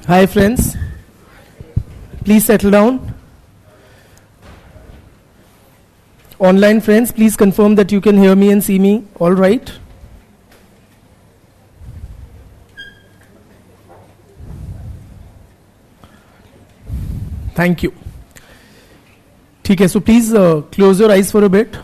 Hi friends, please settle down. Online friends, please confirm that you can hear me and see me all right. Thank you. Okay, so please close your eyes for a bit.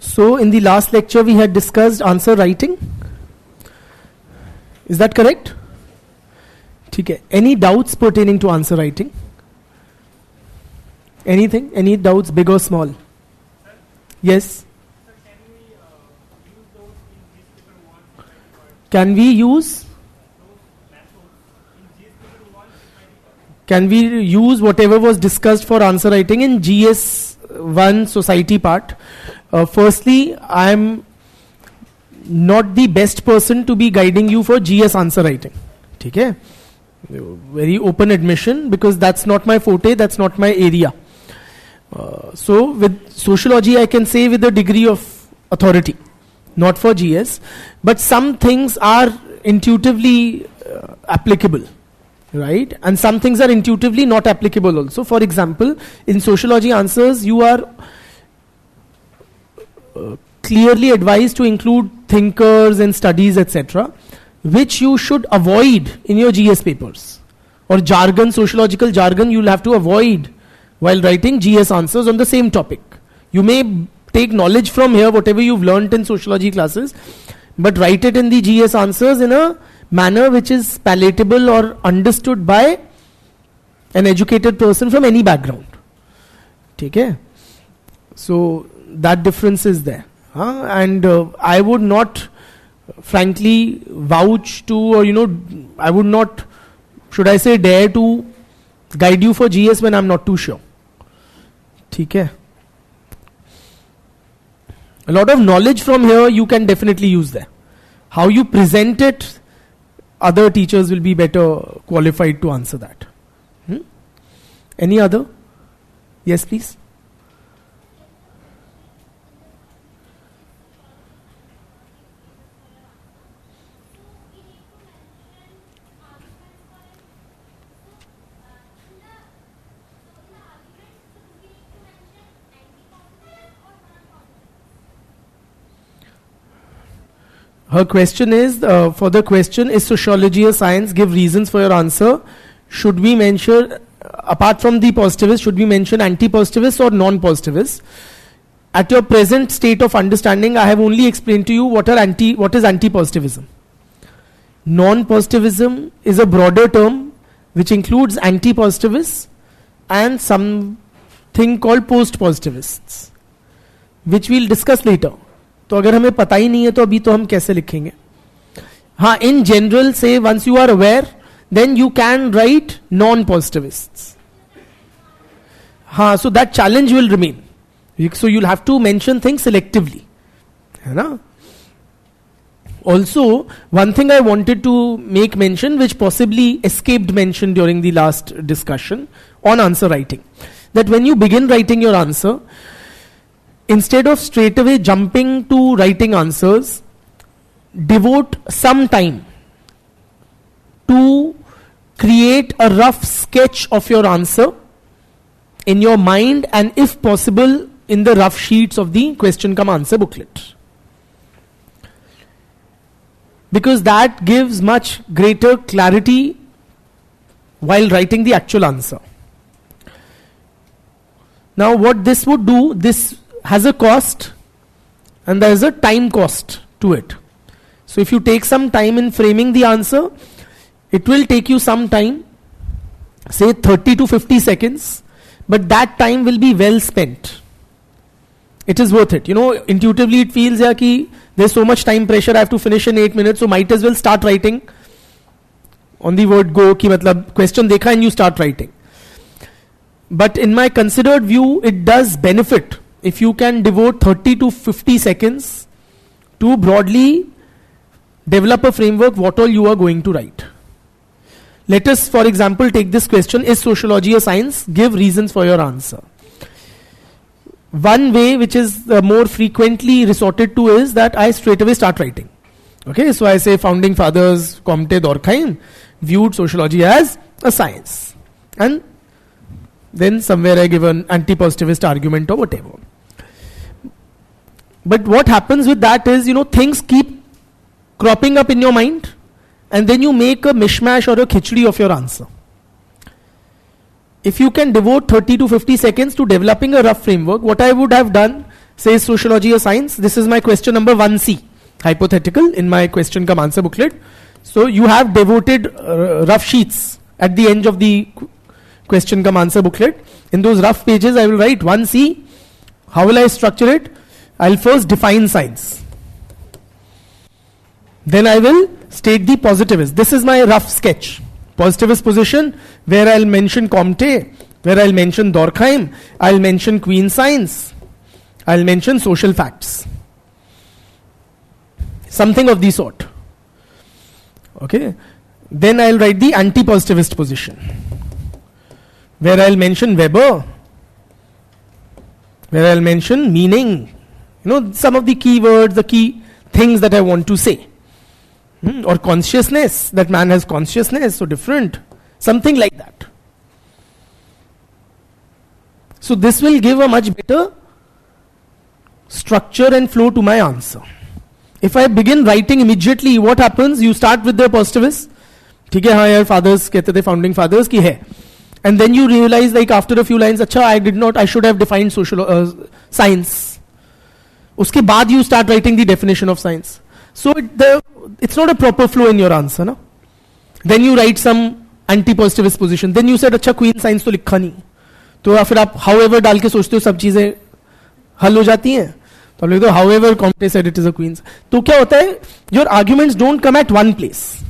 So in the last lecture we had discussed answer writing. Is that correct? Okay. Any doubts pertaining to answer writing? Anything? Any doubts, big or small? Sir? Yes? Sir, can we use Can we use whatever was discussed for answer writing in GS1 society part? Firstly, I am not the best person to be guiding you for GS answer writing. Okay? Very open admission, because that's not my forte, that's not my area. So with sociology I can say with a degree of authority, not for GS, but some things are intuitively applicable, right? And some things are intuitively not applicable also. For example, in sociology answers you are clearly advised to include thinkers and studies, etc., which you should avoid in your GS papers. Or jargon, sociological jargon, you'll have to avoid while writing GS answers on the same topic. You may take knowledge from here, whatever you've learnt in sociology classes, but write it in the GS answers in a manner which is palatable or understood by an educated person from any background. Okay? So that difference is there. And I would not frankly vouch to, or I would not, should I say, dare to guide you for GS when I'm not too sure. Okay? A lot of knowledge from here you can definitely use there. How you present it, other teachers will be better qualified to answer that. Any other? Yes, please. Her question is, for the question, is sociology a science? Give reasons for your answer. Should we mention, apart from the positivists, should we mention anti-positivists or non-positivists? At your present state of understanding, I have only explained to you what is anti-positivism. Non-positivism is a broader term which includes anti-positivists and something called post-positivists, which we'll discuss later. तो अगर हमें पता ही नहीं है तो अभी तो हम कैसे लिखेंगे? हाँ, in general say once you are aware, then you can write non-positivists. हाँ, so that challenge will remain. So you'll have to mention things selectively. है ना? Also, one thing I wanted to make mention, which possibly escaped mention during the last discussion on answer writing, that when you begin writing your answer, instead of straight away jumping to writing answers, devote some time to create a rough sketch of your answer in your mind, and if possible in the rough sheets of the question cum answer booklet, because that gives much greater clarity while writing the actual answer. Now what this would do, this has a cost and there is a time cost to it. So if you take some time in framing the answer, it will take you some time, say 30 to 50 seconds, but that time will be well spent. It is worth it. You know, intuitively it feels ki there's so much time pressure, I have to finish in 8 minutes, so might as well start writing on the word go, ki matlab question dekha and you start writing. But in my considered view, it does benefit if you can devote 30 to 50 seconds to broadly develop a framework what all you are going to write. Let us, for example, take this question: is sociology a science? Give reasons for your answer. One way which is more frequently resorted to is that I straight away start writing. Okay, so I say founding fathers, Comte, Durkheim viewed sociology as a science, and then somewhere I give an anti-positivist argument or whatever. But what happens with that is, you know, things keep cropping up in your mind, and then you make a mishmash or a khichdi of your answer. If you can devote 30 to 50 seconds to developing a rough framework, what I would have done, says sociology a science, this is my question number 1C, hypothetical, in my question cum answer booklet. So you have devoted rough sheets at the end of the question cum answer booklet. In those rough pages I will write 1C. How will I structure it? I will first define science. Then I will state the positivist. This is my rough sketch. Positivist position, where I will mention Comte, where I will mention Durkheim, I will mention Queen Science, I will mention social facts. Something of the sort. Okay. Then I will write the anti-positivist position, where I will mention Weber, where I will mention meaning. You know, some of the key words, the key things that I want to say. Or consciousness, that man has consciousness, so different. Something like that. So this will give a much better structure and flow to my answer. If I begin writing immediately, what happens? You start with the positivist. ठीक है, हाँ यार, fathers कहते थे, founding fathers की है. And then you realize, like after a few lines, अच्छा, I should have defined science. उसके बाद you start writing the definition of science. So it's not a proper flow in your answer, no? Then you write some anti-positivist position. Then you said, अच्छा, Queen Science तो लिखा नहीं. तो फिर आप however डाल के सोचते हो सब चीजें हल हो जाती हैं. तो आप लिखते हो however Comte said it is a Queen. तो क्या होता है? Your arguments don't come at one place.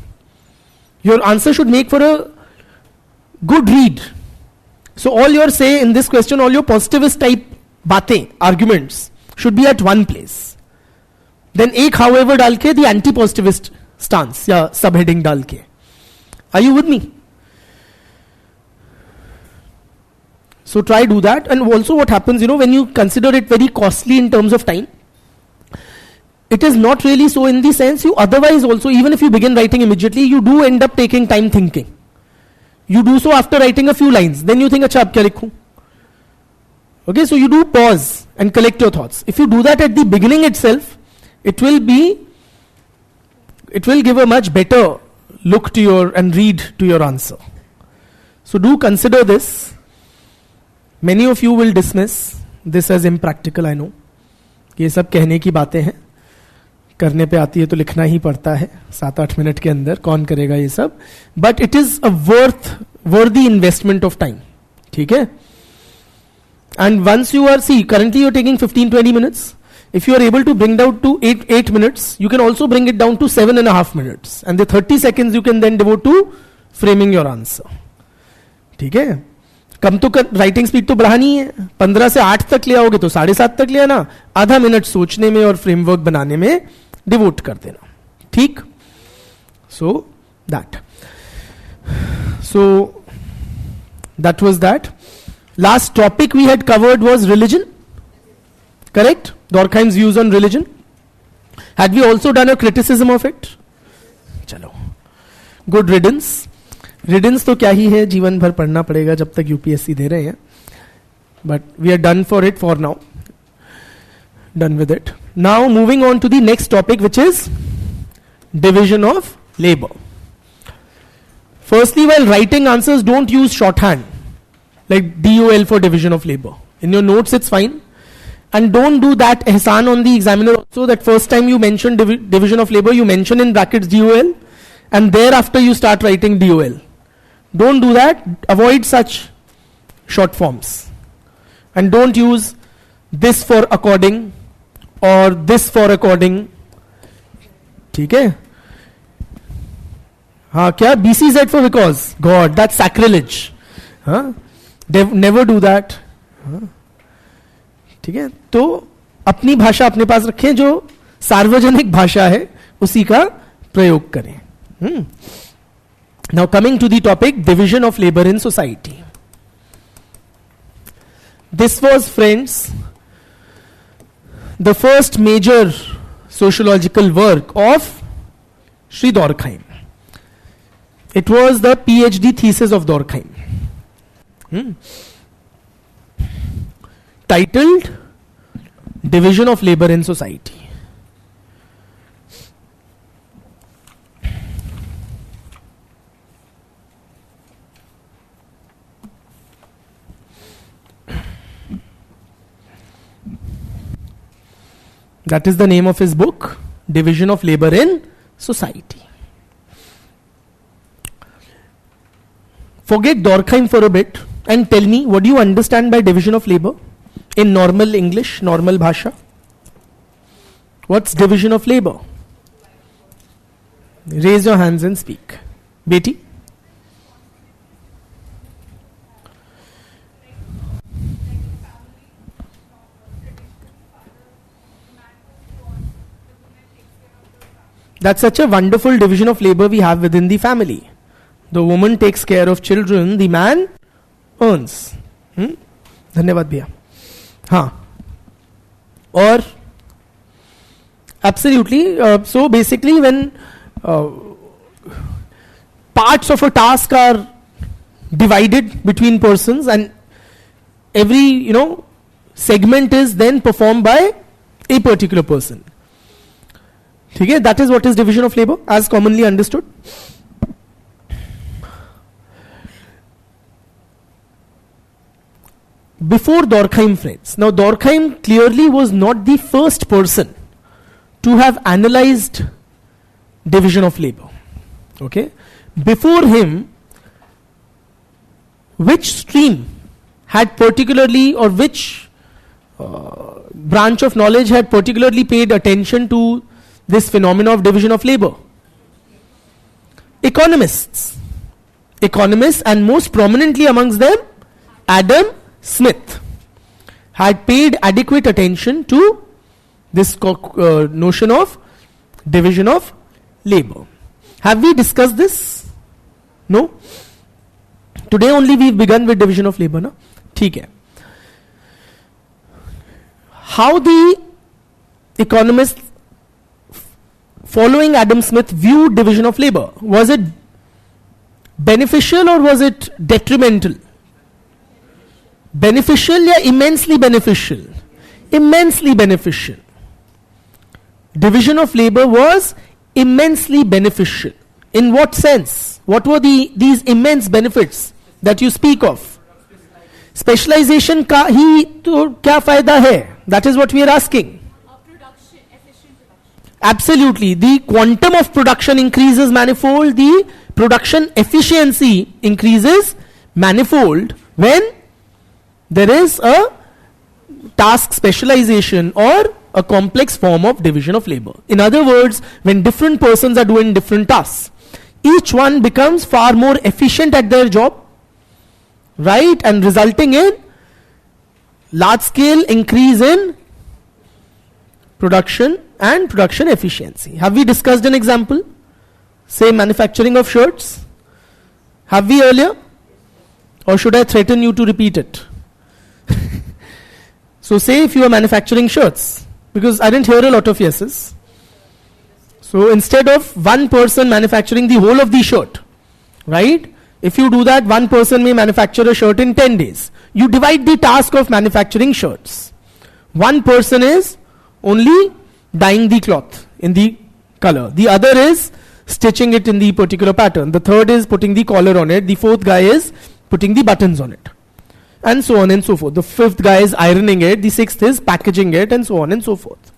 Your answer should make for a good read. So all your say in this question, all your positivist type बातें, arguments should be at one place. Then एक however डाल के the anti-positivist stance या subheading डाल के. Are you with me? So try do that. And also what happens, you know, when you consider it very costly in terms of time, it is not really so in the sense you otherwise also, even if you begin writing immediately, you do end up taking time thinking. You do so after writing a few lines. Then you think, अच्छा अब क्या लिखूं? Okay, so you do pause and collect your thoughts. If you do that at the beginning itself, it will give a much better look to your and read to your answer. So do consider this. Many of you will dismiss this as impractical, I know. ये सब कहने की बातें हैं, करने पे आती है तो लिखना ही पड़ता है 7-8 मिनट के अंदर, कौन करेगा ये सब? But it is a worthy investment of time. ठीक है? And once you are, currently you are taking 15-20 minutes. If you are able to bring down to 8 minutes, you can also bring it down to 7.5 minutes. And the 30 seconds you can then devote to framing your answer. ठीक है? कम तो writing speed तो बढ़ानी है. 15 से 8 तक ले आओगे तो 7.5 तक ले आना. आधा मिनट सोचने में और फ्रेमवर्क बनाने में डिवोट कर देना. ठीक? So that was that. Last topic we had covered was religion. Correct? Durkheim's views on religion. Had we also done a criticism of it? Chalo. Good riddance. Riddance तो क्या ही है, जीवन भर पढ़ना पड़ेगा जब तक यूपीएससी दे रहे हैं. But we are done for it for now. Done with it. Now moving on to the next topic, which is division of labor. Firstly, while writing answers, don't use shorthand like DOL for division of labor. In your notes it's fine, and don't do that ihsan on the examiner also, that first time you mention division of labor you mention in brackets DOL and thereafter you start writing DOL. Don't do that. Avoid such short forms, and don't use this for according और this for according. ठीक है. हाँ, क्या BCZ for because God, that's sacrilege. हाँ, never do that. ठीक है. तो अपनी भाषा अपने पास रखें, जो सार्वजनिक भाषा है उसी का प्रयोग करें. Now coming to the topic, division of labor in society. This was, friends, the first major sociological work of Sri Durkheim. It was the PhD thesis of Durkheim, titled Division of Labor in Society. That is the name of his book, Division of Labor in Society. Forget Durkheim for a bit and tell me, what do you understand by division of labor in normal English, normal bhasha? What's division of labor? Raise your hands and speak. Beti? That's such a wonderful division of labor we have within the family. The woman takes care of children, the man earns. धन्यवाद भैया. हाँ. और absolutely. So basically, when parts of a task are divided between persons and every segment is then performed by a particular person. ठीक है. That is what is division of labor as commonly understood. Before Durkheim, friends, now Durkheim clearly was not the first person to have analyzed division of labor. Okay. Before him, which stream had particularly, or which branch of knowledge had particularly paid attention to this phenomena of division of labor? Economists, and most prominently amongst them, Adam Smith, had paid adequate attention to this notion of division of labor. Have we discussed this? No? Today only we've begun with division of labor, na? ठीक है. How the economists following Adam Smith viewed division of labor? Was it beneficial or was it detrimental? Beneficial या immensely beneficial? Immensely beneficial. Division of labor was immensely beneficial. In what sense? What were these immense benefits that you speak of? Specialization का ही तो क्या फायदा है? That is what we are asking. Production, efficient production. Absolutely. The quantum of production increases manifold. The production efficiency increases manifold when there is a task specialization or a complex form of division of labor. In other words, when different persons are doing different tasks, each one becomes far more efficient at their job, right? And resulting in large scale increase in production and production efficiency. Have we discussed an example? Say manufacturing of shirts. Have we earlier? Or should I threaten you to repeat it? So say if you are manufacturing shirts, because I didn't hear a lot of yeses. So instead of one person manufacturing the whole of the shirt, right? If you do that, one person may manufacture a shirt in 10 days. You divide the task of manufacturing shirts. One person is only dyeing the cloth in the color. The other is stitching it in the particular pattern. The third is putting the collar on it. The fourth guy is putting the buttons on it. And so on and so forth. The fifth guy is ironing it. The sixth is packaging it, and so on and so forth.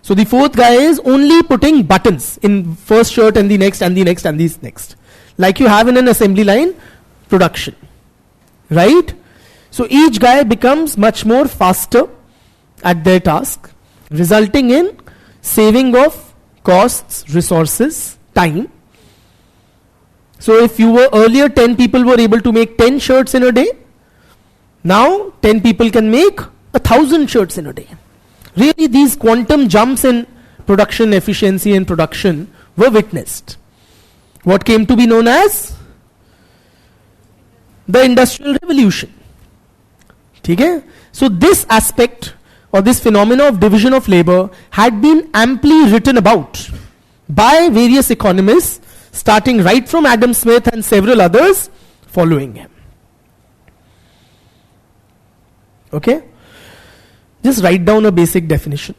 So the fourth guy is only putting buttons in first shirt and the next and the next and the next. Like you have in an assembly line production. Right? So each guy becomes much more faster at their task, resulting in saving of costs, resources, time. So if you were earlier 10 people were able to make 10 shirts in a day, now 10 people can make 1,000 shirts in a day. Really, these quantum jumps in production efficiency and production were witnessed. What came to be known as the Industrial Revolution. Okay? So this aspect or this phenomena of division of labor had been amply written about by various economists, starting right from Adam Smith and several others following him. Okay? Just write down a basic definition.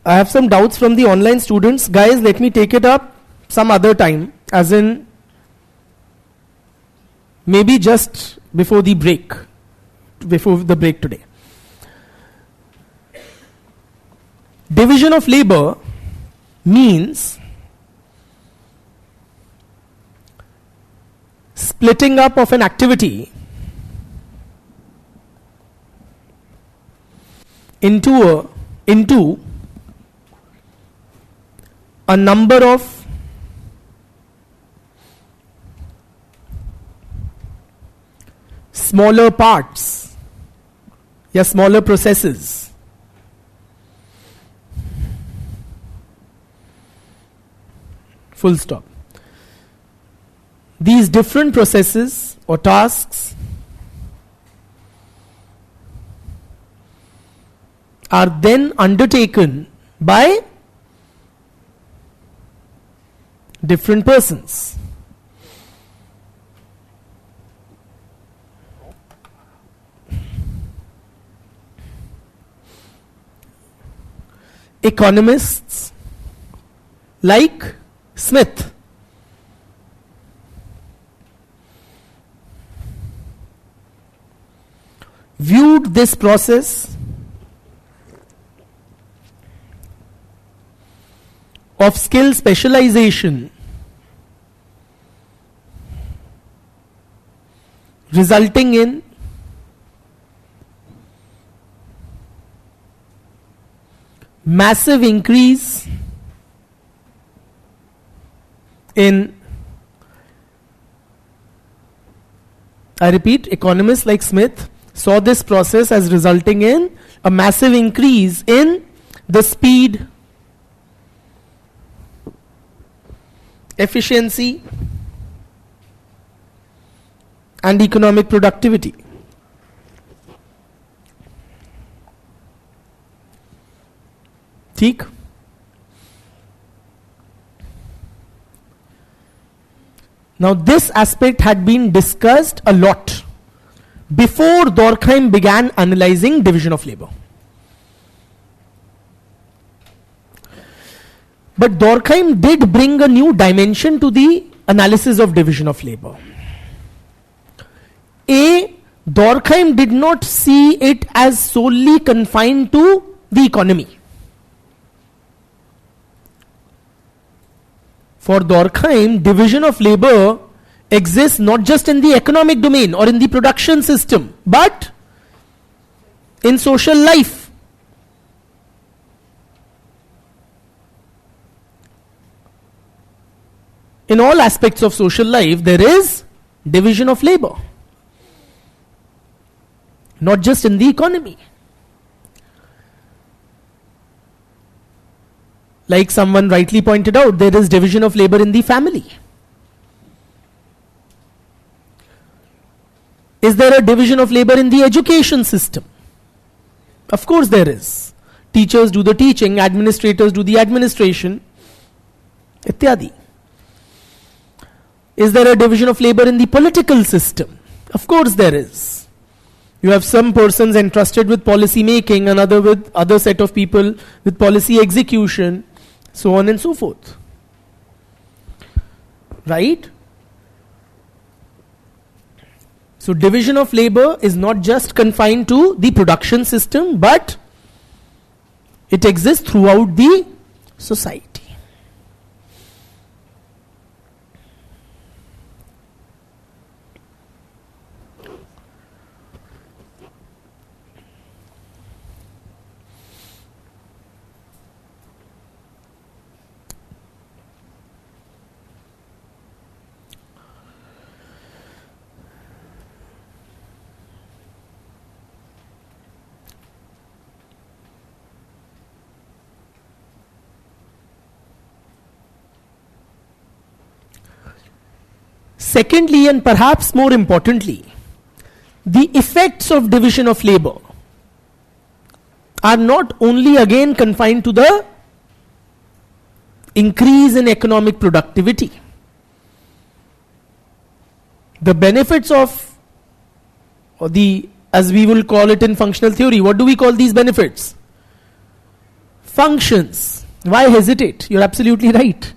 I have some doubts from the online students. Guys, let me take it up some other time, as in maybe just before the break today. Division of labor means splitting up of an activity into a number of smaller parts, smaller processes. Full stop. These different processes or tasks are then undertaken by different persons. Economists like Smith viewed this process of skill specialization resulting in massive increase in, I repeat, economists like Smith saw this process as resulting in a massive increase in the speed, efficiency, and economic productivity. ठीक? Now this aspect had been discussed a lot before Durkheim began analyzing division of labor. But Durkheim did bring a new dimension to the analysis of division of labor. Durkheim did not see it as solely confined to the economy. For Durkheim, division of labor exists not just in the economic domain or in the production system, but in social life. In all aspects of social life, there is division of labor. Not just in the economy. like someone rightly pointed out, there is division of labor in the family. Is there a division of labor in the education system? Of course there is. Teachers do the teaching, administrators do the administration, ityadi. Is there a division of labor in the political system? Of course there is. You have some persons entrusted with policy making, another with other set of people with policy execution, so on and so forth. Right? So division of labor is not just confined to the production system, but it exists throughout the society. Secondly, and perhaps more importantly, the effects of division of labor are not only again confined to the increase in economic productivity. The benefits of, or the, as we will call it in functional theory, what do we call these benefits? Functions. Why hesitate? You're absolutely right.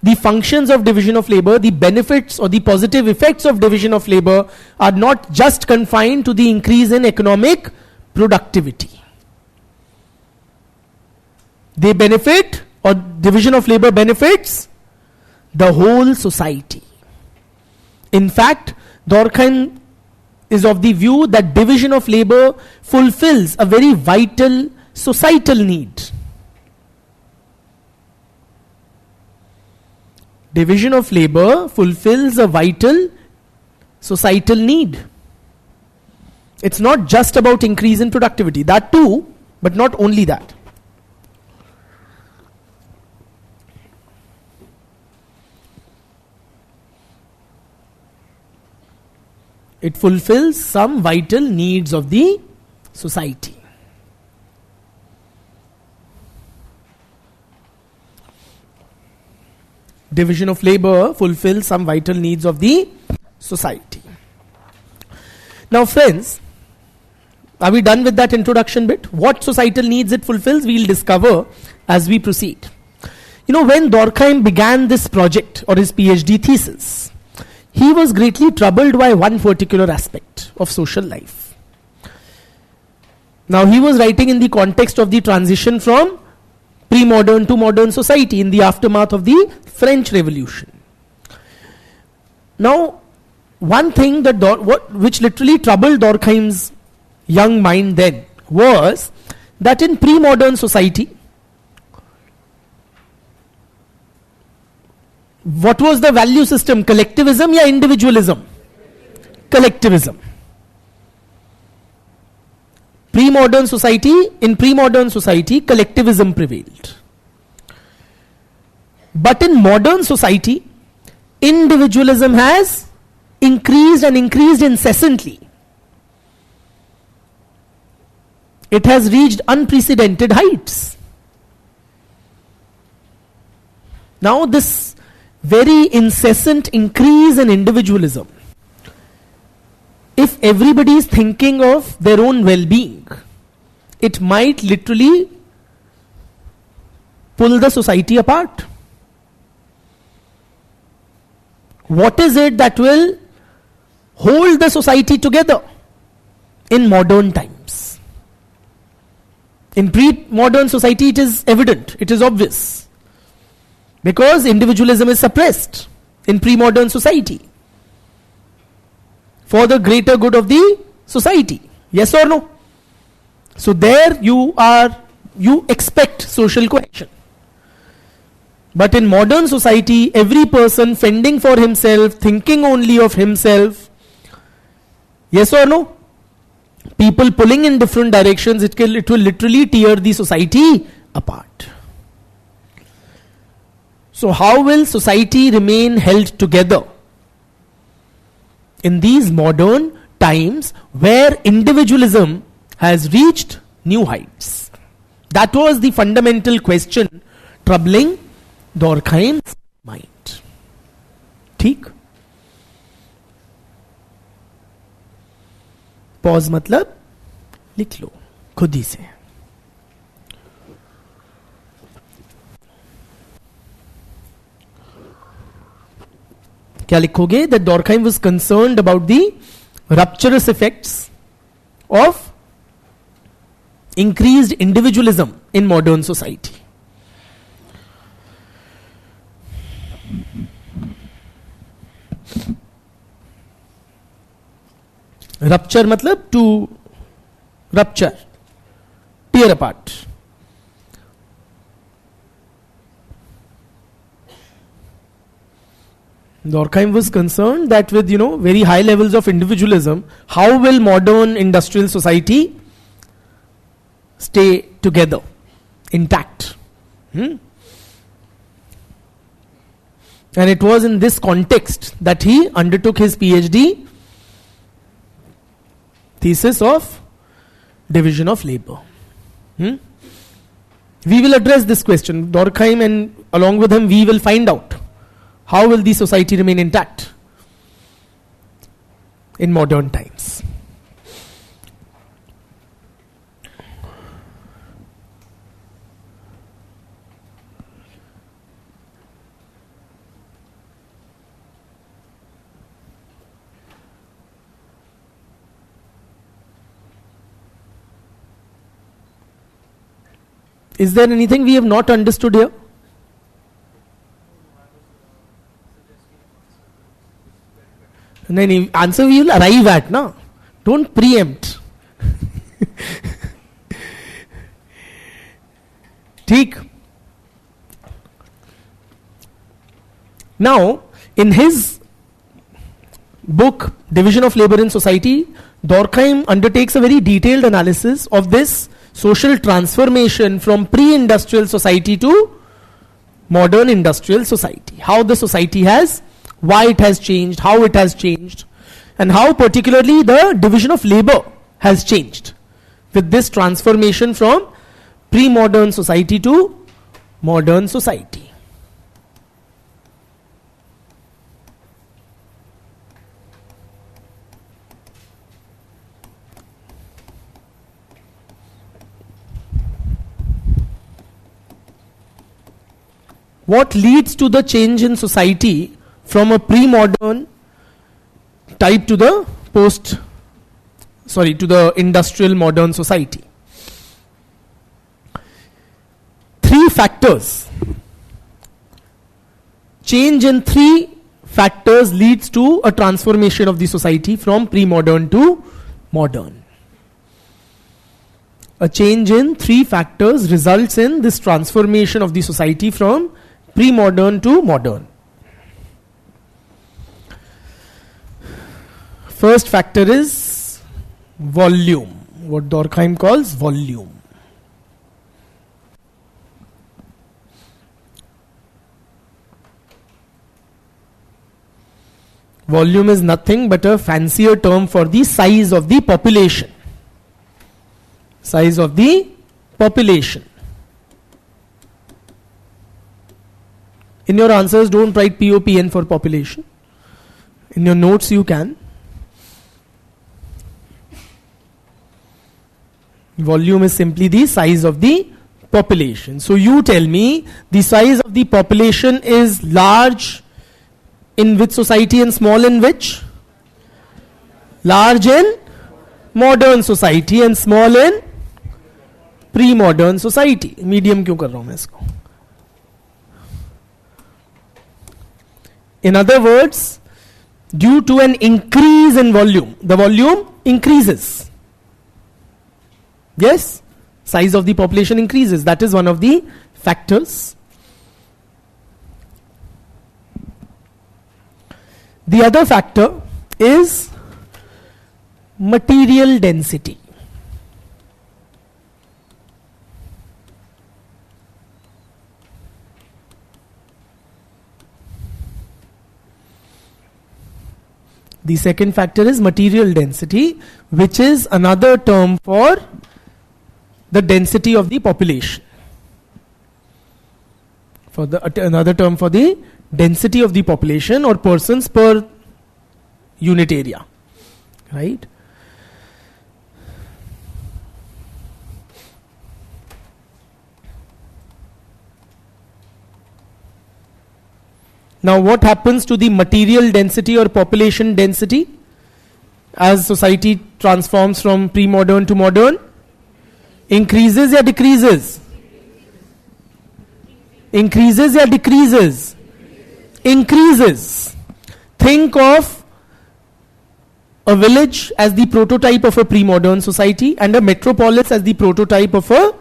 The functions of division of labor, the benefits or the positive effects of division of labor are not just confined to the increase in economic productivity. They benefit, or division of labor benefits, the whole society. In fact, Durkheim is of the view that division of labor fulfills a very vital societal need. Division of labor fulfills a vital societal need. It's not just about increase in productivity, that too, but not only that. It fulfills some vital needs of the society. Division of labor fulfills some vital needs of the society. Now friends, are we done with that introduction bit? What societal needs it fulfills, we'll discover as we proceed. You know, when Durkheim began this project or his PhD thesis, he was greatly troubled by one particular aspect of social life. Now he was writing in the context of the transition from pre-modern to modern society in the aftermath of the French Revolution. Now, one thing that which literally troubled Durkheim's young mind then was that in pre-modern society, what was the value system? Collectivism or individualism? Collectivism. In pre-modern society, collectivism prevailed. But in modern society, individualism has increased and increased incessantly. It has reached unprecedented heights. Now this very incessant increase in individualism, if everybody is thinking of their own well-being, it might literally pull the society apart. What is it that will hold the society together in modern times? In pre-modern society, it is evident, it is obvious, because individualism is suppressed in pre-modern society for the greater good of the society. Yes or no? So there you expect social cohesion. But in modern society, every person fending for himself, thinking only of himself. Yes or no? People pulling in different directions, it will literally tear the society apart. So how will society remain held together in these modern times where individualism has reached new heights? That was the fundamental question troubling Durkheim's mind. ठीक? Pause मतलब लिख लो खुद ही से. क्या लिखोगे? That Durkheim was concerned about the rupturous effects of increased individualism in modern society. Rupture मतलब to rupture, tear apart. Durkheim was concerned that with very high levels of individualism, how will modern industrial society stay together, intact? And it was in this context that he undertook his PhD thesis of division of labor. We will address this question. Durkheim, and along with him we will find out how will the society remain intact in modern times. Is there anything we have not understood here? No, answer we will arrive at, no? Don't preempt. ठीक? Now, in his book, Division of Labor in Society, Durkheim undertakes a very detailed analysis of this social transformation from pre-industrial society to modern industrial society. How the society has, why it has changed, how it has changed, and how particularly the division of labor has changed with this transformation from pre-modern society to modern society. What leads to the change in society from a pre-modern type to the to the industrial modern society? 3 factors. Change in 3 factors leads to a transformation of the society from pre-modern to modern. A change in 3 factors results in this transformation of the society from pre-modern to modern. First factor is volume, what Durkheim calls volume. Volume is nothing but a fancier term for the size of the population. Size of the population. In your answers, don't write POPN for population. In your notes, you can. Volume is simply the size of the population. So you tell me the size of the population is large in which society and small in which? Large in modern society and small in pre-modern society. Medium क्यों कर रहा हूँ मैं इसको? In other words, due to an increase in volume, the volume increases. Yes, size of the population increases. That is one of the factors. The other factor is material density. The second factor is material density, which is another term for the density of the population. Another term for the density of the population or persons per unit area, right? Now what happens to the material density or population density as society transforms from pre-modern to modern? Increases or decreases? Increases or decreases? Increases. Think of a village as the prototype of a pre-modern society and a metropolis as the prototype of a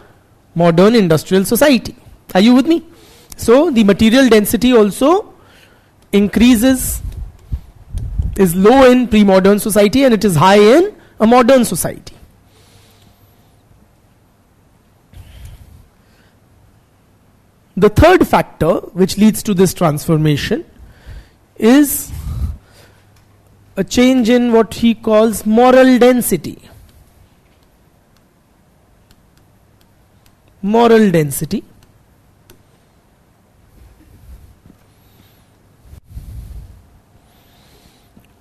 modern industrial society. Are you with me? So the material density also increases, is low in pre-modern society and it is high in a modern society. The third factor which leads to this transformation is a change in what he calls moral density. Moral density.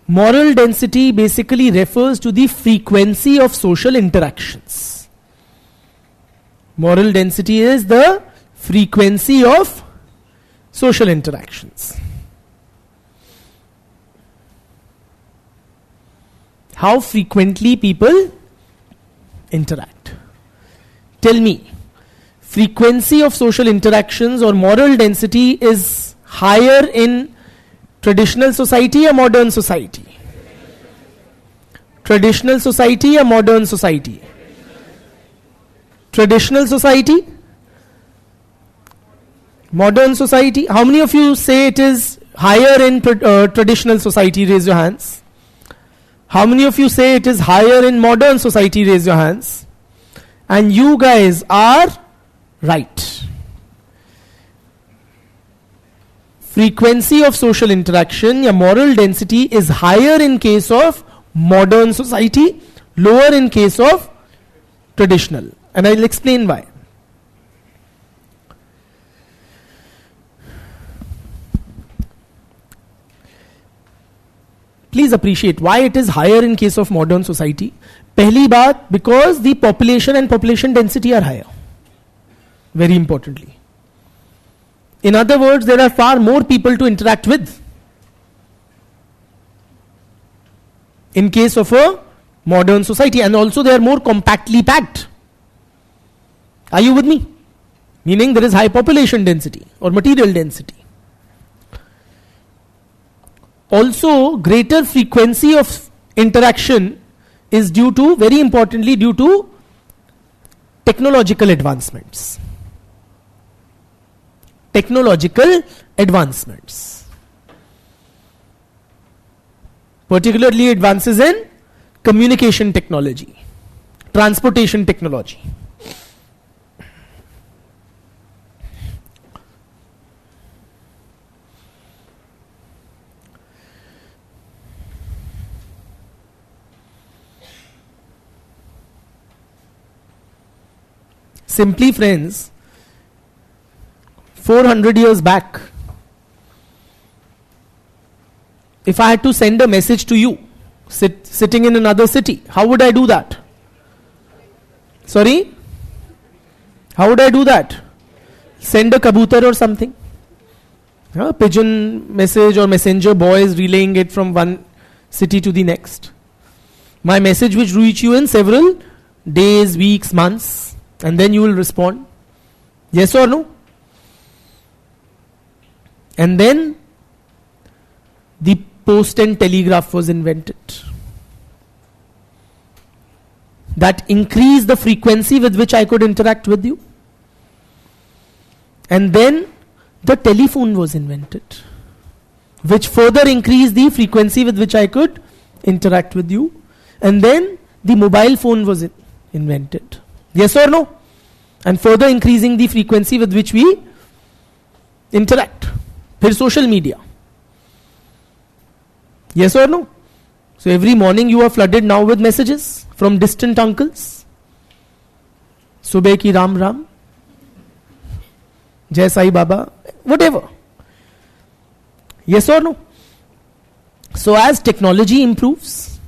Moral density basically refers to the frequency of social interactions. Moral density is the frequency of social interactions. How frequently people interact. Tell me, frequency of social interactions or moral density is higher in traditional society or modern society? Traditional society or modern society? Traditional society? Modern society? How many of you say it is higher in traditional society? Raise your hands. How many of you say it is higher in modern society? Raise your hands. And you guys are right. Frequency of social interaction, your moral density is higher in case of modern society, lower in case of traditional. And I'll explain why. Please appreciate why it is higher in case of modern society. Pehli baat, because the population and population density are higher. Very importantly. In other words, there are far more people to interact with. In case of a modern society, and also they are more compactly packed. Are you with me? Meaning there is high population density or material density. Also, greater frequency of interaction is due to, very importantly, due to technological advancements. Technological advancements. Particularly advances in communication technology, transportation technology. Simply, friends, 400 years back, if I had to send a message to you, sitting in another city, how would I do that? Sorry? How would I do that? Send a kabutar or something? A pigeon message or messenger boys relaying it from one city to the next. My message will reach you in several days, weeks, months, and then you will respond. Yes or no? And then the post and telegraph was invented. That increased the frequency with which I could interact with you. And then the telephone was invented, which further increased the frequency with which I could interact with you. And then the mobile phone was invented. Yes or no? And further increasing the frequency with which we interact. फिर social media. Yes or no? So every morning you are flooded now with messages from distant uncles. Subah ki Ram Ram, Jai Sai Baba, whatever. Yes or no? So as technology improves,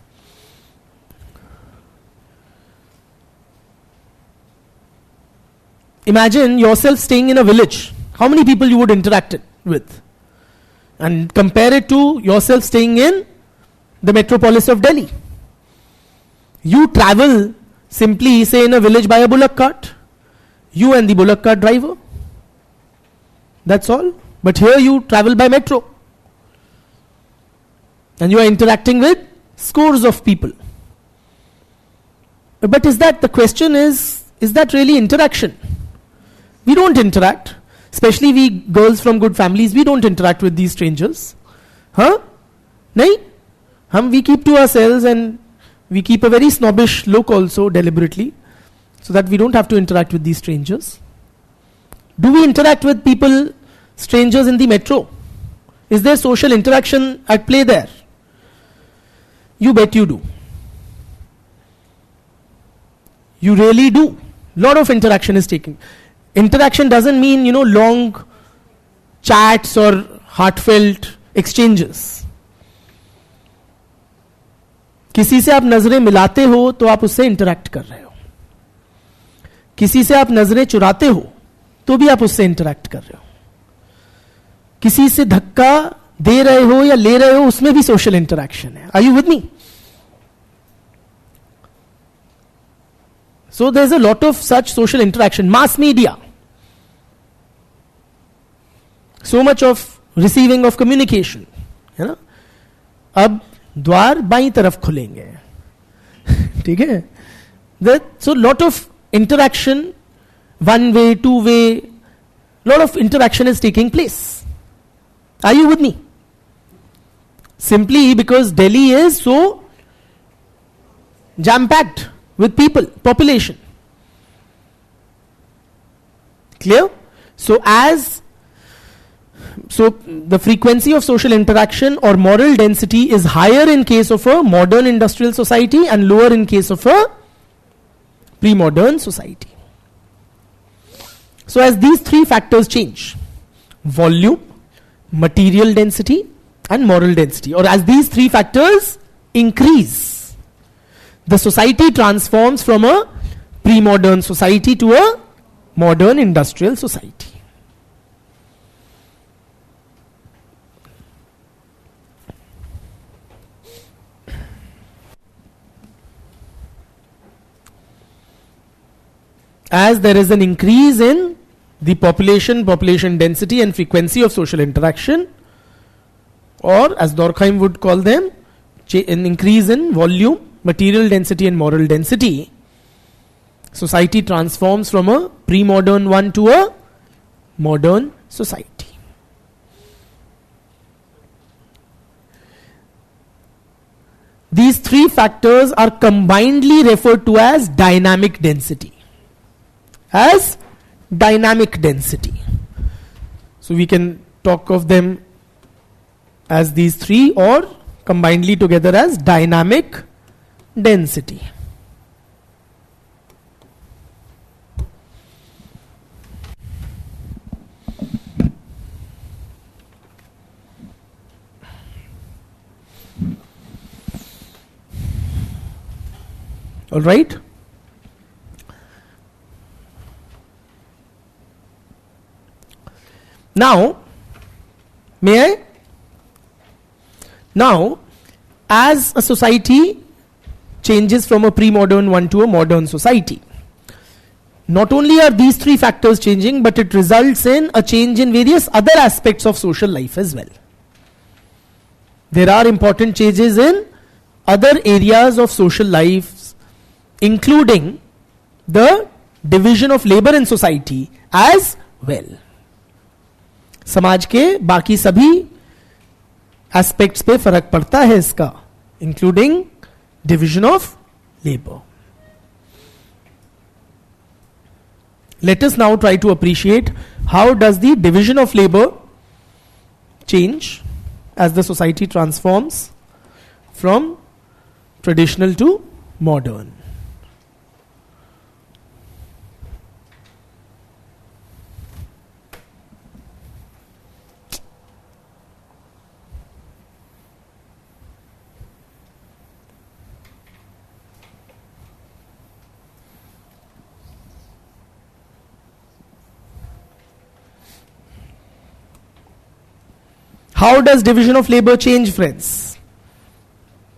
imagine yourself staying in a village. How many people you would interact with? And compare it to yourself staying in the metropolis of Delhi. You travel simply, say, in a village by a bullock cart. You and the bullock cart driver. That's all. But here you travel by metro. And you are interacting with scores of people. But the question is that really interaction? We don't interact. Especially we girls from good families, we don't interact with these strangers. Huh? Nahin? We keep to ourselves, and we keep a very snobbish look also deliberately, so that we don't have to interact with these strangers. Do we interact with people, strangers in the metro? Is there social interaction at play there? You bet you do. You really do. Lot of interaction is taking. Interaction doesn't mean, long chats or heartfelt exchanges. किसी से आप नजरें मिलाते हो तो आप उससे interact कर रहे हो. किसी से आप नजरें चुराते हो तो भी आप उससे इंटरैक्ट कर रहे हो. किसी से धक्का दे रहे हो या ले रहे हो, उसमें भी सोशल इंटरैक्शन है. Are you with me? So there's a lot of such social interaction. Mass media. So much of receiving of communication. है ना? अब द्वार बाईं तरफ खुलेंगे. ठीक है? So lot of interaction, one way, two way, lot of interaction is taking place. Are you with me? Simply because Delhi is so jam-packed with people, population. Clear? So the frequency of social interaction or moral density is higher in case of a modern industrial society and lower in case of a pre-modern society. So as these three factors change, volume, material density and moral density, or as these three factors increase, the society transforms from a pre-modern society to a modern industrial society. As there is an increase in the population density and frequency of social interaction, or as Durkheim would call them, an increase in volume, material density and moral density, society transforms from a pre-modern one to a modern society. These three factors are combinedly referred to as dynamic density. As dynamic density. So we can talk of them as these three or combinedly together as dynamic density. All right? Now, may I? Now, as a society changes from a pre-modern one to a modern society, not only are these three factors changing, but it results in a change in various other aspects of social life as well. There are important changes in other areas of social life, including the division of labor in society as well. समाज के बाकी सभी aspects पे फर्क पड़ता है इसका, including division of labour. Let us now try to appreciate how does the division of labor change as the society transforms from traditional to modern. How does division of labor change, friends?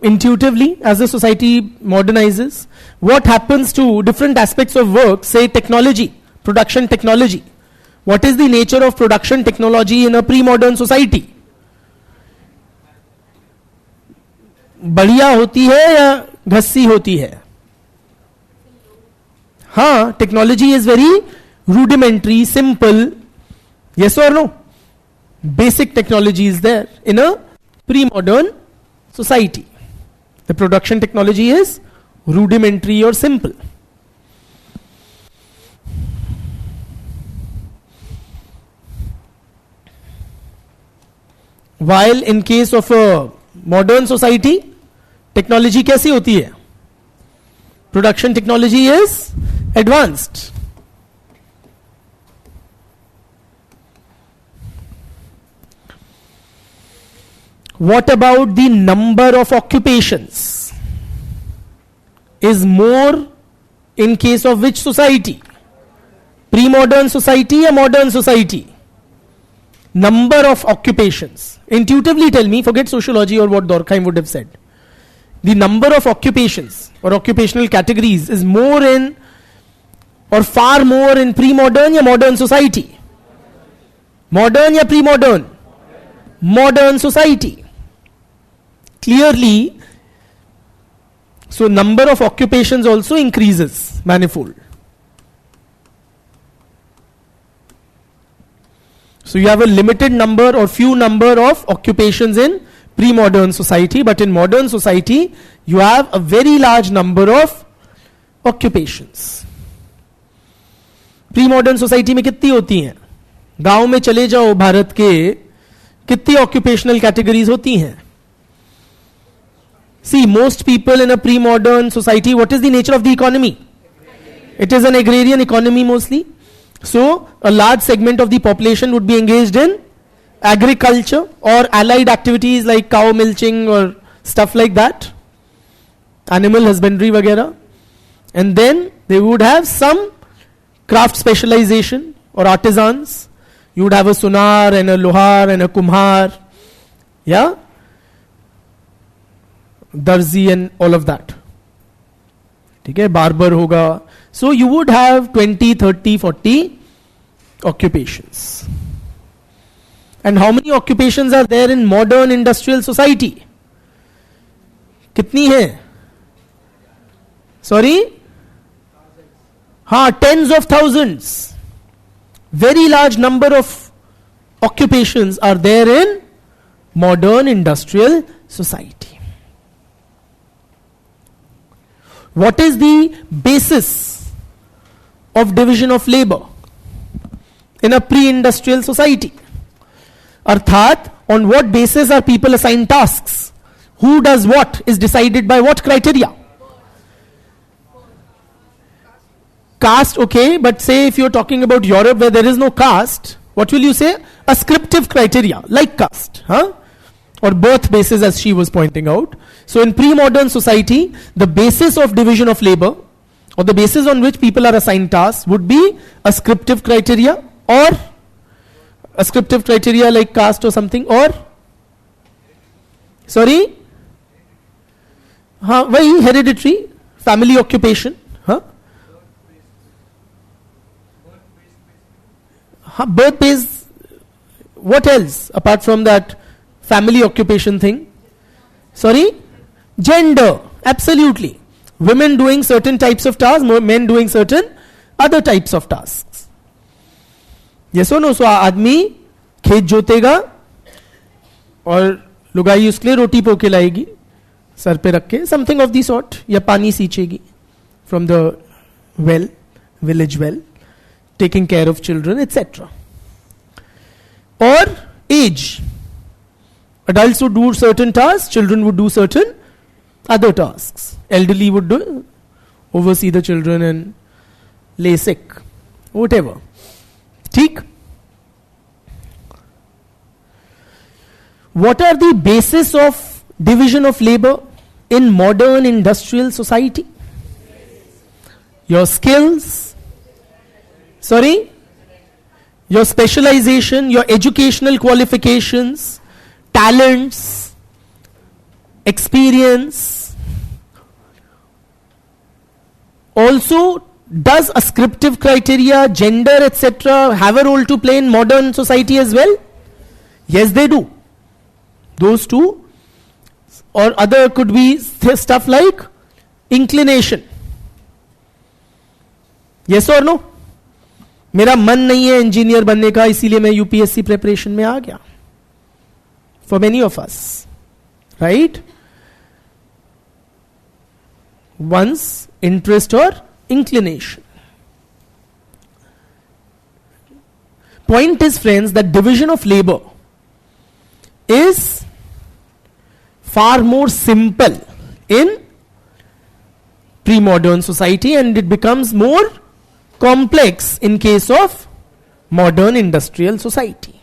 Intuitively, as the society modernizes, what happens to different aspects of work, say technology, production technology? What is the nature of production technology in a pre-modern society? बढ़िया होती है या घस्सी होती है? हाँ, technology is very rudimentary, simple. Yes or no? Basic technology is there in a pre-modern society. The production technology is rudimentary or simple. While in case of a modern society, technology कैसी होती है? Production technology is advanced. What about the number of occupations? Is more in case of which society? Pre-modern society or modern society? Number of occupations. Intuitively tell me, forget sociology or what Durkheim would have said. The number of occupations or occupational categories is more in or far more in pre-modern or modern society? Modern or pre-modern? Modern society. Clearly, so number of occupations also increases manifold. So you have a limited number or few number of occupations in pre-modern society, but in modern society you have a very large number of occupations. Pre-modern society में कितनी होती हैं? गांव में चले जाओ भारत के, कितनी occupational categories होती हैं? See, most people in a pre-modern society, what is the nature of the economy? It is an agrarian economy mostly. So, a large segment of the population would be engaged in agriculture or allied activities like cow milching or stuff like that. Animal husbandry vagera. And then they would have some craft specialization or artisans. You would have a sunar and a lohar and a kumhar. Yeah? Darzi and all of that. ठीक है, barber होगा. So you would have 20, 30, 40 occupations. And how many occupations are there in modern industrial society? कितनी है? Sorry? हाँ, tens of thousands. Very large number of occupations are there in modern industrial society. What is the basis of division of labor in a pre-industrial society? Arthat, on what basis are people assigned tasks? Who does what is decided by what criteria? Caste, okay, but say if you're talking about Europe where there is no caste, what will you say? Ascriptive criteria, like caste, huh? Or birth basis, as she was pointing out. So in pre-modern society, the basis of division of labor, or the basis on which people are assigned tasks, would be ascriptive criteria, or ascriptive criteria like caste or something, or sorry, वही hereditary, family occupation, birth based. What else apart from that family occupation thing? Sorry, gender, absolutely. Women doing certain types of tasks, men doing certain other types of tasks. Yes or no? So आदमी खेत जोतेगा और लुगाई उसके लिए रोटी पोके लाएगी sir पे रख के, something of the sort, या पानी सींचेगी from the well, village well, taking care of children, etc. Or age. Adults would do certain tasks, children would do certain other tasks. Elderly would do, oversee the children and lay sick, whatever. ठीक? What are the basis of division of labor in modern industrial society? Your skills, your specialization, your educational qualifications, talents, experience. Also, does ascriptive criteria, gender, etc. have a role to play in modern society as well? Yes, they do. Those two, or other could be stuff like inclination. Yes or no? मेरा मन नहीं है engineer बनने का, इसीलिए मैं UPSC preparation में आ गया. For many of us, right? One's interest or inclination. Point is, friends, that division of labor is far more simple in pre-modern society, and it becomes more complex in case of modern industrial society.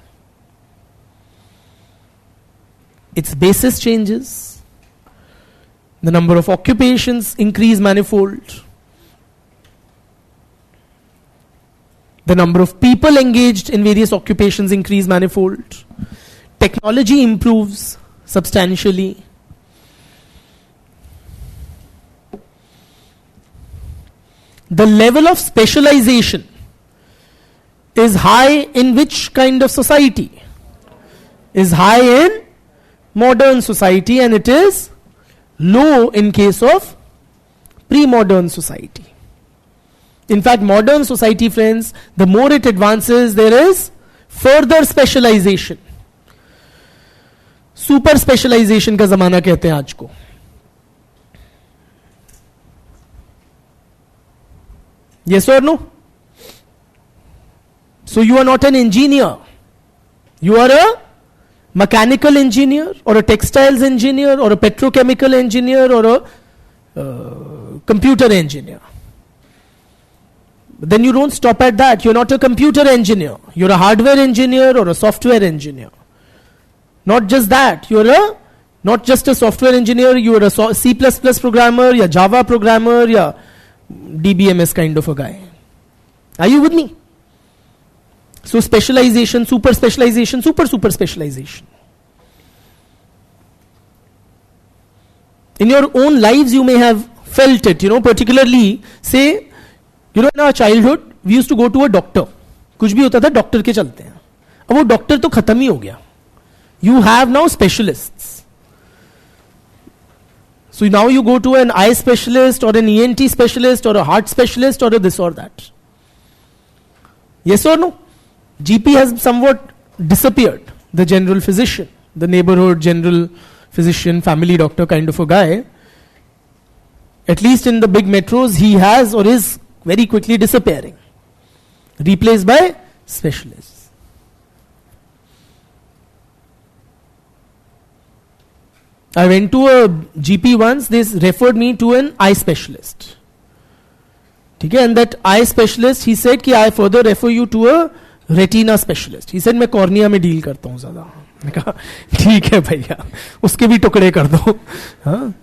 Its basis changes, the number of occupations increase manifold, the number of people engaged in various occupations increase manifold, technology improves substantially. The level of specialization is high in which kind of society? Is high in modern society, and it is low in case of pre-modern society. In fact, modern society, friends, the more it advances, there is further specialization. Super specialisation का जमाना कहते हैं आज को. Yes or no? So you are not an engineer. You are a mechanical engineer or a textiles engineer or a petrochemical engineer or a computer engineer. But then you don't stop at that. You're not a computer engineer. You're a hardware engineer or a software engineer. Not just that. You're not just a software engineer. You're a C++ programmer, या Java programmer, या DBMS kind of a guy. Are you with me? So specialization, super specialization, super specialization. In your own lives you may have felt it, particularly say, in our childhood we used to go to a doctor. कुछ भी होता था doctor के चलते हैं. अब वो doctor तो खत्म ही हो गया. You have now specialists. So now you go to an eye specialist or an ENT specialist or a heart specialist or a this or that. Yes or no? GP has somewhat disappeared. The general physician, the neighborhood general physician, family doctor kind of a guy. At least in the big metros, he has or is very quickly disappearing. Replaced by specialists. I went to a GP once, they referred me to an eye specialist. Okay, and that eye specialist, he said कि I further refer you to a retina specialist. He said मैं cornea में deal करता हूँ ज़्यादा. मैंने कहा ठीक है भैया, उसके भी टुकड़े कर दो. हाँ.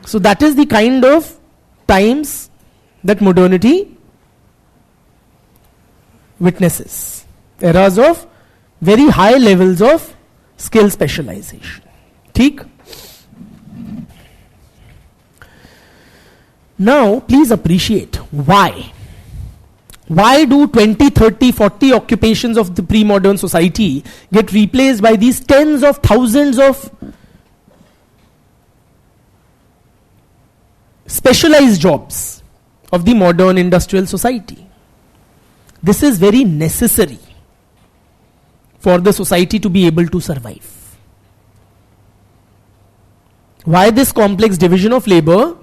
So that is the kind of times that modernity witnesses. Eras of very high levels of skill specialization. ठीक? Now, please appreciate why. Why do 20, 30, 40 occupations of the pre-modern society get replaced by these tens of thousands of specialized jobs of the modern industrial society? This is very necessary for the society to be able to survive. Why this complex division of labor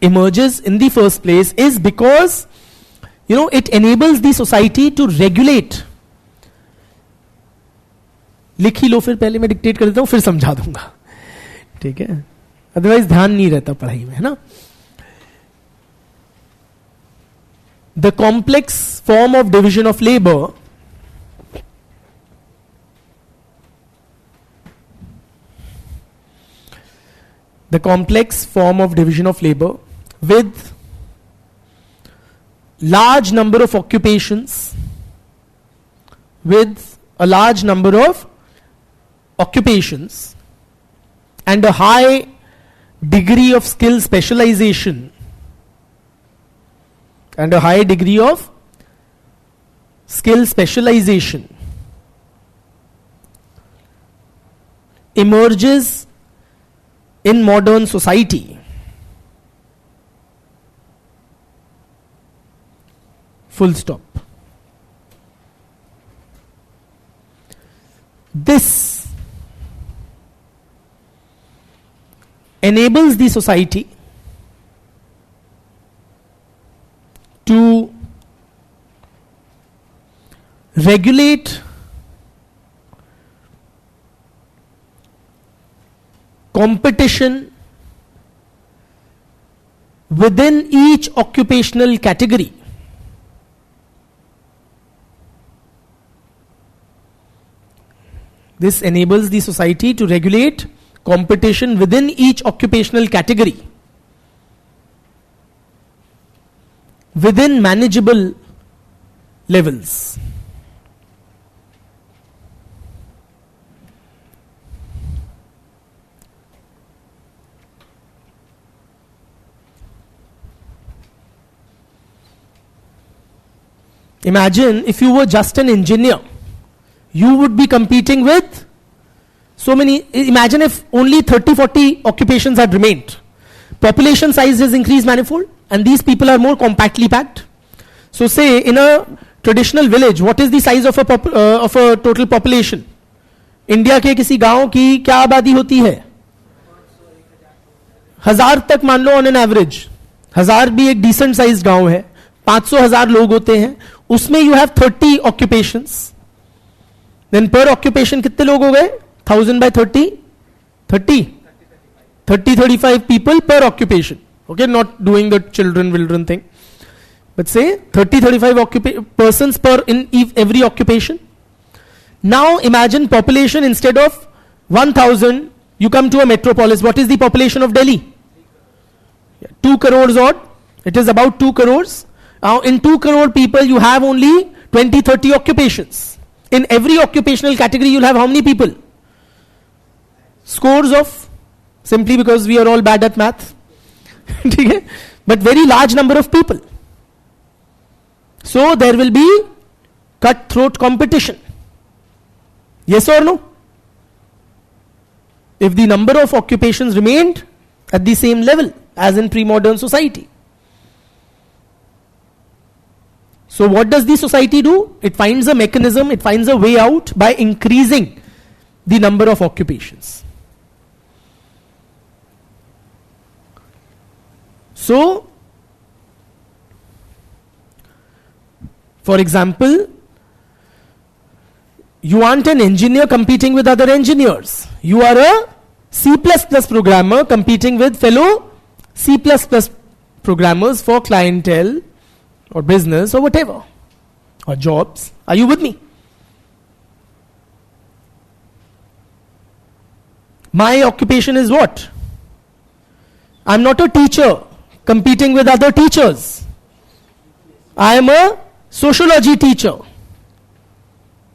emerges in the first place is because it enables the society to regulate. लिख ही लो फिर पहले मैं dictate कर देता हूँ फिर समझा दूंगा. ठीक है. अदरवाइज ध्यान नहीं रहता पढ़ाई में, है ना. The complex form of division of labour the complex form of division of labor with large number of occupations, with a large number of occupations and a high degree of skill specialization and a high degree of skill specialization emerges in modern society. Full stop. This enables the society to regulate competition within each occupational category. This enables the society to regulate competition within each occupational category within manageable levels. Imagine if you were just an engineer, you would be competing with so many. Imagine if only 30-40 occupations had remained. Population size has increased manifold and these people are more compactly packed. So say in a traditional village, what is the size of a total population? India के किसी गांव की क्या आबादी होती है? 1000 तक मान लो on an average. 1000 भी एक decent sized गांव है. 500,000 लोग होते हैं, उसमें यू हैव 30 ऑक्यूपेशंस, देन पर ऑक्यूपेशन कितने लोग हो गए? 1000 by 35 people per occupation. Okay, not doing the children thing, but say 35 persons per in every occupation. Now imagine population, instead of 1000, you come to a metropolis. What is the population of Delhi? 2 crores odd. It is about 2 crores. Now in 2 crore people you have only 20-30 occupations. In every occupational category you'll have how many people? Scores of, simply because we are all bad at math. But very large number of people. So there will be cutthroat competition. Yes or no? If the number of occupations remained at the same level as in pre-modern society. So what does the society do? It finds a mechanism, it finds a way out by increasing the number of occupations. So, for example, you aren't an engineer competing with other engineers. You are a C++ programmer competing with fellow C++ programmers for clientele or business or whatever, or jobs. Are you with me? My occupation is what? I'm not a teacher competing with other teachers. I am a sociology teacher.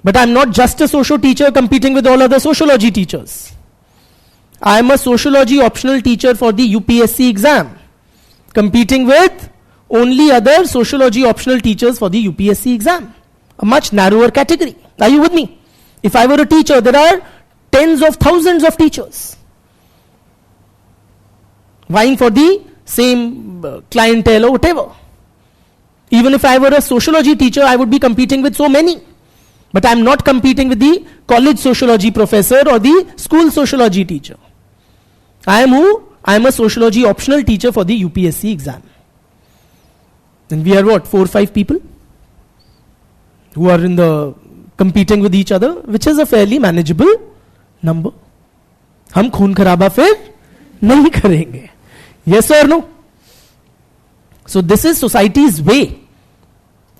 But I'm not just a socio teacher competing with all other sociology teachers. I am a sociology optional teacher for the UPSC exam, competing with only other sociology optional teachers for the UPSC exam. A much narrower category. Are you with me? If I were a teacher, there are tens of thousands of teachers vying for the same clientele or whatever. Even if I were a sociology teacher, I would be competing with so many. But I am not competing with the college sociology professor or the school sociology teacher. I am who? I am a sociology optional teacher for the UPSC exam. And we are what? 4 or 5 people who are in the competing with each other, which is a fairly manageable number. हम खून खराबा फिर नहीं करेंगे. Yes or no? So this is society's way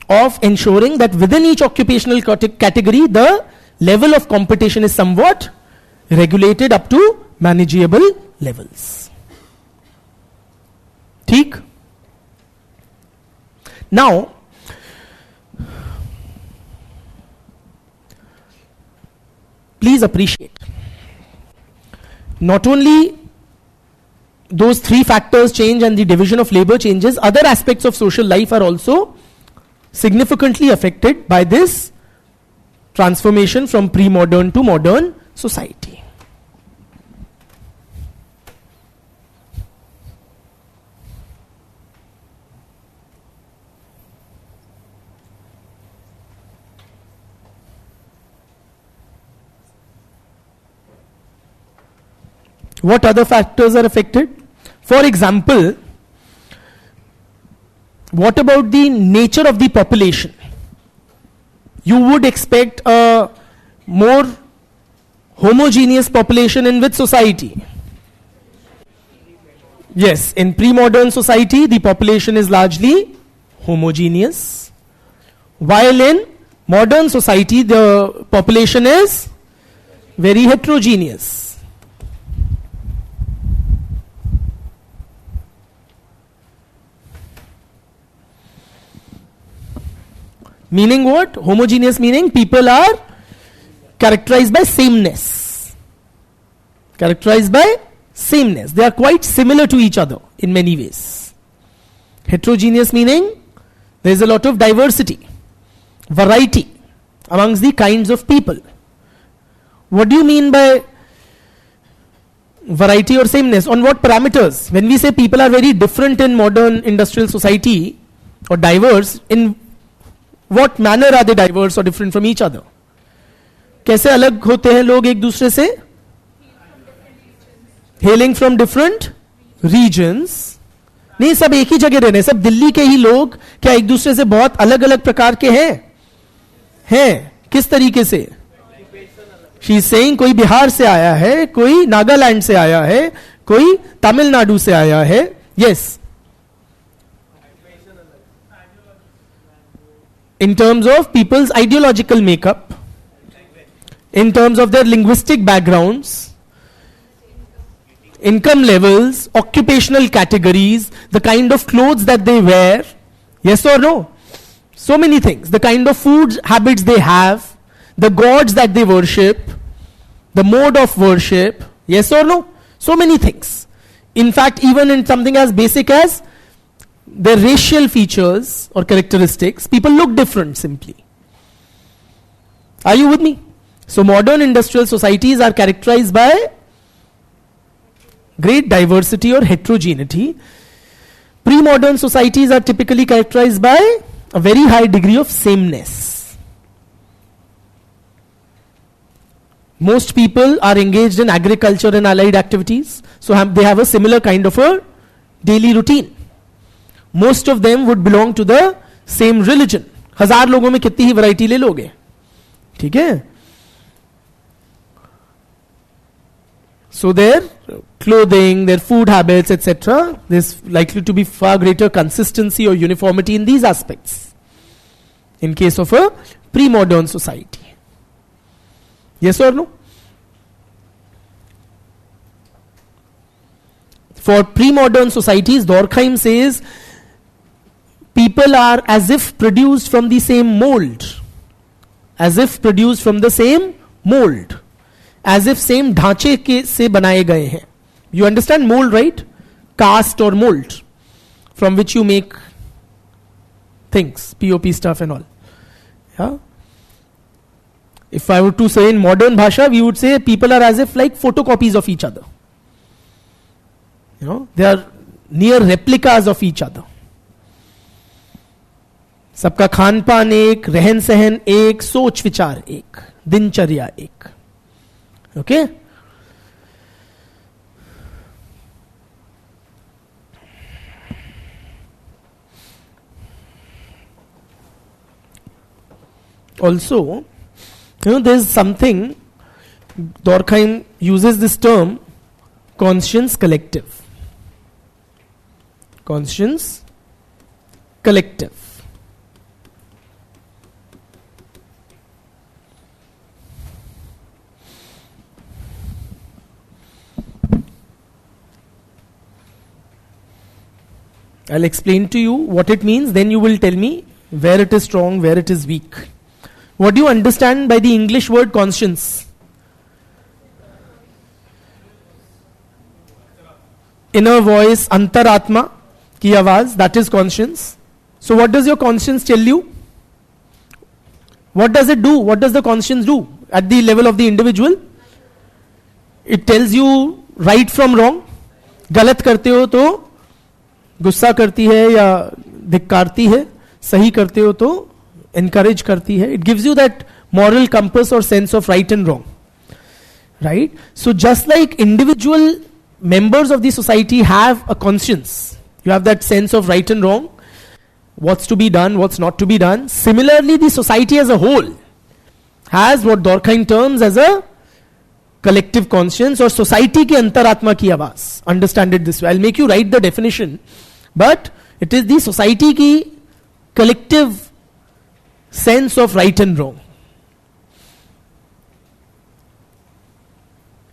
of ensuring that within each occupational category the level of competition is somewhat regulated up to manageable levels. ठीक? Now, please appreciate, not only those three factors change and the division of labor changes, other aspects of social life are also significantly affected by this transformation from pre-modern to modern society. What other factors are affected? For example, what about the nature of the population? You would expect a more homogeneous population in which society? Yes, in pre-modern society, the population is largely homogeneous, while in modern society, the population is very heterogeneous. Meaning what? Homogeneous meaning people are characterized by sameness. Characterized by sameness. They are quite similar to each other in many ways. Heterogeneous meaning there is a lot of diversity, variety amongst the kinds of people. What do you mean by variety or sameness? On what parameters? When we say people are very different in modern industrial society or diverse, in what manner are they diverse or different from each other? कैसे अलग होते हैं लोग एक दूसरे से? Hailing from different regions. नहीं, सब एक ही जगह रहने, सब दिल्ली के ही लोग क्या एक दूसरे से बहुत अलग अलग प्रकार के हैं? किस तरीके से? She is saying कोई बिहार से आया है, कोई नागालैंड से आया है, कोई तमिलनाडु से आया है. Yes. In terms of people's ideological makeup, in terms of their linguistic backgrounds, income levels, occupational categories, the kind of clothes that they wear, yes or no? So many things. The kind of food habits they have, the gods that they worship, the mode of worship, yes or no? So many things. In fact, even in something as basic as their racial features or characteristics, people look different simply. Are you with me? So modern industrial societies are characterized by great diversity or heterogeneity. Pre-modern societies are typically characterized by a very high degree of sameness. Most people are engaged in agriculture and allied activities, so they have a similar kind of a daily routine. Most of them would belong to the same religion. 1000 लोगों में कितनी ही variety ले लोगे? ठीक है? So their clothing, their food habits, etc., there's likely to be far greater consistency or uniformity in these aspects in case of a pre-modern society. Yes or no? For pre-modern societies, Durkheim says people are as if produced from the same mold. As if produced from the same mold. As if same ढांचे के से बनाए गए हैं. You understand mold, right? Cast or mold from which you make things, POP stuff and all. Yeah. If I were to say in modern bhasha, we would say people are as if like photocopies of each other. You know, they are near replicas of each other. सबका खान पान एक, रहन सहन एक, सोच विचार एक, दिनचर्या एक. Okay? Also, there's something, Durkheim uses this term conscience collective. Conscience collective. I'll explain to you what it means, then you will tell me where it is strong, where it is weak. What do you understand by the English word conscience? Inner voice, antaratma ki आवाज, that is conscience. So what does your conscience tell you? What does it do? What does the conscience do at the level of the individual? It tells you right from wrong. गलत करते हो तो गुस्सा करती है या धिक्कारती है, सही करते हो तो encourage करती है. It gives you that moral compass or sense of right and wrong. Right? So just like individual members of the society have a conscience, you have that sense of right and wrong, what's to be done, what's not to be done. Similarly, the society as a whole has what Durkheim terms as a collective conscience or society ki antaratma ki आवाज. Understand it this way. I'll make you write the definition, but it is the society ki collective sense of right and wrong.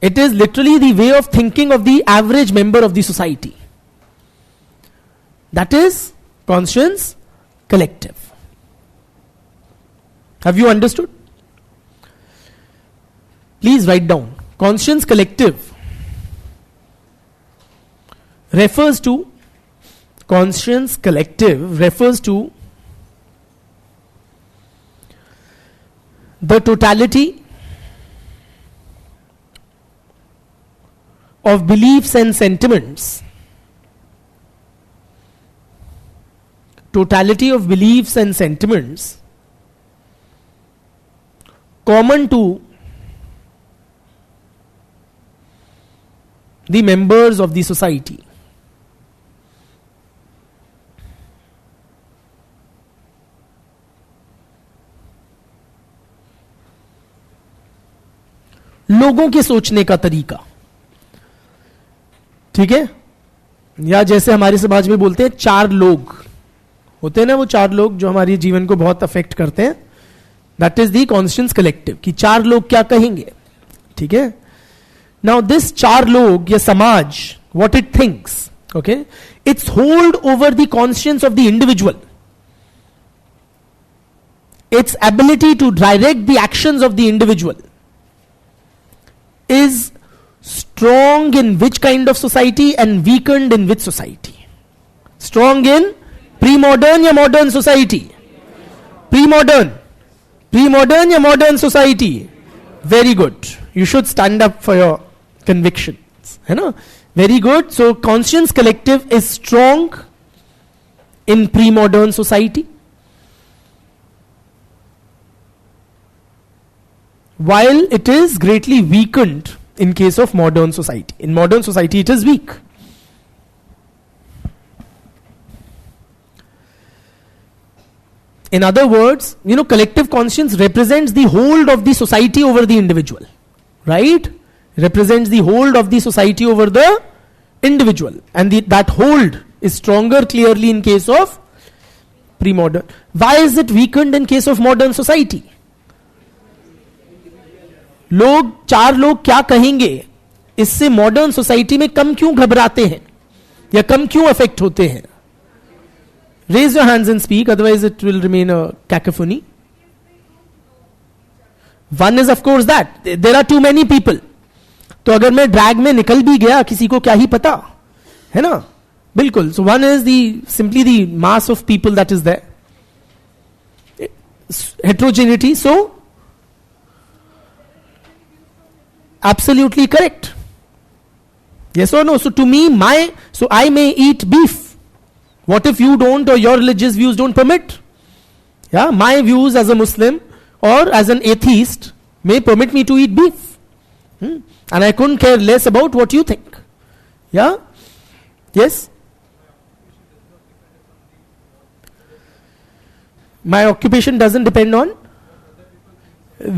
It is literally the way of thinking of the average member of the society. That is conscience collective. Have you understood? Please write down. Conscience collective refers to the totality of beliefs and sentiments. Totality of beliefs and sentiments common to the members of the society. लोगों के सोचने का तरीका, ठीक है? या जैसे हमारे समाज में बोलते हैं चार लोग होते हैं ना, वो चार लोग जो हमारे जीवन को बहुत अफेक्ट करते हैं. That is the conscious collective, कि चार लोग क्या कहेंगे. ठीक है? नाउ दिस चार लोग या समाज, what it thinks, okay, its hold over the conscience of the individual, its ability to direct the actions of the individual is strong in which kind of society and weakened in which society? Strong in pre-modern या modern society? Pre-modern या modern society? Very good. You should stand up for your convictions. है ना? Very good. So conscience collective is strong in pre-modern society, while it is greatly weakened in case of modern society. In modern society it is weak. In other words, collective conscience represents the hold of the society over the individual, right? Represents the hold of the society over the individual, and that hold is stronger clearly in case of pre-modern. Why is it weakened in case of modern society? चार लोग क्या कहेंगे, इससे modern society में कम क्यों घबराते हैं या कम क्यों अफेक्ट होते हैं? Raise your hands and speak, otherwise it will remain a cacophony. One is of course that there are too many people. तो अगर मैं ड्रैग में निकल भी गया, किसी को क्या ही पता, है ना? बिल्कुल. So one is the simply the mass of people that is there, heterogeneity. So absolutely correct. Yes or no? So to me, so I may eat beef. What if you don't, or your religious views don't permit? Yeah, my views as a Muslim or as an atheist may permit me to eat beef. And I couldn't care less about what you think. Yeah? Yes? My occupation doesn't depend on?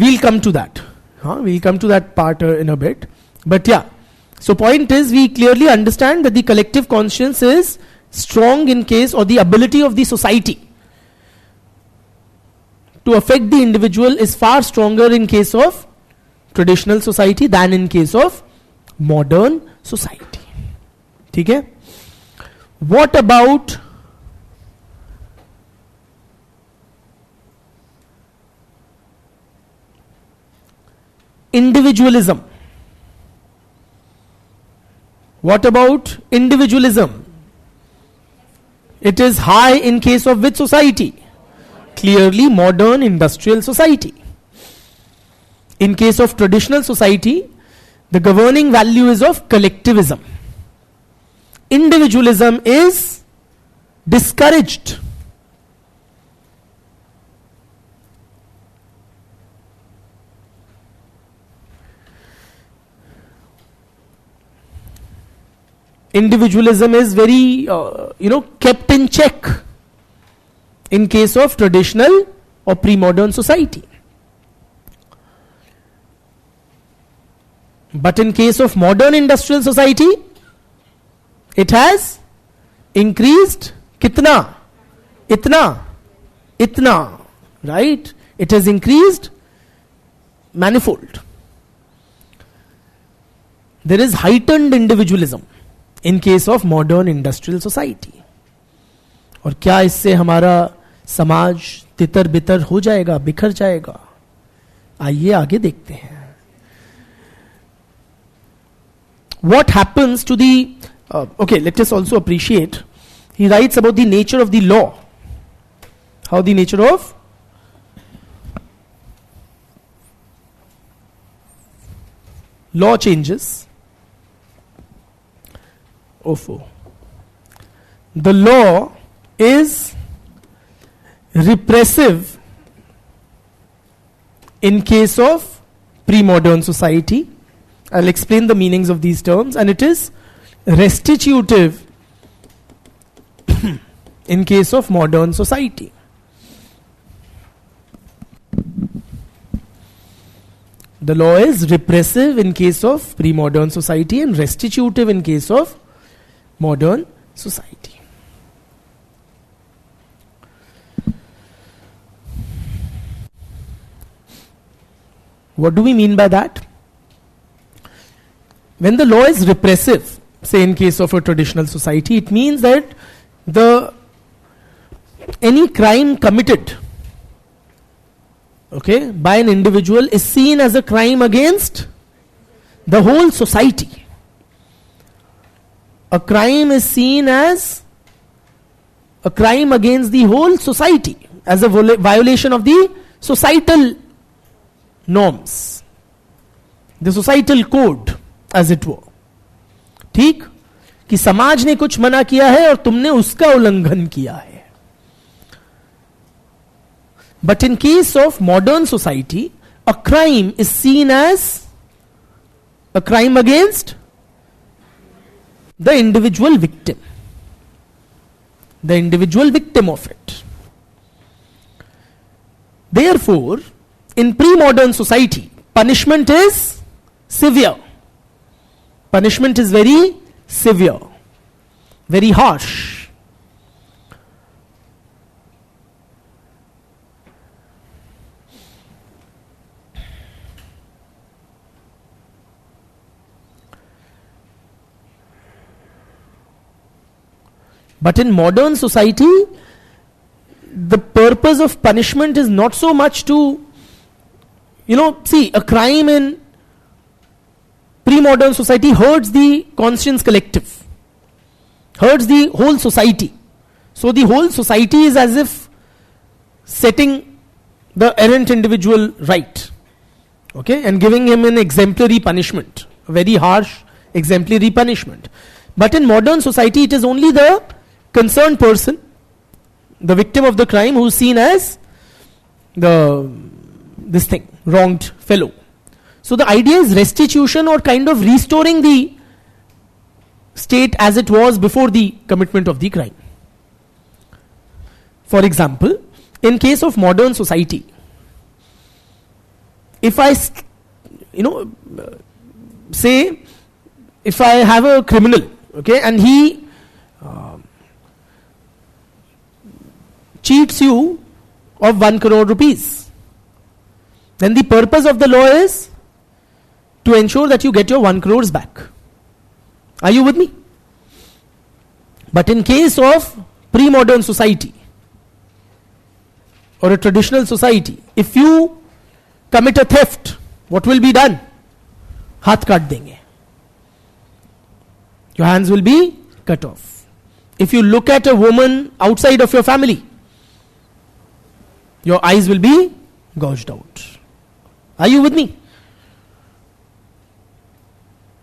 We'll come to that. We'll come to that part in a bit. But yeah, So point is, we clearly understand that the collective conscience is strong in case, or the ability of the society to affect the individual is far stronger in case of traditional society than in case of modern society. ठीक है? What about individualism? What about individualism? It is high in case of which society? Clearly modern industrial society. In case of traditional society, the governing value is of collectivism. Individualism is discouraged. Individualism is very, kept in check in case of traditional or pre-modern society. But in case of modern industrial society, it has increased kitna? Itna, right? It has increased manifold. There is heightened individualism in case of modern industrial society. और क्या इससे हमारा समाज तितर बितर हो जाएगा, बिखर जाएगा? आइए आगे देखते हैं. What happens to the okay, let us also appreciate, he writes about the nature of the law, how the nature of law changes. The law is repressive in case of pre-modern society. I'll explain the meanings of these terms. And it is restitutive in case of modern society. The law is repressive in case of pre-modern society and restitutive in case of modern society. What do we mean by that? When the law is repressive, say in case of a traditional society, it means that any crime committed, okay, by an individual is seen as a crime against the whole society. A crime is seen as a crime against the whole society, as a violation of the societal norms, the societal code, as it were. ठीक? कि समाज ने कुछ मना किया है और तुमने उसका उल्लंघन किया है. But in case of modern society, a crime is seen as a crime against the individual victim. The individual victim of it. Therefore, in pre-modern society, punishment is severe. Punishment is very severe, very harsh. But in modern society, the purpose of punishment is not so much to, see, a crime in pre-modern society hurts the conscience collective, hurts the whole society. So the whole society is as if setting the errant individual right, okay, and giving him an exemplary punishment, a very harsh exemplary punishment. But in modern society, it is only the concerned person, the victim of the crime, who is seen as this wronged fellow. So the idea is restitution, or kind of restoring the state as it was before the commitment of the crime. For example, in case of modern society, if I say if I have a criminal, okay, and he cheats you of 1 crore rupees, then the purpose of the law is to ensure that you get your 1 crores back. Are you with me? But in case of pre-modern society or a traditional society, if you commit a theft, what will be done? Haath kaat denge. Your hands will be cut off. If you look at a woman outside of your family, your eyes will be gouged out. Are you with me?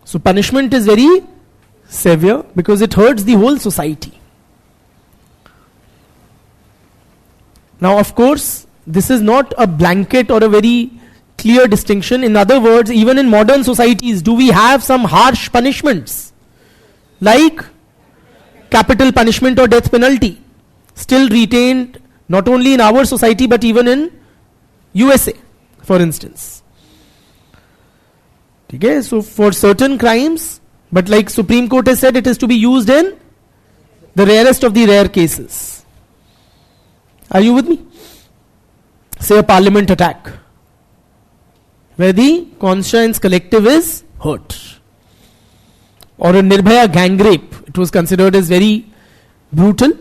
So punishment is very severe because it hurts the whole society. Now, of course, this is not a blanket or a very clear distinction. In other words, even in modern societies, do we have some harsh punishments like capital punishment or death penalty still retained not only in our society but even in USA, for instance? Okay, so for certain crimes, but like Supreme Court has said, it is to be used in the rarest of the rare cases. Are you with me? Say a parliament attack where the conscience collective is hurt, or a Nirbhaya gang rape. It was considered as very brutal,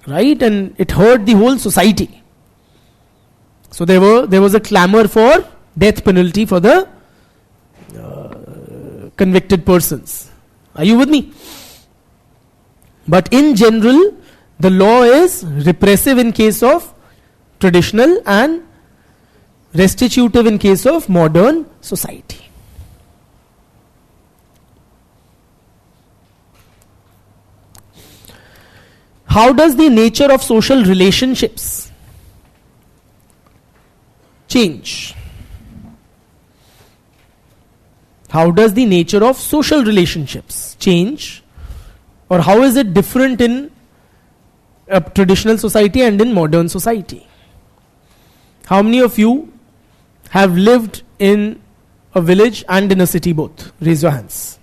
right? And it hurt the whole society. So there was a clamor for death penalty for the convicted persons. Are you with me? But in general, the law is repressive in case of traditional and restitutive in case of modern society. How does the nature of social relationships change? How does the nature of social relationships change, or how is it different in a traditional society and in modern society? How many of you have lived in a village and in a city both? Raise your hands.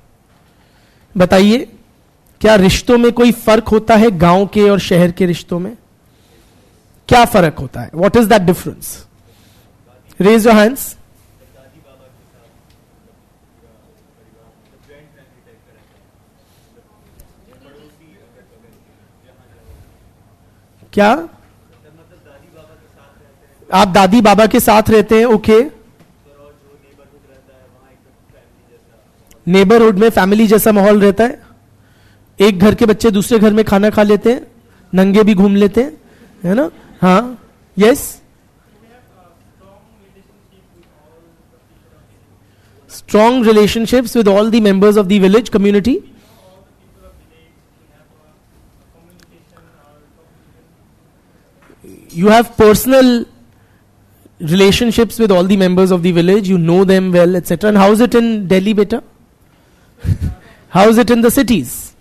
बताइए, क्या रिश्तों में कोई फर्क होता है गांव के और शहर के रिश्तों में? क्या फर्क होता है? What is that difference? Raise your hands. क्या आप दादी बाबा के साथ रहते हैं? ओके, नेबरहुड में फैमिली जैसा माहौल रहता है. एक घर के बच्चे दूसरे घर में खाना खा लेते हैं, नंगे भी घूम लेते हैं, है ना? हाँ, yes. Strong relationships with all the members of the village community. You have personal relationships with all the members of the village. You know them well, etc. And how is it in Delhi, beta? How is it in the cities?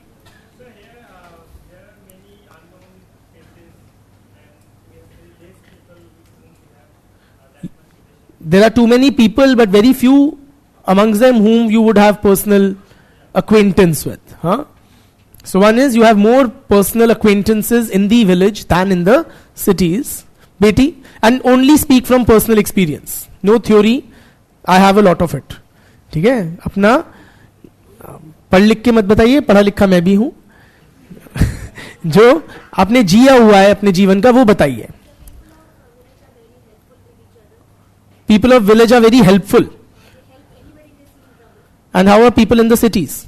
There are too many people, but very few amongst them whom you would have personal acquaintance with. Huh? So one is you have more personal acquaintances in the village than in the cities. Beti, and only speak from personal experience. No theory. I have a lot of it. ठीक है? अपना पढ़ लिख के मत बताइए, पढ़ा लिखा मैं भी हूँ. जो आपने जिया हुआ है अपने जीवन का वो बताइए. People of village are very helpful. And how are people in the cities?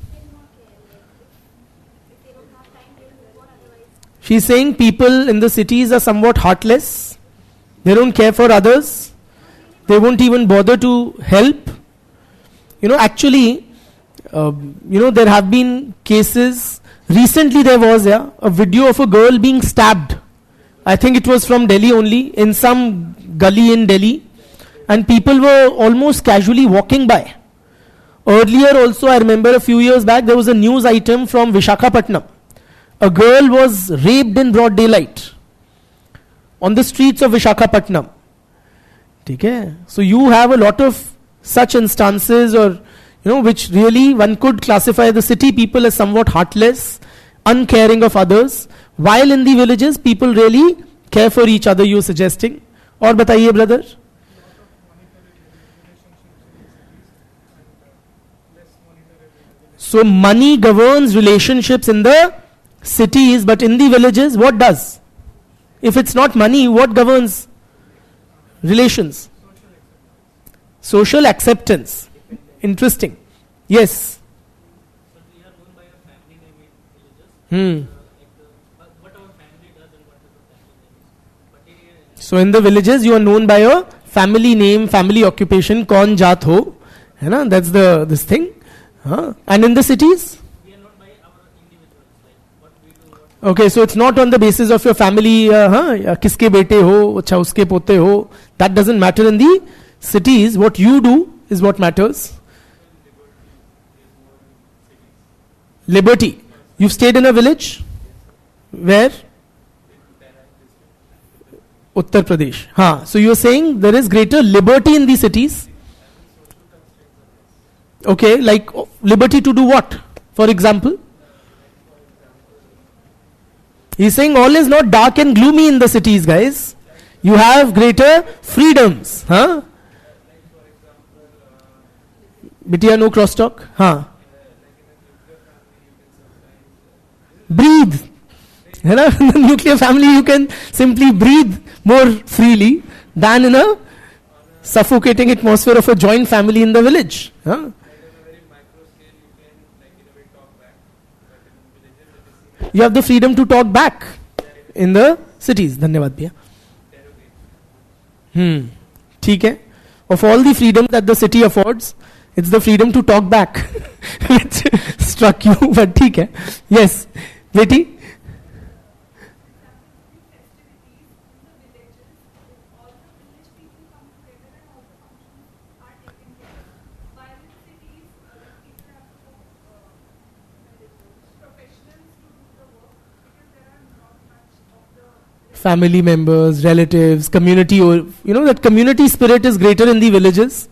She's saying people in the cities are somewhat heartless. They don't care for others. They won't even bother to help. Actually, there have been cases. Recently there was a video of a girl being stabbed. I think it was from Delhi only, in some gully in Delhi. And people were almost casually walking by. Earlier also, I remember a few years back, there was a news item from Visakhapatnam. A girl was raped in broad daylight on the streets of Visakhapatnam. Okay? So you have a lot of such instances, or which really one could classify the city people as somewhat heartless, uncaring of others, while in the villages people really care for each other, you're suggesting. और बताइए brother. So money governs relationships in the cities, but in the villages, what does? If it's not money, what governs relations? Social acceptance. Interesting. Yes. So we are known by a family name in villages. What our family does and what the family name is. But So in the villages, you are known by your family name, family occupation, kaun jaat ho, है ना? That's this thing. And in the cities? we are known by our individuals, like what we do. What Okay, so it's not on the basis of your family, kiske bete ho, acha uske pote ho. That doesn't matter in the cities. What you do is what matters. Liberty. You've stayed in a village? Where? Uttar Pradesh. So you're saying there is greater liberty in the cities? Okay, like liberty to do what? For example? He's saying all is not dark and gloomy in the cities, guys. You have greater freedoms. Bitia, no crosstalk. Breathe. In the nuclear family, you can simply breathe more freely than in a suffocating atmosphere of a joint family in the village. You have the freedom to talk back in the cities. Dhanyavad bhaiya. ठीक है. Of all the freedom that the city affords, it's the freedom to talk back which struck you, but ठीक है. Yes, बेटी. Family members, relatives, community, that community spirit is greater in the villages.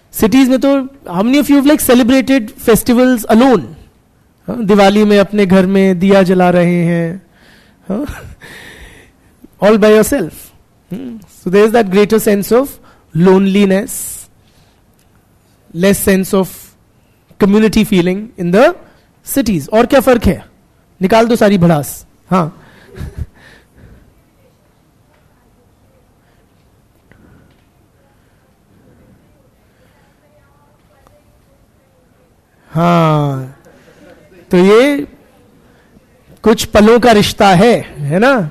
Cities में तो how many of you have like celebrated festivals alone? Diwali में अपने घर में दिया जला रहे हैं, all by yourself. So there is that greater sense of loneliness, less sense of community feeling in the cities. और क्या फर्क है? निकाल दो सारी भड़ास. तो ये कुछ पलों का रिश्ता है ना?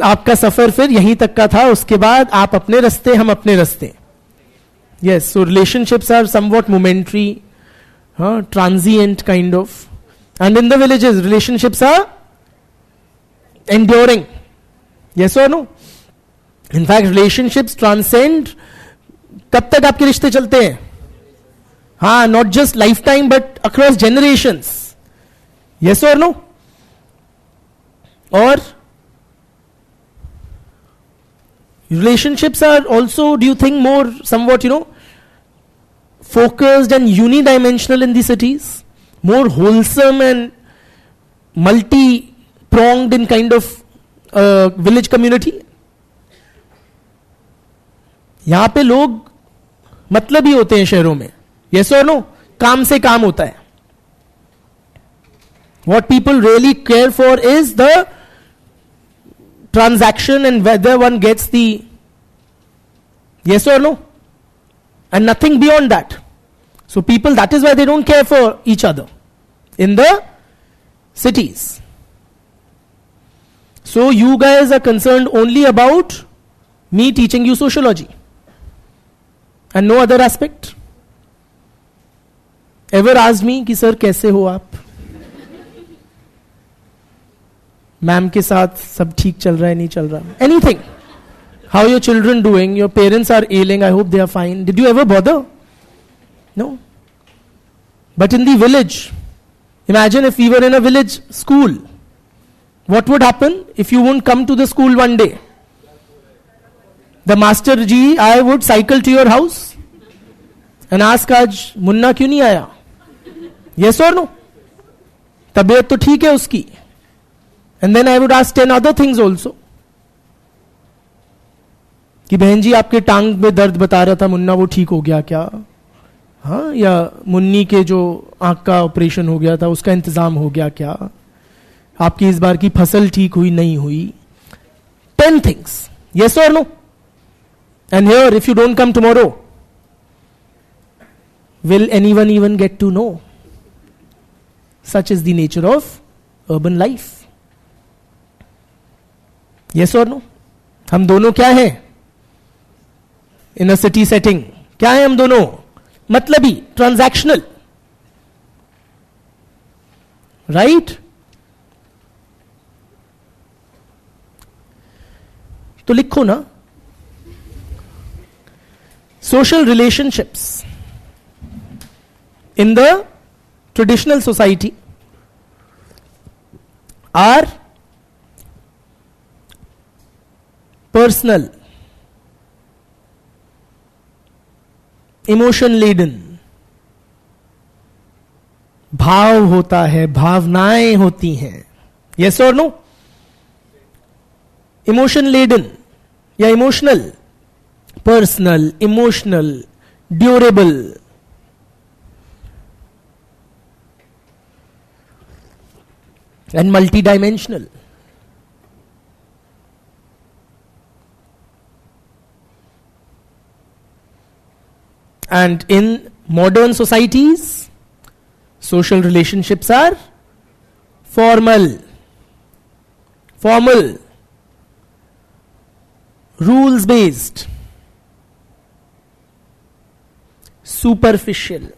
आपका सफर फिर यहीं तक का था, उसके बाद आप अपने रास्ते, हम अपने रास्ते. Yes, so relationships are somewhat momentary, transient kind of. And in the villages, relationships are enduring. Yes or no? In fact, relationships transcend. कब तक आपके रिश्ते चलते हैं? Not just lifetime but across generations. Yes or no? Or relationships are also, do you think, more somewhat, focused and unidimensional in the cities? More wholesome and multi-pronged in kind of village community? यहाँ पे लोग मतलब ही होते हैं शहरों में. Yes or no? काम से काम होता है. What people really care for is the transaction and whether one gets the yes or no, and nothing beyond that. So people, that is why they don't care for each other in the cities. So you guys are concerned only about me teaching you sociology and no other aspect. Ever asked me कि sir कैसे हो आप? Ma'am के साथ सब ठीक चल रहा है, नहीं चल रहा? Anything. How are your children doing? Your parents are ailing. I hope they are fine. Did you ever bother? No. But in the village, imagine if we were in a village school. What would happen if you won't come to the school one day? The master ji, I would cycle to your house and ask आज मुन्ना क्यों नहीं आया? Yes or no? तबीयत तो ठीक है उसकी. And then I would ask 10 other things also कि बहन जी आपके टांग में दर्द बता रहा था मुन्ना, वो ठीक हो गया क्या? हाँ, या मुन्नी के जो आंख का ऑपरेशन हो गया था उसका इंतजाम हो गया क्या? आपकी इस बार की फसल ठीक हुई नहीं हुई? 10 things. Yes or no? And here if you don't come tomorrow, will anyone even get to know? Such is the nature of urban life. Yes or no? हम दोनों क्या हैं? In a city setting क्या है हम दोनों? मतलबी, transactional, right? तो लिखो ना, social relationships in the traditional society are personal, emotion laden. भाव होता है, भावनाएं होती हैं. Yes or no? Emotion laden या emotional, personal, emotional, durable. And multidimensional. And in modern societies, social relationships are formal, rules based, superficial,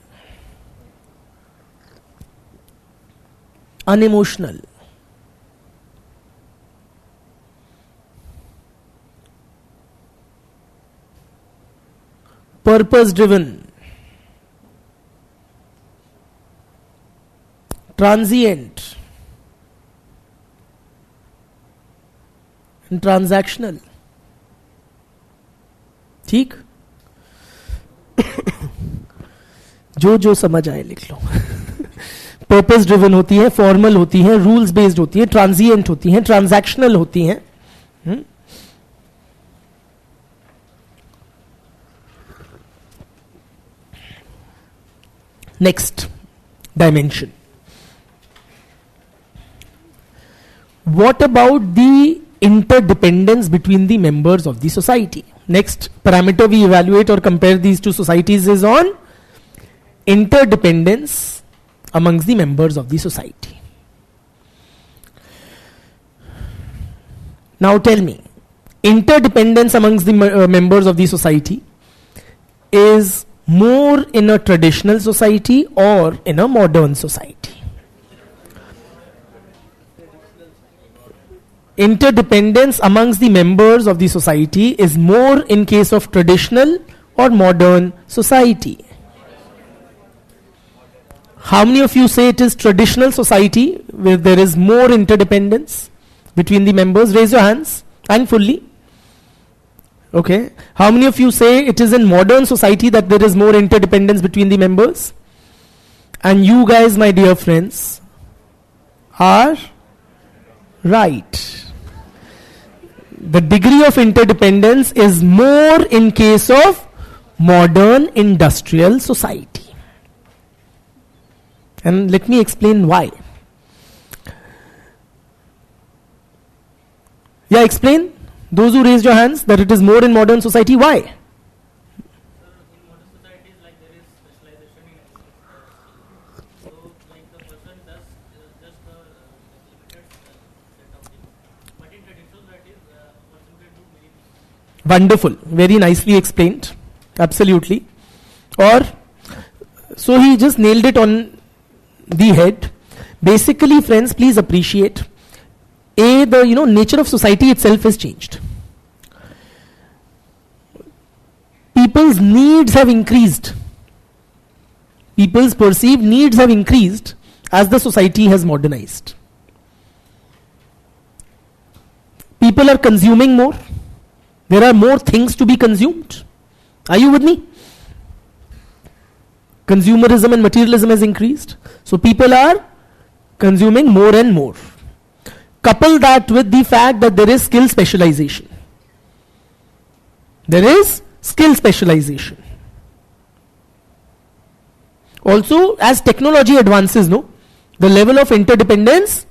unemotional. Purpose driven, transient, and transactional. ठीक? जो जो समझ आए लिख लो. पर्पस ड्रिवन होती है, फॉर्मल होती है, रूल्स बेस्ड होती है, ट्रांजिएंट होती है, ट्रांजैक्शनल होती हैं. Next dimension. What about the interdependence between the members of the society? Next parameter we evaluate or compare these two societies is on interdependence amongst the members of the society. Now tell me, interdependence amongst the members of the society is more in a traditional society or in a modern society? Interdependence amongst the members of the society is more in case of traditional or modern society? How many of you say it is traditional society where there is more interdependence between the members? Raise your hands. And fully. Okay. How many of you say it is in modern society that there is more interdependence between the members? And you guys, my dear friends, are right. The degree of interdependence is more in case of modern industrial society. And let me explain why. Yeah, explain. Those who raised your hands that it is more in modern society, why? In modern societies, like there is specialization in everything. So, like the person does just a limited set of things. But in traditional societies, person can do many things. Wonderful. Very nicely explained. Absolutely. Or, so he just nailed it on the head. Basically, friends, please appreciate. The nature of society itself has changed. People's needs have increased. People's perceived needs have increased as the society has modernized. People are consuming more. There are more things to be consumed. Are you with me? Consumerism and materialism has increased. So people are consuming more and more. Couple that with the fact that there is skill specialization. There is skill specialization. Also, as technology advances, no, the level of interdependence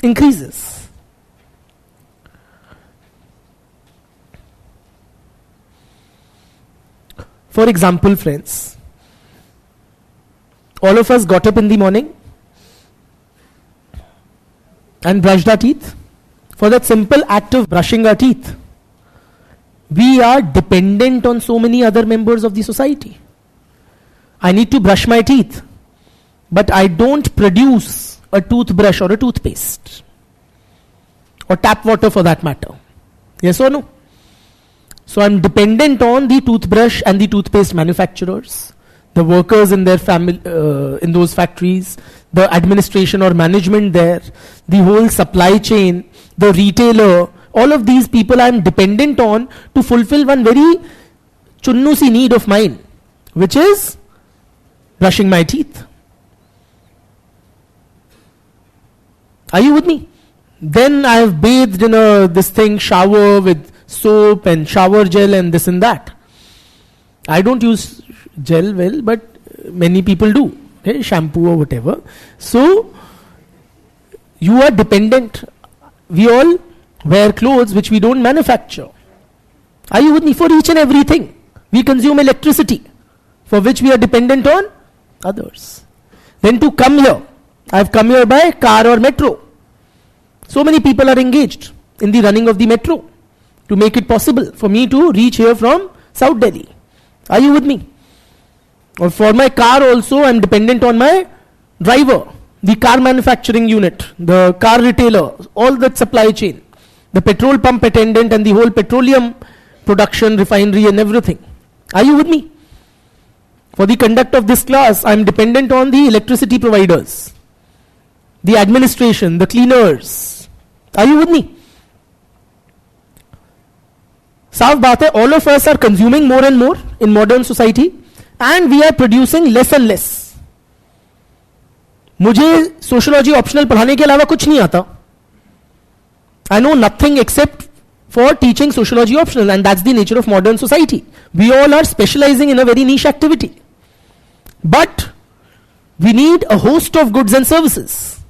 increases. For example, friends, all of us got up in the morning and brushed our teeth. For that simple act of brushing our teeth, we are dependent on so many other members of the society. I need to brush my teeth, but I don't produce a toothbrush or a toothpaste or tap water for that matter. Yes or no? So I'm dependent on the toothbrush and the toothpaste manufacturers, the workers in their family, in those factories, the administration or management there, the whole supply chain, the retailer. All of these people I'm dependent on to fulfill one very chunnusi need of mine, which is brushing my teeth. Are you with me? Then I have bathed in this thing, shower with soap and shower gel and this and that. I don't use gel well, but many people do. Okay, shampoo or whatever. So you are dependent. We all wear clothes which we don't manufacture. Are you with me? For each and everything, we consume electricity, for which we are dependent on others. Then to come here, I have come here by car or metro. So many people are engaged in the running of the metro to make it possible for me to reach here from South Delhi. Are you with me? Or for my car also, I am dependent on my driver, the car manufacturing unit, the car retailer, all that supply chain, the petrol pump attendant and the whole petroleum production, refinery and everything. Are you with me? For the conduct of this class, I am dependent on the electricity providers, the administration, the cleaners. Are you with me? साफ बात है, all of us are consuming more and more in modern society and we are producing less and less. मुझे sociology optional पढ़ाने के अलावा कुछ नहीं आता. I know nothing except for teaching sociology optional, and that's the nature of modern society. We all are specializing in a very niche activity. But we need a host of goods and services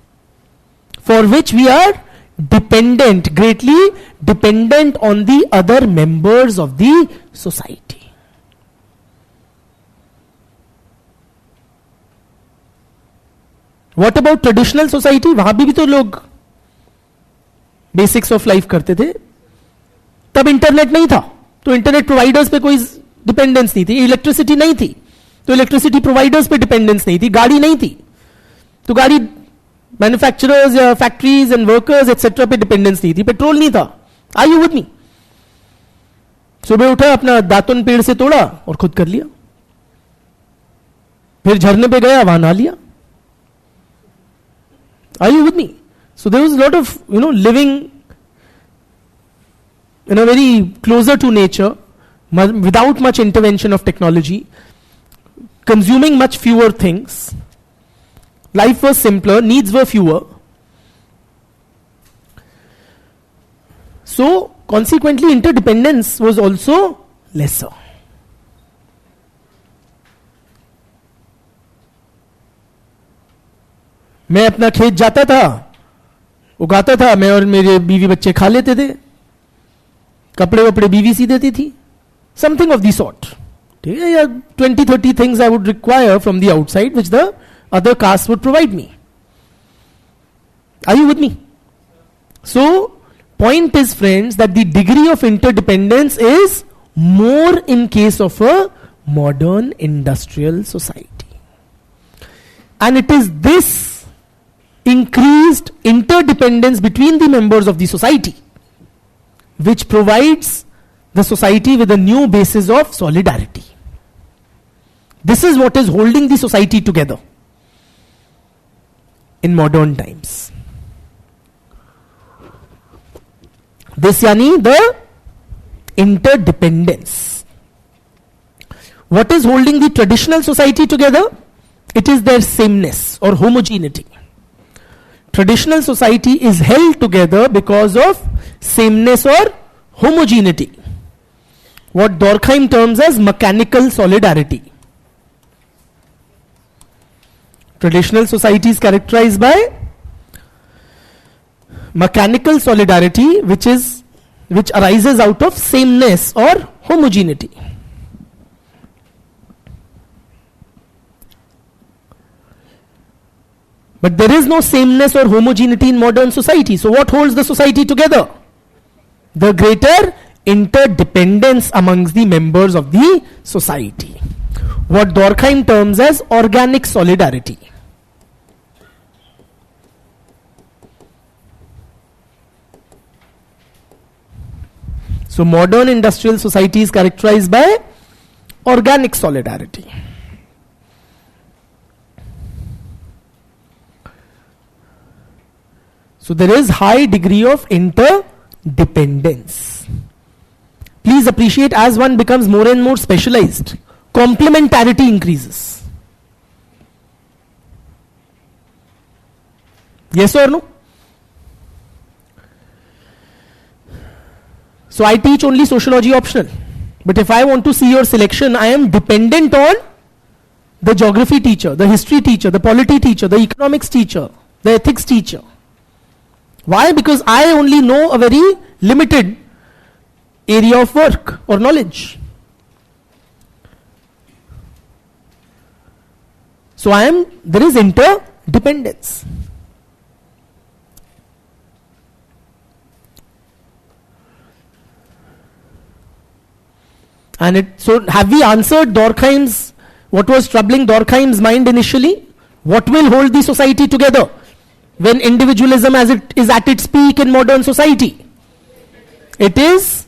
for which we are dependent, greatly dependent on the other members of the society. What about traditional society? वहां भी तो लोग basics of life करते थे. तब internet नहीं था तो इंटरनेट प्रोवाइडर्स पे कोई डिपेंडेंस नहीं थी. इलेक्ट्रिसिटी नहीं थी तो इलेक्ट्रिसिटी प्रोवाइडर्स पे डिपेंडेंस नहीं थी. गाड़ी नहीं थी तो गाड़ी मैन्युफैक्चरर्स या फैक्ट्रीज एंड वर्कर्स एक्सेट्रा पे डिपेंडेंस नहीं थी. पेट्रोल नहीं था. Are you with me? सुबह उठा, अपना दातुन पेड़ से तोड़ा और खुद कर लिया. फिर झरने पे गया, वहां नहा लिया. Are you with me? So there was a lot of, living in a very closer to nature, without much intervention of technology, consuming much fewer things. Life was simpler, needs were fewer. So consequently, interdependence was also lesser. मैं अपना खेत जाता था, उगाता था, मैं और मेरे बीवी बच्चे खा लेते थे. कपड़े वपड़े बीवी सी देती थी. Something of the sort. ठीक है, या 20-30 things I would require from the outside which the other caste would provide me. Are you with me? So point is friends that the degree of interdependence is more in case of a modern industrial society. And it is this increased interdependence between the members of the society which provides the society with a new basis of solidarity. This is what is holding the society together in modern times. This yani the interdependence. What is holding the traditional society together? It is their sameness or homogeneity. Traditional society is held together because of sameness or homogeneity. What Durkheim terms as mechanical solidarity. Traditional society is characterized by mechanical solidarity, which arises out of sameness or homogeneity. But there is no sameness or homogeneity in modern society. So what holds the society together? The greater interdependence amongst the members of the society. What Durkheim terms as organic solidarity. So modern industrial society is characterized by organic solidarity. So there is high degree of interdependence. Please appreciate, as one becomes more and more specialized, complementarity increases. Yes or no? So I teach only sociology optional. But if I want to see your selection, I am dependent on the geography teacher, the history teacher, the polity teacher, the economics teacher, the ethics teacher. Why? Because I only know a very limited area of work or knowledge. So there is interdependence. So have we answered Durkheim's, what was troubling Durkheim's mind initially? What will hold the society together when individualism as it is at its peak in modern society? It is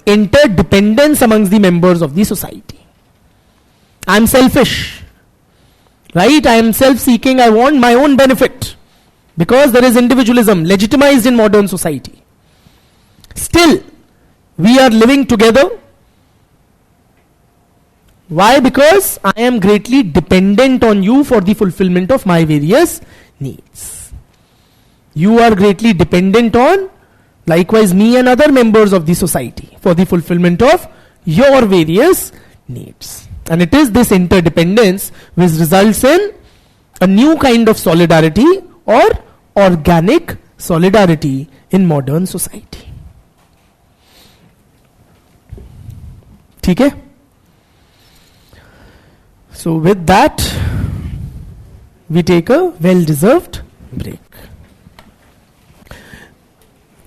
interdependence amongst the members of the society. I am selfish, right? I am self-seeking, I want my own benefit because there is individualism legitimized in modern society. Still, we are living together. Why? Because I am greatly dependent on you for the fulfillment of my various needs. You are greatly dependent on, likewise, me and other members of the society for the fulfillment of your various needs. And it is this interdependence which results in a new kind of solidarity or organic solidarity in modern society. Okay? So with that, we take a well-deserved break.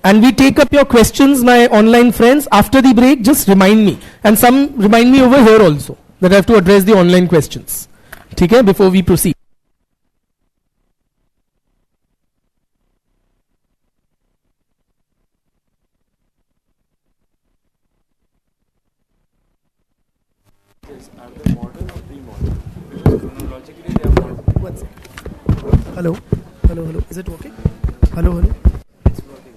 And we take up your questions, my online friends. After the break, just remind me. And some remind me over here also, that I have to address the online questions. Okay, before we proceed. Are they modern or pre-modern? Because chronologically they are modern. One second. Hello? Hello, hello. Is it working? Hello, hello? It's working.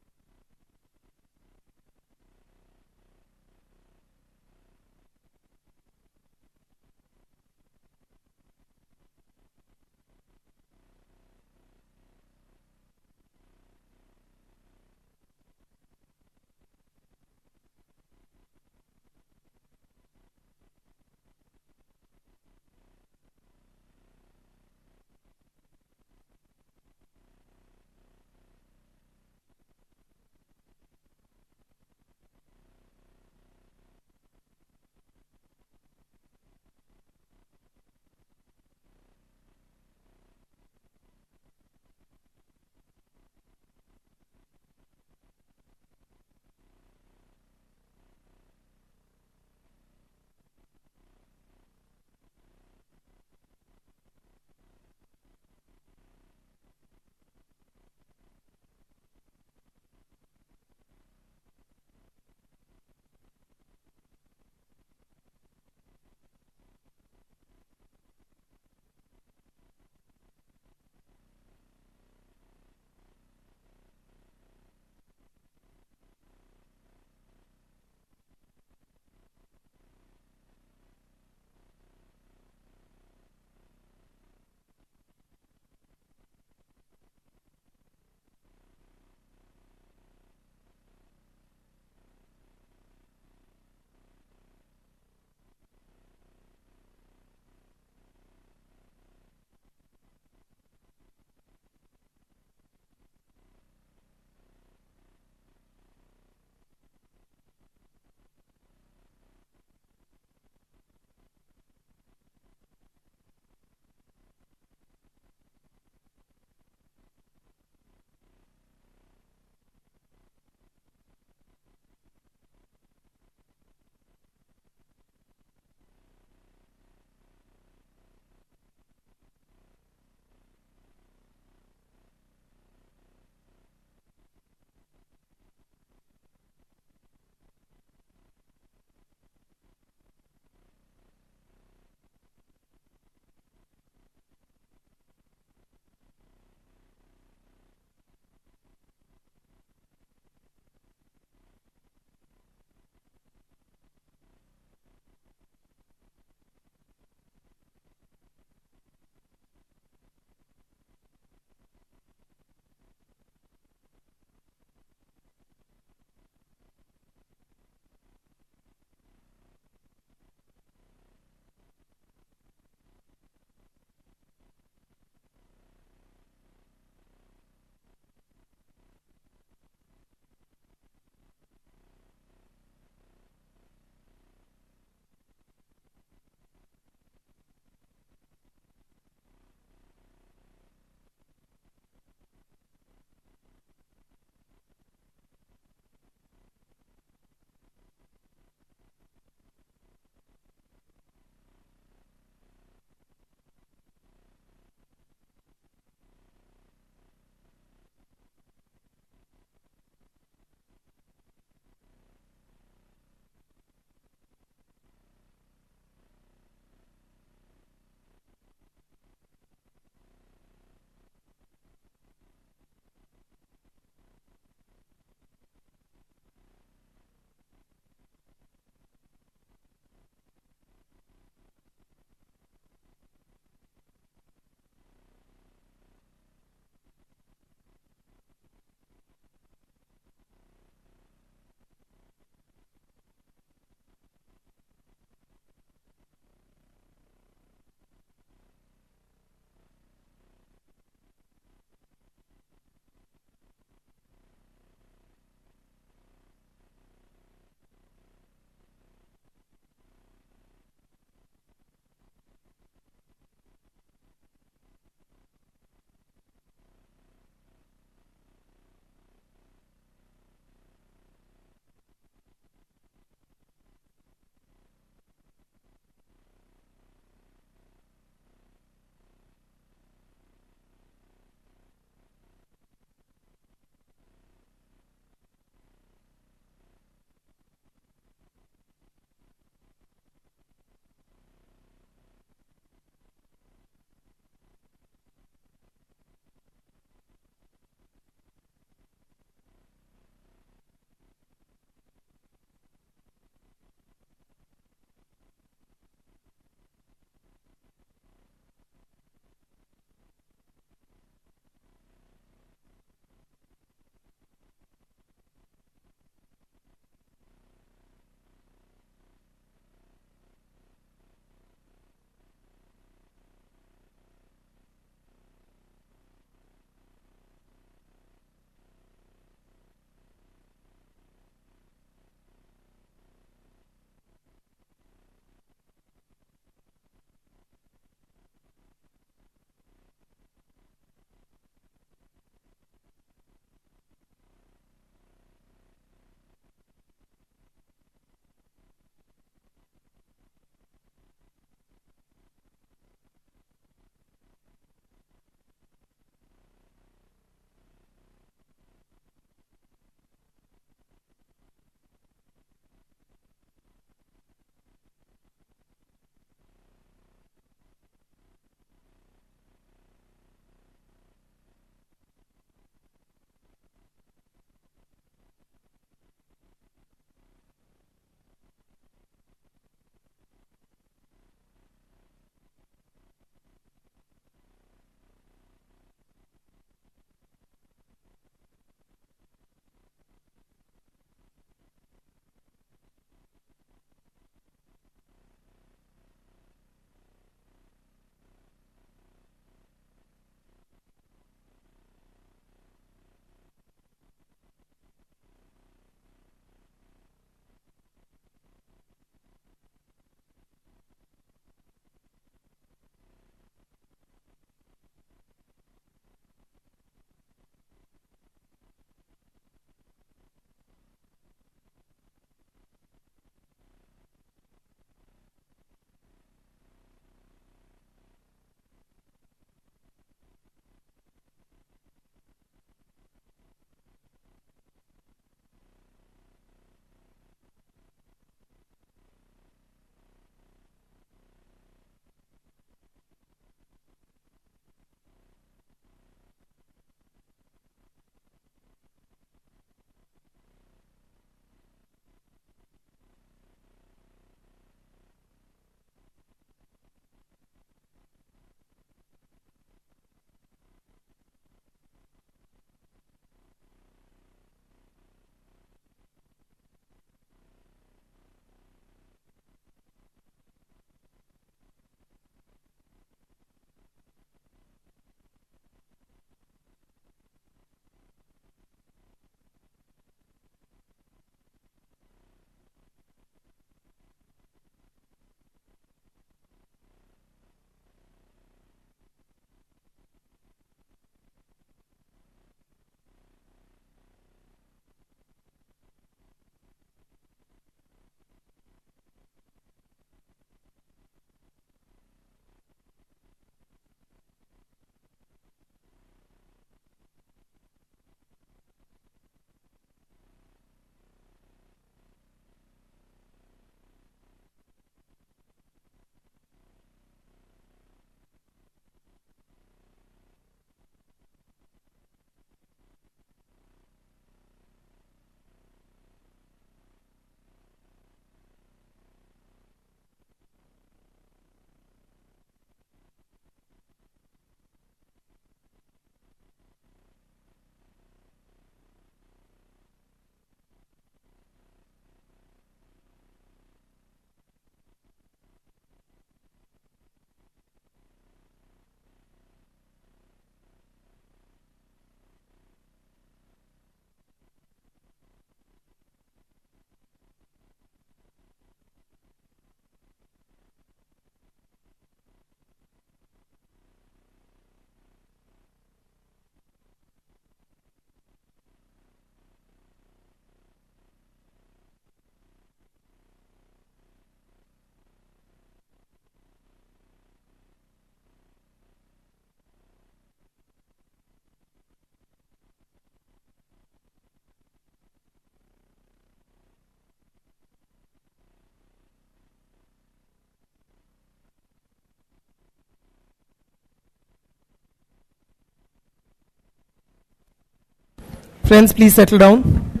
Friends, please settle down.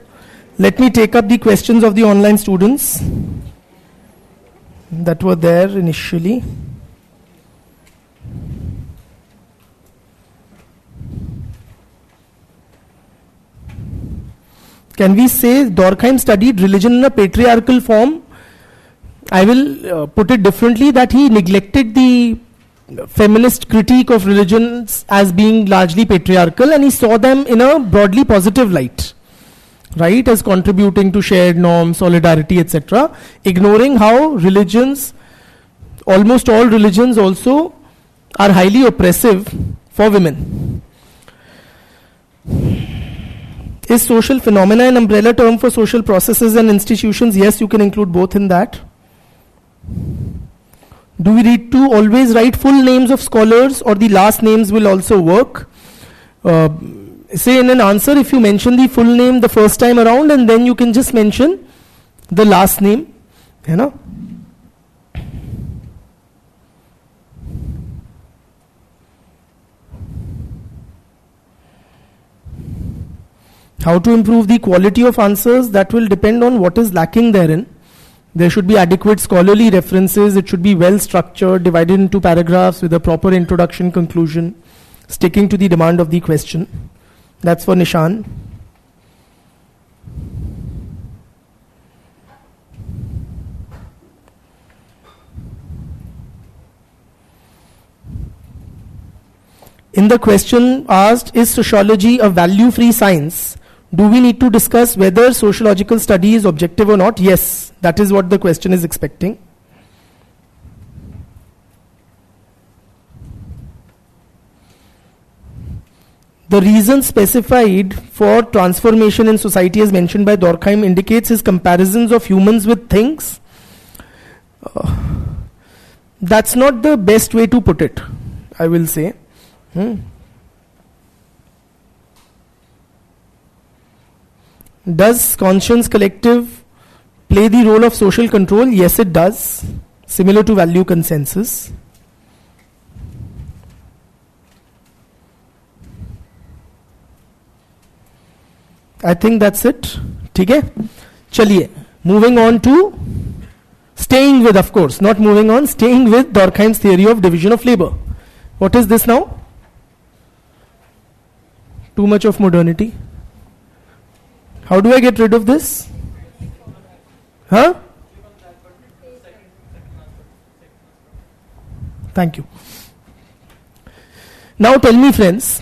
Let me take up the questions of the online students that were there initially. Can we say Durkheim studied religion in a patriarchal form? I will put it differently, that he neglected the feminist critique of religions as being largely patriarchal, and he saw them in a broadly positive light, right, as contributing to shared norms, solidarity, etc., ignoring how religions, almost all religions also, are highly oppressive for women. Is social phenomena an umbrella term for social processes and institutions? Yes, you can include both in that. Do we need to always write full names of scholars, or the last names will also work? Say in an answer, if you mention the full name the first time around, and then you can just mention the last name. You know? How to improve the quality of answers? That will depend on what is lacking therein. There should be adequate scholarly references. It should be well structured, divided into paragraphs with a proper introduction, conclusion, sticking to the demand of the question. That's for Nishan. In the question asked, is sociology a value-free science? Do we need to discuss whether sociological study is objective or not? Yes, that is what the question is expecting. The reason specified for transformation in society as mentioned by Durkheim indicates his comparisons of humans with things. That's not the best way to put it, I will say. Does conscience collective play the role of social control? Yes, it does. Similar to value consensus. I think that's it. Okay? Chaliye. Moving on to staying with, of course, not moving on, staying with Durkheim's theory of division of labor. What is this now? Too much of modernity. How do I get rid of this? Huh? Thank you. Now tell me, friends,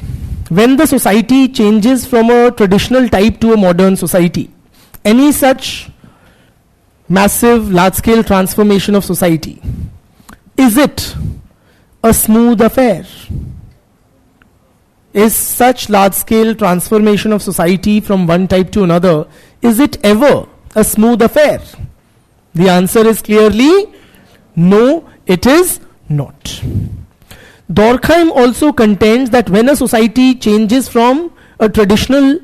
when the society changes from a traditional type to a modern society, any such massive, large-scale transformation of society, is it a smooth affair? Is such large-scale transformation of society from one type to another, is it ever a smooth affair? The answer is clearly no, it is not. Durkheim also contends that when a society changes from a traditional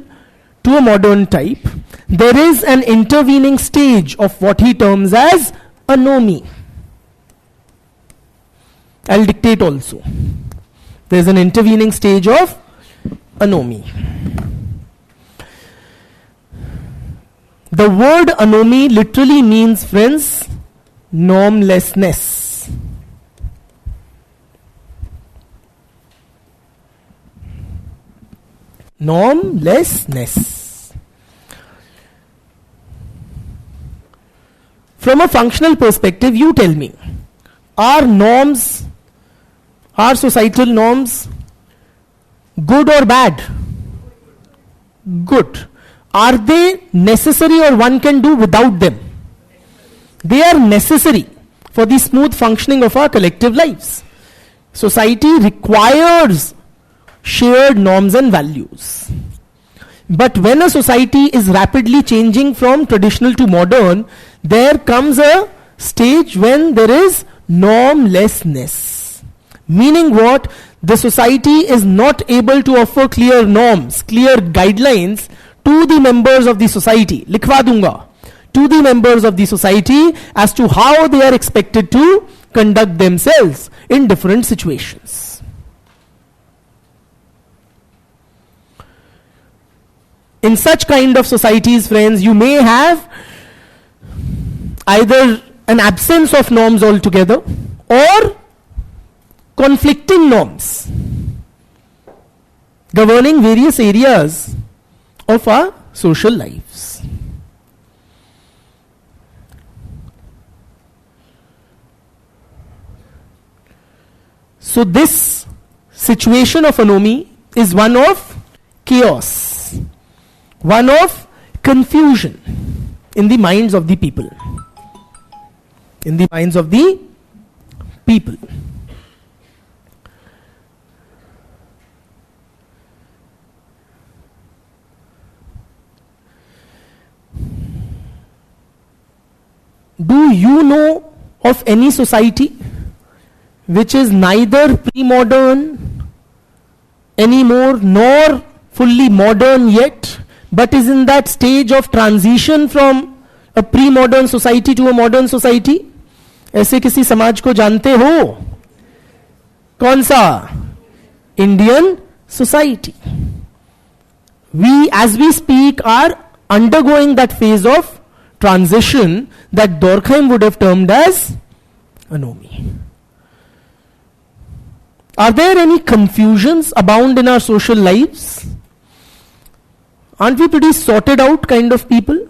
to a modern type, there is an intervening stage of what he terms as anomy. I'll dictate also. There's an intervening stage of anomy. The word anomy literally means, friends, normlessness. Normlessness. From a functional perspective, you tell me, are norms, are societal norms good or bad? Good. Are they necessary or one can do without them? They are necessary for the smooth functioning of our collective lives. Society requires shared norms and values. But when a society is rapidly changing from traditional to modern, there comes a stage when there is normlessness. Meaning what? The society is not able to offer clear norms, clear guidelines to the members of the society. Likhwa dunga. To the members of the society as to how they are expected to conduct themselves in different situations. In such kind of societies, friends, you may have either an absence of norms altogether or conflicting norms governing various areas of our social lives. So this situation of anomie is one of chaos, one of confusion in the minds of the people. In the minds of the people. Do you know of any society which is neither pre-modern anymore nor fully modern yet, but is in that stage of transition from a pre-modern society to a modern society? ऐसे किसी समाज को जानते हो? कौन सा? Indian society. We, as we speak, are undergoing that phase of transition that Durkheim would have termed as anomie. Are there any confusions abound in our social lives? Aren't we pretty sorted out kind of people?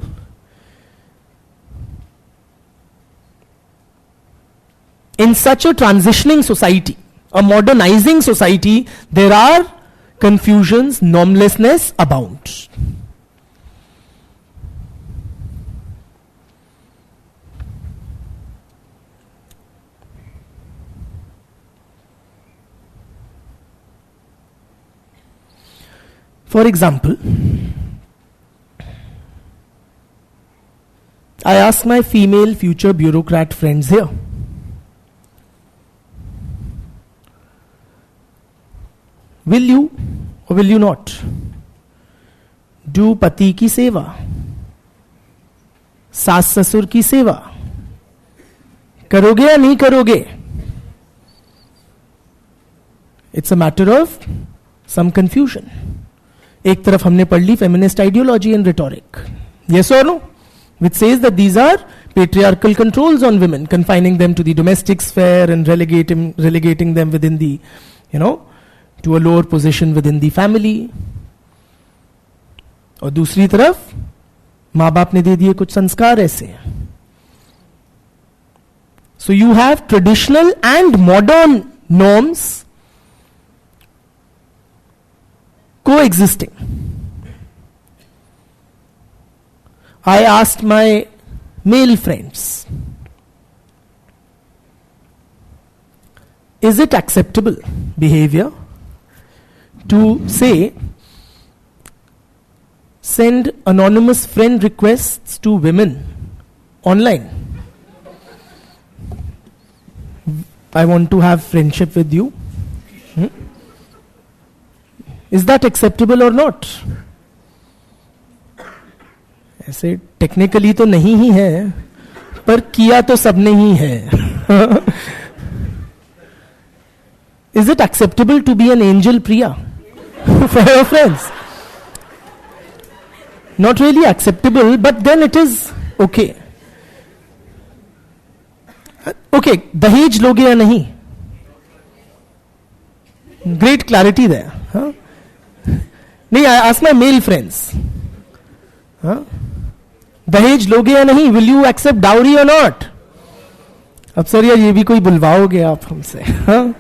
In such a transitioning society, a modernizing society, there are confusions, normlessness abound. For example, I ask my female future bureaucrat friends here, will you or will you not do पति की सेवा, सास ससुर की सेवा? करोगे या नहीं करोगे? It's a matter of some confusion. एक तरफ हमने पढ़ ली feminist ideology and rhetoric. Yes or no? Which says that these are patriarchal controls on women, confining them to the domestic sphere and relegating them within the, to a lower position within the family. और दूसरी तरफ माँ बाप ने दे दिए कुछ संस्कार ऐसे. So you have traditional and modern norms coexisting. I asked my male friends, is it acceptable behavior to say, send anonymous friend requests to women online? I want to have friendship with you. Is that acceptable or not? ऐसे technically तो नहीं ही है, पर किया तो सबने ही है. Is it acceptable to be an angel Priya for your friends? Not really acceptable, but then it is okay. Okay, दहेज लोगे या नहीं? Great clarity there. Huh? नहीं, I ask my male friends. Huh? दहेज लोगे या नहीं? Will you accept dowry or not? अब सर यार ये भी कोई बुलवाओगे आप हमसे? हाँ?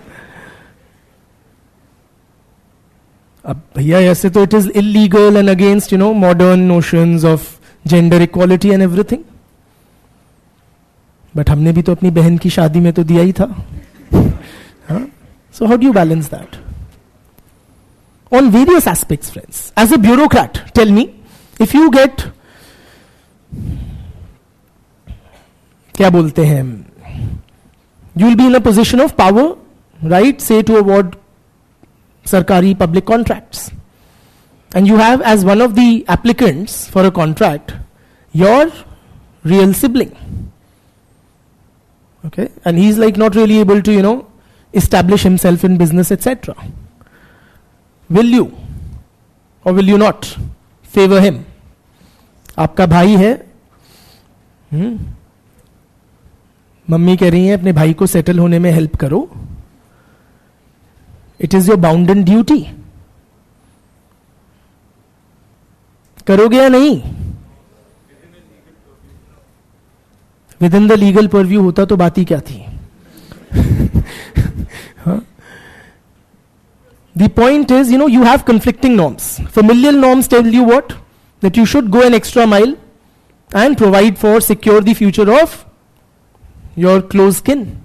अब भैया ऐसे तो it is illegal and against modern notions of gender equality and everything. But हमने भी तो अपनी बहन की शादी में तो दिया ही था. हाँ? So how do you balance that? On various aspects, friends. As a bureaucrat, tell me, if you get, क्या बोलते हैं, you will be in a position of power, right? Say to award sarkari public contracts. And you have as one of the applicants for a contract, your real sibling. Okay? And he's like not really able to, establish himself in business, etc. Will you or will you not favour him. आपका भाई है, mummy कह रही है अपने भाई को settle होने में हेल्प करो. It is your bounden duty. करोगे या नहीं? Within the legal purview होता तो बात ही क्या थी. The point is, you have conflicting norms. Familial norms tell you what? That you should go an extra mile and provide for, secure the future of your close kin.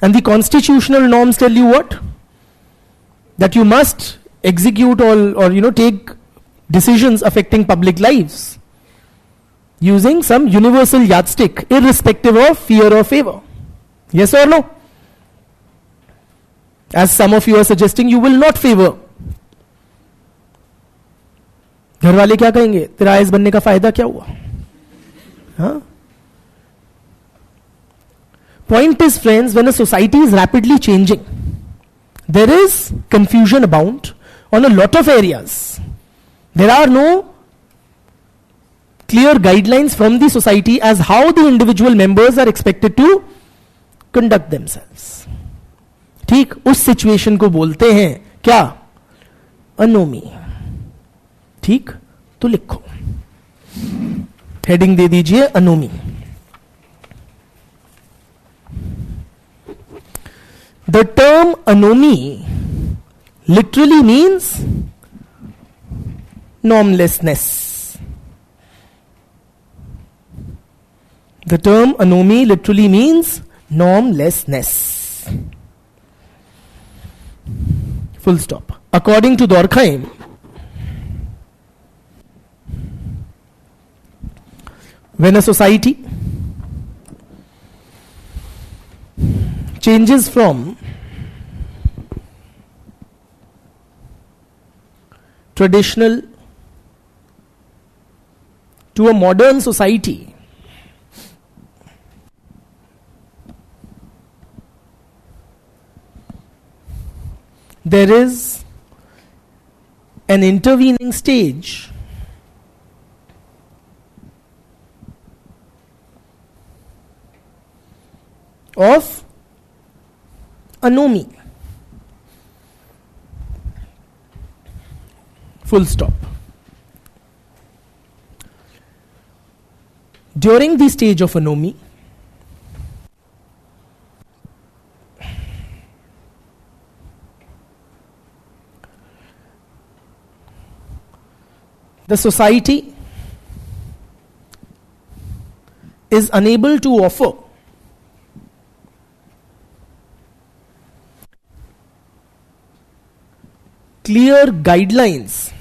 And the constitutional norms tell you what? That you must execute all, or take decisions affecting public lives using some universal yardstick, irrespective of fear or favor. Yes or no? As some of you are suggesting, you will not favor. घर वाले क्या कहेंगे? तेरा IAS बनने का फायदा क्या हुआ? हाँ? Point is, friends, when a society is rapidly changing, there is confusion abound on a lot of areas. There are no clear guidelines from the society as how the individual members are expected to conduct themselves. ठीक, उस situation को बोलते हैं क्या? अनोमी. ठीक, तो लिखो, heading दे दीजिए anomie. The term anomie literally means normlessness. The term anomy literally means normlessness. Full stop. According to Durkheim, when a society changes from traditional to a modern society, there is an intervening stage of anomy. Full stop. During the stage of anomy, the society is unable to offer clear guidelines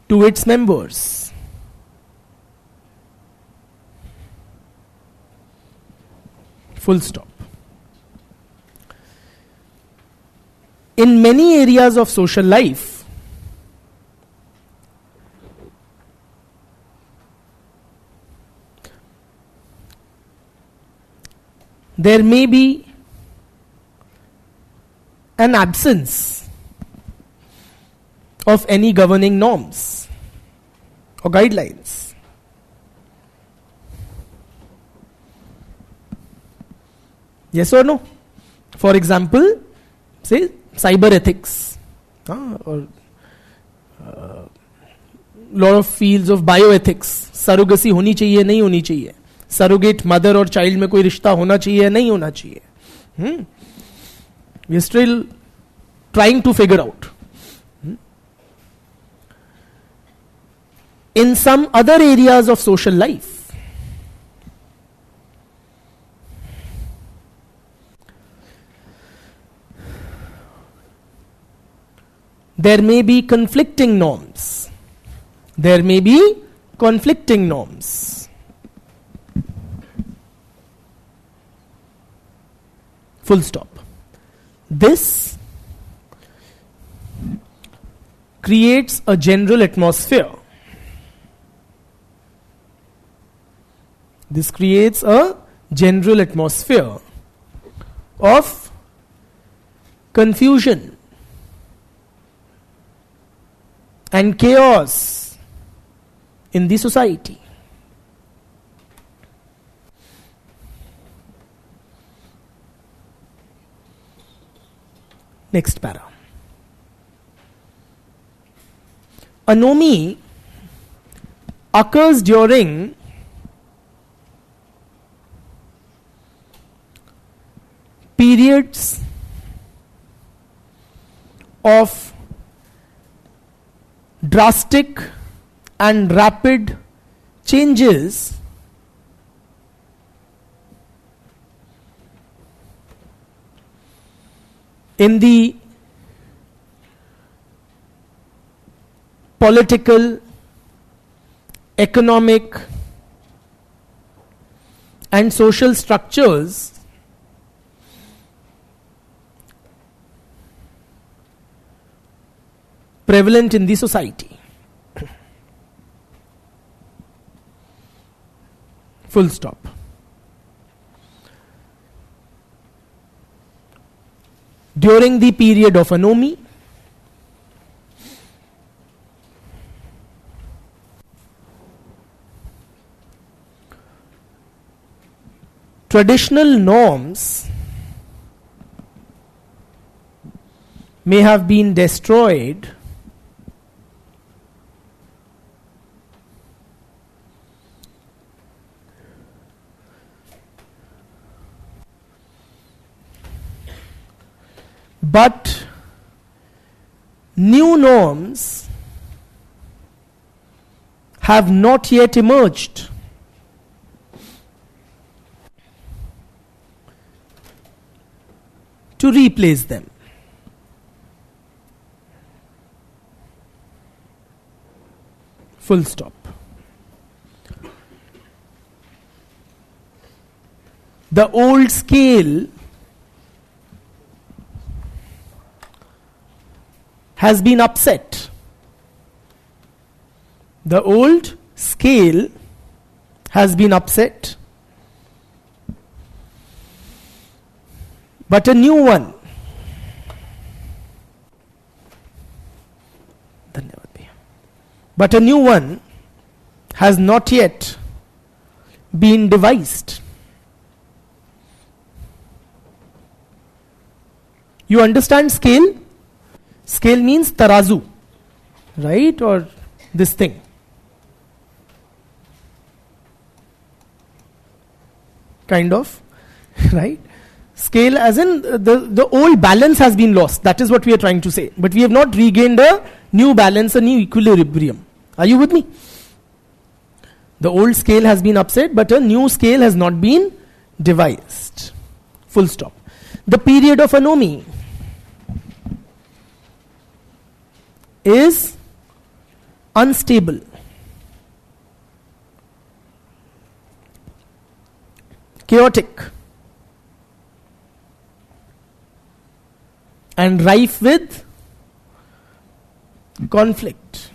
to its members. Full stop. In many areas of social life, there may be an absence of any governing norms or guidelines. Yes or no? For example, say cyber ethics, or lot of fields of bioethics. Surrogacy होनी चाहिए नहीं होनी चाहिए, surrogate mother और child में कोई रिश्ता होना चाहिए नहीं होना चाहिए. We are still trying to figure out. In some other areas of social life, there may be conflicting norms. There may be conflicting norms. Full stop. This creates a general atmosphere. This creates a general atmosphere of confusion and chaos in the society. Next para. Anomy occurs during periods of drastic and rapid changes in the political, economic, and social structures prevalent in the society. Full stop. During the period of anomy, traditional norms may have been destroyed but new norms have not yet emerged. To replace them. Full stop. The old scale has been upset. The old scale has been upset, but a new one has not yet been devised. You understand scale? Scale means tarazu, right? Or this thing. Kind of, right? Scale as in the old balance has been lost. That is what we are trying to say. But we have not regained a new balance, a new equilibrium. Are you with me? The old scale has been upset, but a new scale has not been devised. Full stop. The period of anomy is unstable. Chaotic. And rife with conflict.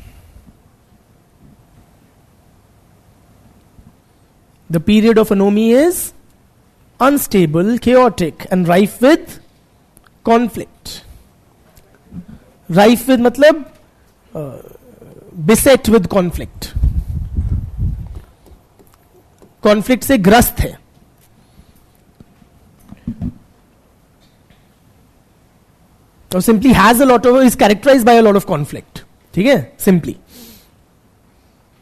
The period of anomy is unstable, chaotic, and rife with conflict. Rife with matlab beset with conflict. Conflict से ग्रस्त है. Or simply has a lot of, is characterized by a lot of conflict. ठीक है? Simply.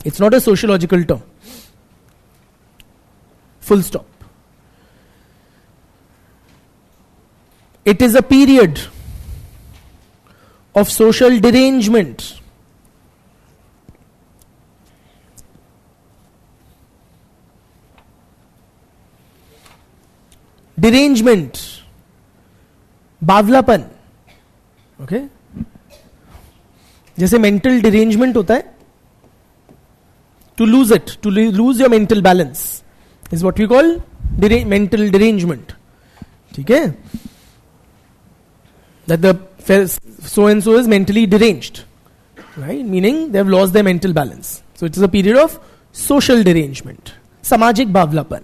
It's not a sociological term. Full stop. It is a period of social derangement. Derangement. बावलापन. Okay जैसे mental derangement होता है, to lose it, to lose your mental balance is what we call mental derangement. ठीक है, that the so and so is mentally deranged, right, meaning they have lost their mental balance. So it is a period of social derangement, सामाजिक बावलापन.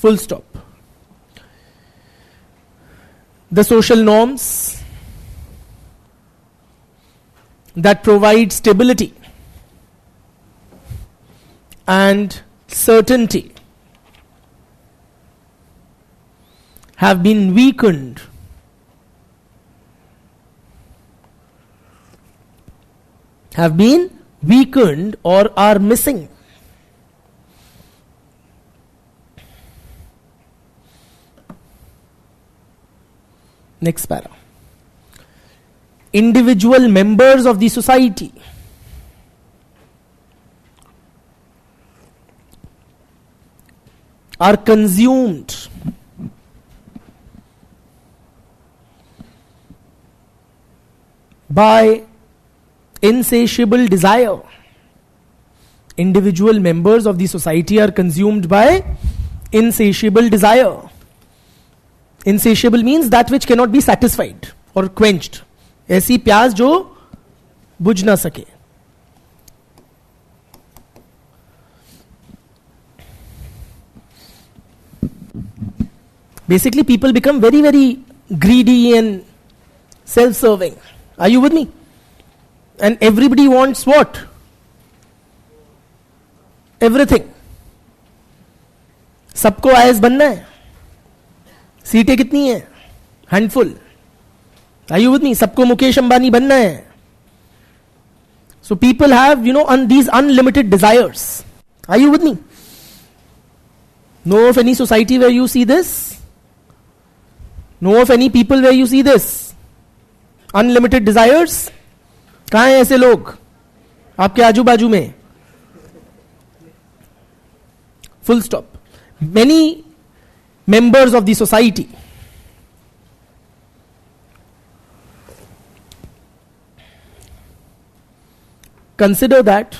Full stop. the social norms that provide stability and certainty have been weakened or are missing. Next para. Individual members of the society are consumed by insatiable desire. Individual members of the society are consumed by insatiable desire. Insatiable means that which cannot be satisfied or quenched. ऐसी प्यास जो बुझ ना सके. Basically, people become very, very greedy and self-serving. Are you with me? And everybody wants what? Everything. सबको IAS बनना है. सीटें कितनी है? Handful. Are you with me? सबको मुकेश अंबानी बनना है. So people have, these unlimited desires. Are you with me? Know of any society where you see this? Know of any people where you see this? Unlimited desires? कहाँ हैं ऐसे लोग? आपके आजू बाजू में? Full stop. Many members of the society consider that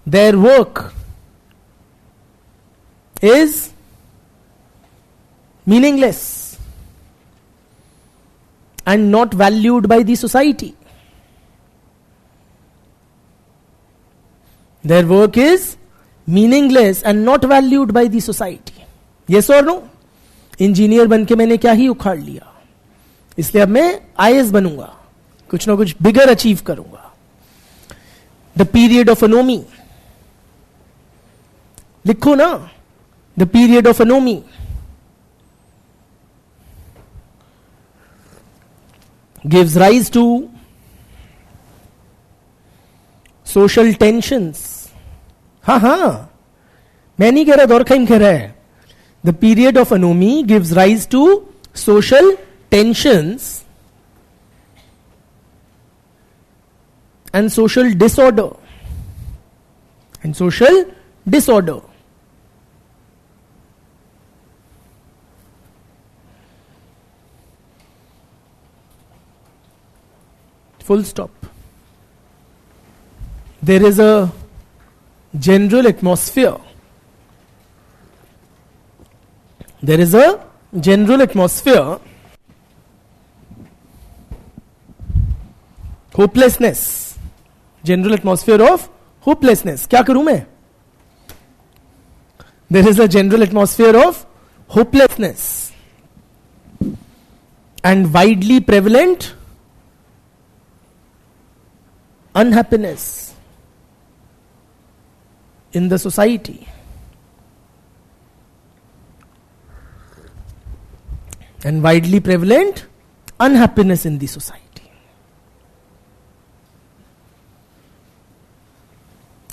their work is meaningless and not valued by the society. Their work is meaningless and not valued by the society. Yes or no? Engineer बन के मैंने क्या ही उखाड़ लिया, इसलिए अब मैं IAS बनूंगा, कुछ ना कुछ बिगर अचीव करूंगा. द पीरियड ऑफ अनोमी, लिखो ना, the period of anomie gives rise to social tensions. हाँ, मैं नहीं कह रहा, दौरखाइम कह रहा है. The period of anomie gives rise to social tensions and social disorder. Full stop. There is a general atmosphere. Hopelessness. General atmosphere of hopelessness. क्या करूं मैं? There is a general atmosphere of hopelessness and widely prevalent unhappiness in the society. And widely prevalent unhappiness in the society.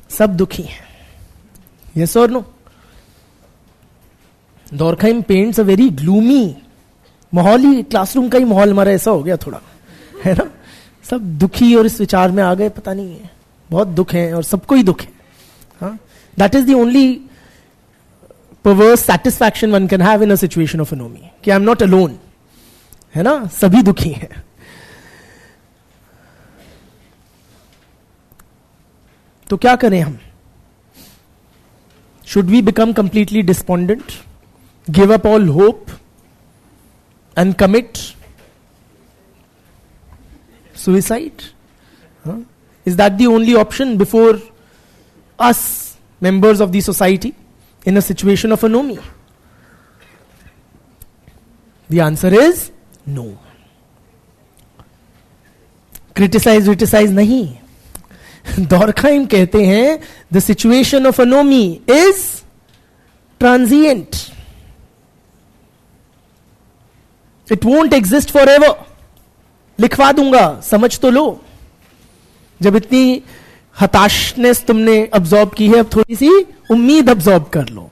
सब दुखी हैं. Yes or no? Durkheim paints a very gloomy माहौल ही, classroom का ही माहौल हमारा ऐसा हो गया थोड़ा, है ना. सब दुखी और इस विचार में आ गए, पता नहीं है, बहुत दुख है और सबको ही दुख है. हाँ, that is the only perverse satisfaction one can have in a situation of anomie, कि I am not alone, है ना, सभी दुखी हैं. तो क्या करें हम? Should we become completely despondent, give up all hope and commit suicide? Huh? Is that the only option before us, members of the society, in a situation of anomie? The answer is no. Criticise नहीं. Durkheim कहते हैं the situation of anomie is transient. It won't exist forever. लिखवा दूंगा, समझ तो लो. जब इतनी हताशनेस तुमने अब्सॉर्ब की है, अब थोड़ी सी उम्मीद अब्सॉर्ब कर लो.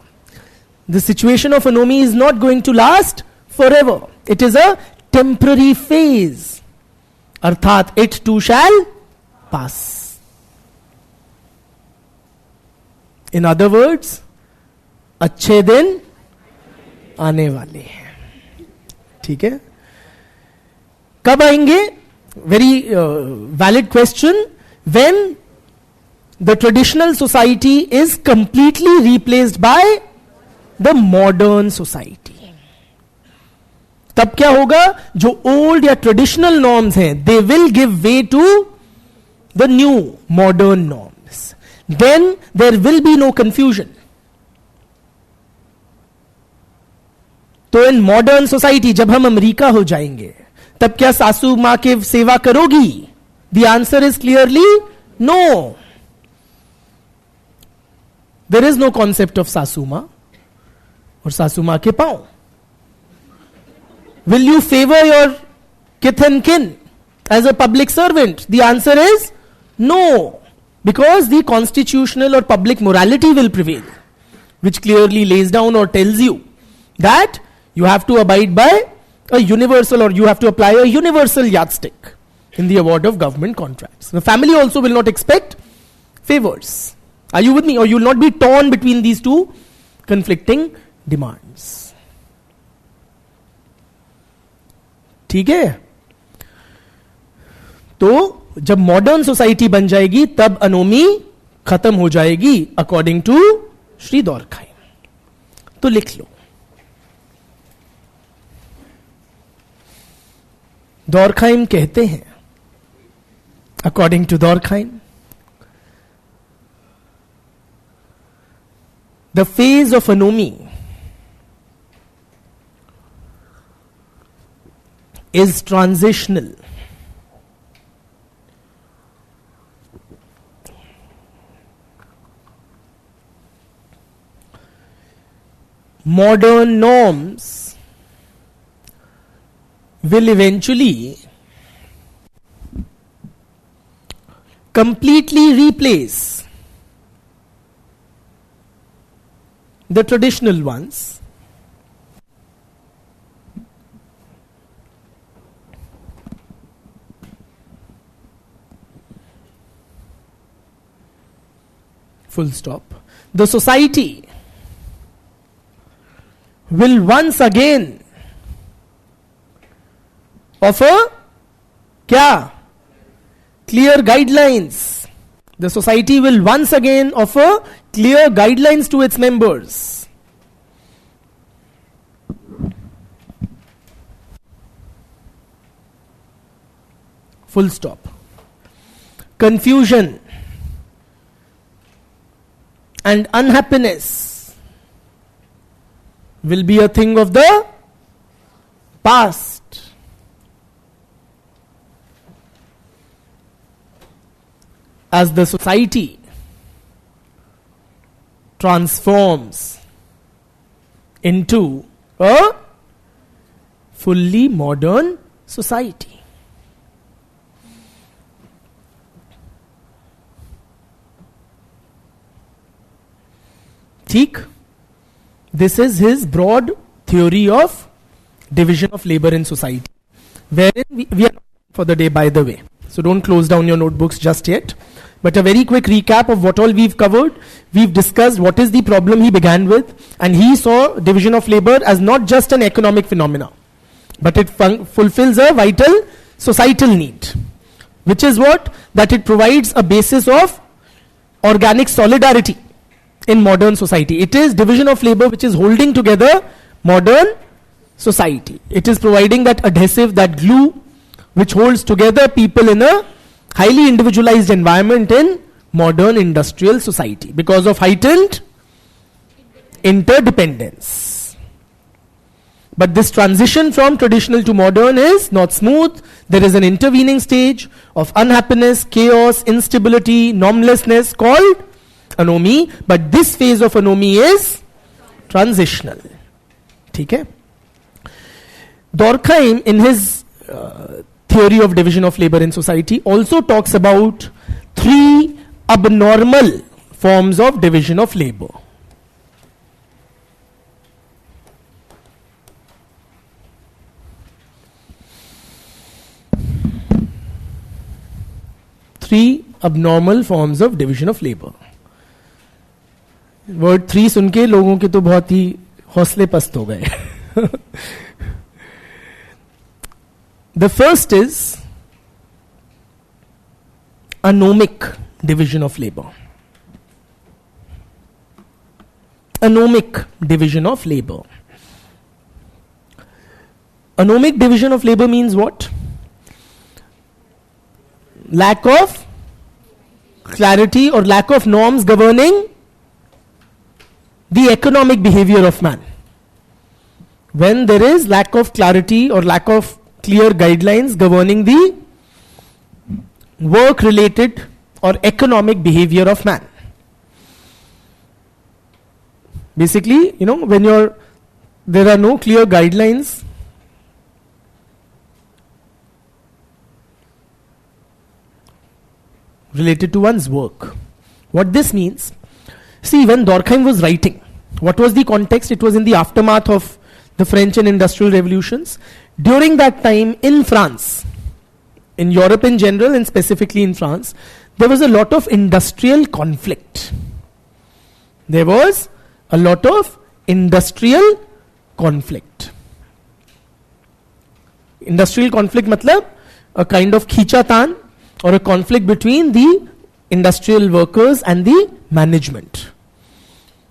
The situation of anomie is not going to last forever. It is a temporary phase. अर्थात it too shall pass. In other words, अच्छे दिन आने वाले हैं. ठीक है, कब आएंगे? Very valid question. When the traditional society is completely replaced by the modern society. तब क्या होगा? जो ओल्ड या ट्रेडिशनल नॉर्म्स हैं, they will give way to the new modern norms. Then there will be no confusion. तो in modern society जब हम America हो जाएंगे, तब क्या सासू मां की सेवा करोगी? The answer is clearly no. There is no concept of सासू मां और सासू मां के पांव. Will you favor your kith and kin as a public servant? The answer is no, because the constitutional or public morality will prevail, which clearly lays down or tells you that you have to abide by a universal, or you have to apply a universal yardstick in the award of government contracts. The family also will not expect favors. Are you with me? Or you will not be torn between these two conflicting demands. ठीक है, तो जब modern society बन जाएगी तब अनोमी खत्म हो जाएगी, अकॉर्डिंग टू श्री डॉर्कहाइम. तो लिख लो, डॉर्कहाइम कहते हैं, according to Durkheim, the phase of anomie is transitional. Modern norms will eventually completely replace the traditional ones. Full stop. The society will once again offer क्या? Clear guidelines. The society will once again offer clear guidelines to its members. Full stop. Confusion and unhappiness will be a thing of the past. As the society transforms into a fully modern society. ठीक, this is his broad theory of division of labor in society, wherein we are for the day, by the way, so don't close down your notebooks just yet, but a very quick recap of what all we've covered. We've discussed what is the problem he began with, and he saw division of labor as not just an economic phenomena, but it fulfills a vital societal need, which is what? That it provides a basis of organic solidarity in modern society. It is division of labor which is holding together modern society. It is providing that adhesive, that glue, which holds together people in a highly individualized environment in modern industrial society because of heightened interdependence. But this transition from traditional to modern is not smooth. There is an intervening stage of unhappiness, chaos, instability, normlessness called anomy. But this phase of anomy is transitional. Okay? Durkheim, in his theory of division of labor in society, also talks about 3 abnormal forms of division of labor. Three abnormal forms of division of labor. Word 3 सुन के लोगों के तो बहुत ही हौसले पस्त हो गए. The first is anomic division of labor. Anomic division of labor. Anomic division of labor means what? Lack of clarity or lack of norms governing the economic behavior of man. When there is lack of clarity or lack of clear guidelines governing the work related or economic behavior of man. Basically, when there are no clear guidelines related to one's work. What this means, see, when Durkheim was writing, what was the context? It was in the aftermath of the French and industrial revolutions. During that time in France, in Europe in general and specifically in France, there was a lot of industrial conflict. There was a lot of industrial conflict. Industrial conflict matlab a kind of khichatan or a conflict between the industrial workers and the management.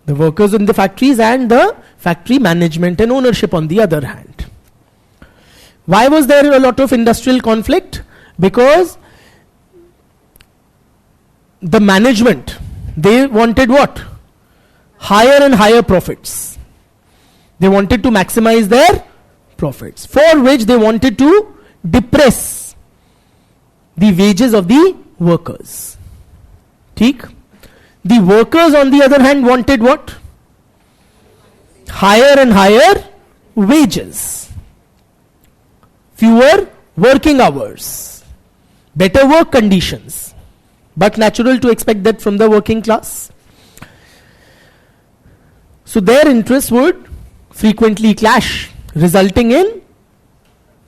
The workers in the factories and the factory management and ownership on the other hand. Why was there a lot of industrial conflict? Because the management, they wanted what? Higher and higher profits. They wanted to maximize their profits, for which they wanted to depress the wages of the workers. ठीक? The workers on the other hand wanted what? Higher and higher wages, fewer working hours, better work conditions, but natural to expect that from the working class. So their interests would frequently clash, resulting in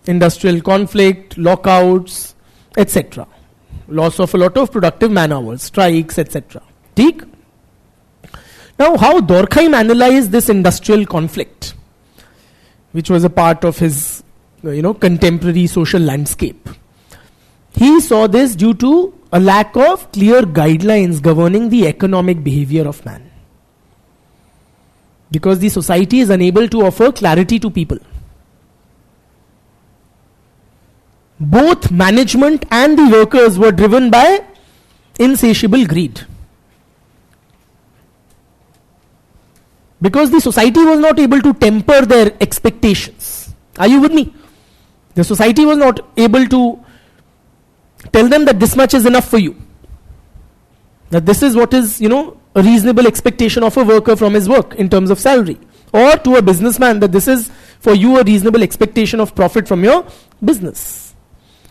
industrial conflict, lockouts, etc. Loss of a lot of productive man hours, strikes, etc. ठीक? Now, how Durkheim analyzed this industrial conflict, which was a part of his, contemporary social landscape. He saw this due to a lack of clear guidelines governing the economic behavior of man. Because the society is unable to offer clarity to people. Both management and the workers were driven by insatiable greed. Because the society was not able to temper their expectations. Are you with me? The society was not able to tell them that this much is enough for you. That this is what is, a reasonable expectation of a worker from his work in terms of salary. Or to a businessman that this is for you a reasonable expectation of profit from your business.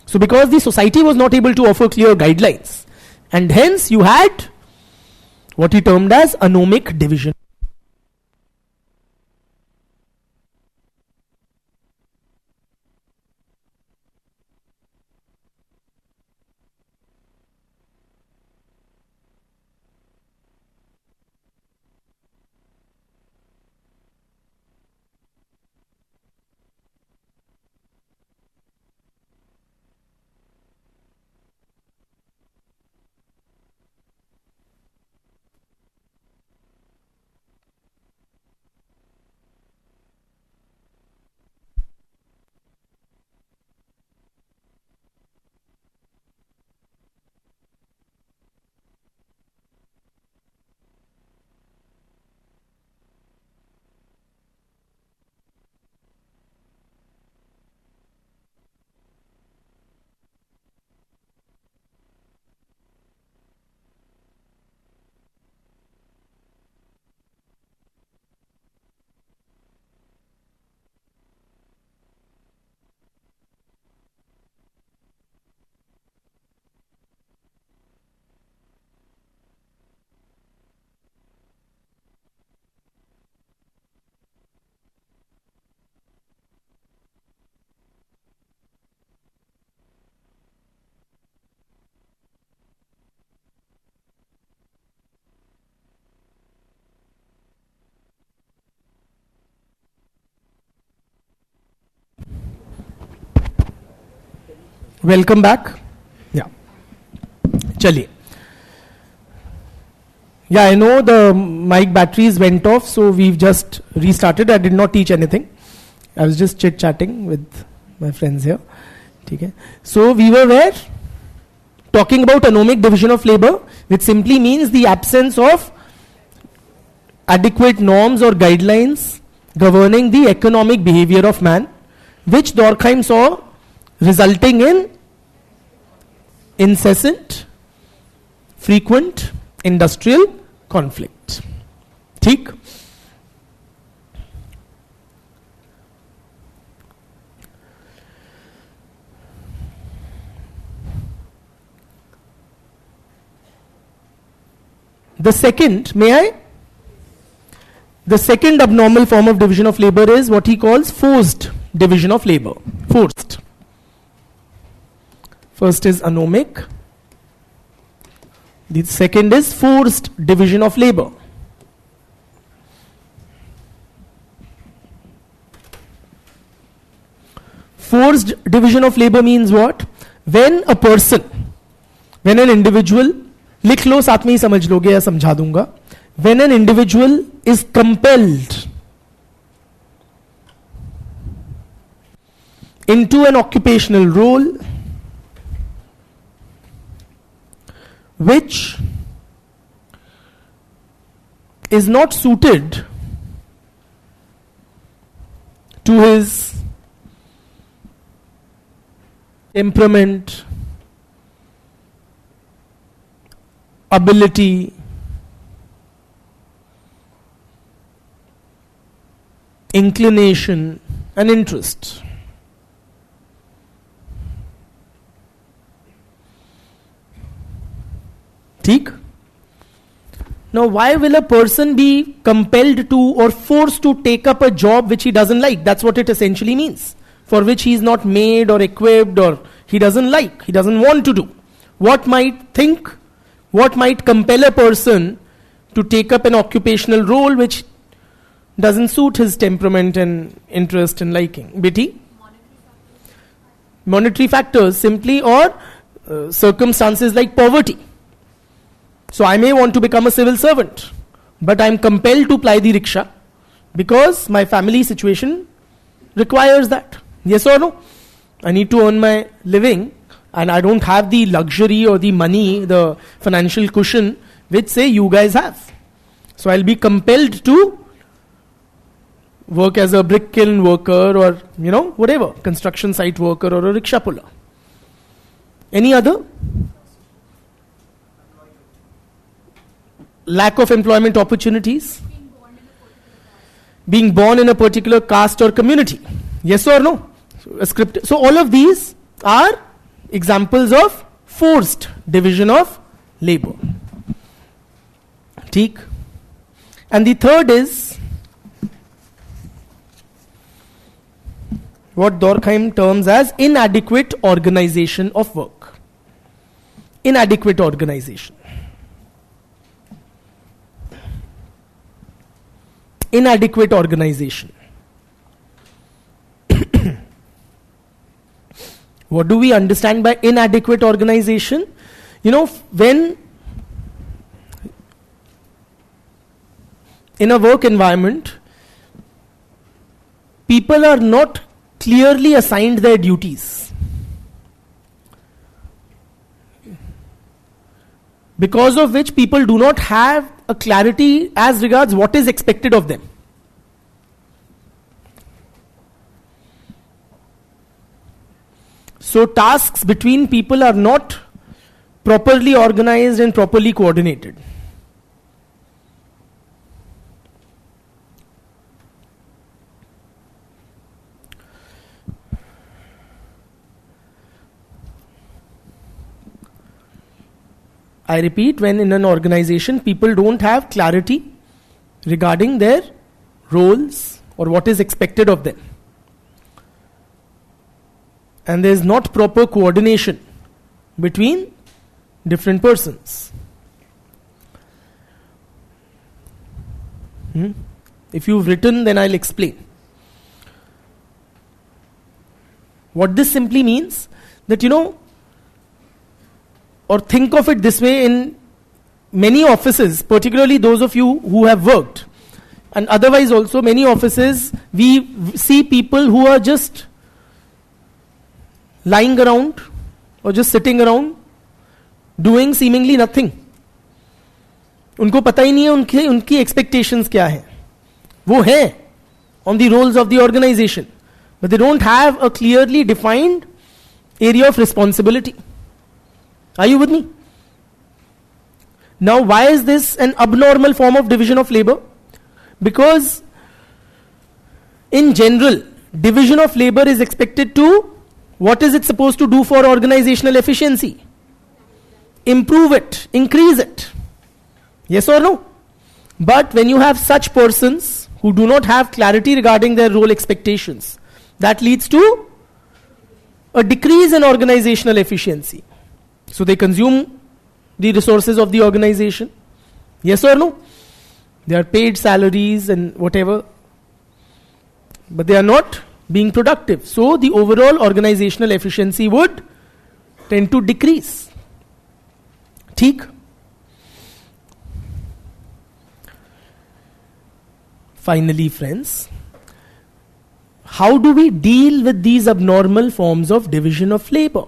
So because the society was not able to offer clear guidelines, and hence you had what he termed as anomic division. Welcome back. Yeah. Chaliye. Yeah, I know the mic batteries went off, so we've just restarted. I did not teach anything. I was just chit-chatting with my friends here. Okay. So we were where? Talking about anomic division of labor, which simply means the absence of adequate norms or guidelines governing the economic behavior of man, which Durkheim saw resulting in incessant, frequent industrial conflict. ठीक? The second, may I? The second abnormal form of division of labor is what he calls forced division of labor. Forced. First is anomic. The second is forced division of labor. Forced division of labor means what? When a person, when an individual, लिख लो साथ में ही समझ लोगे या समझा दूंगा. When an individual is compelled into an occupational role which is not suited to his temperament, ability, inclination, and interest. ठीक? Now, why will a person be compelled to or forced to take up a job which he doesn't like? That's what it essentially means. For which he is not made or equipped or he doesn't like, he doesn't want to do. What might compel a person to take up an occupational role which doesn't suit his temperament and interest and liking? Betty? Monetary factors simply, or circumstances like poverty. So I may want to become a civil servant, but I am compelled to ply the rickshaw because my family situation requires that. Yes or no? I need to earn my living and I don't have the luxury or the money, the financial cushion which say you guys have. So I'll be compelled to work as a brick kiln worker or whatever, construction site worker or a rickshaw puller. Any other? Lack of employment opportunities. Being born in a particular caste or community. Yes or no? So all of these are examples of forced division of labor. ठीक? And the third is what Durkheim terms as inadequate organization of work. Inadequate organization. Inadequate organization. What do we understand by inadequate organization? When in a work environment, people are not clearly assigned their duties. Because of which people do not have a clarity as regards what is expected of them. So tasks between people are not properly organized and properly coordinated. I repeat, when in an organization people don't have clarity regarding their roles or what is expected of them, and there is not proper coordination between different persons. If you've written, then I'll explain. What this simply means, that or think of it this way, in many offices, particularly those of you who have worked, and otherwise also many offices, we see people who are just lying around or just sitting around doing seemingly nothing. उनको पता ही नहीं है उनकी expectations क्या है. वो है on the roles of the organization, but they don't have a clearly defined area of responsibility. Are you with me? Now, why is this an abnormal form of division of labor? Because in general, division of labor is expected to, what is it supposed to do for organizational efficiency? Improve it, increase it. Yes or no? But when you have such persons who do not have clarity regarding their role expectations, that leads to a decrease in organizational efficiency. So they consume the resources of the organization. Yes or no? They are paid salaries and whatever, but they are not being productive. So the overall organizational efficiency would tend to decrease. ठीक? Finally, friends, how do we deal with these abnormal forms of division of labor?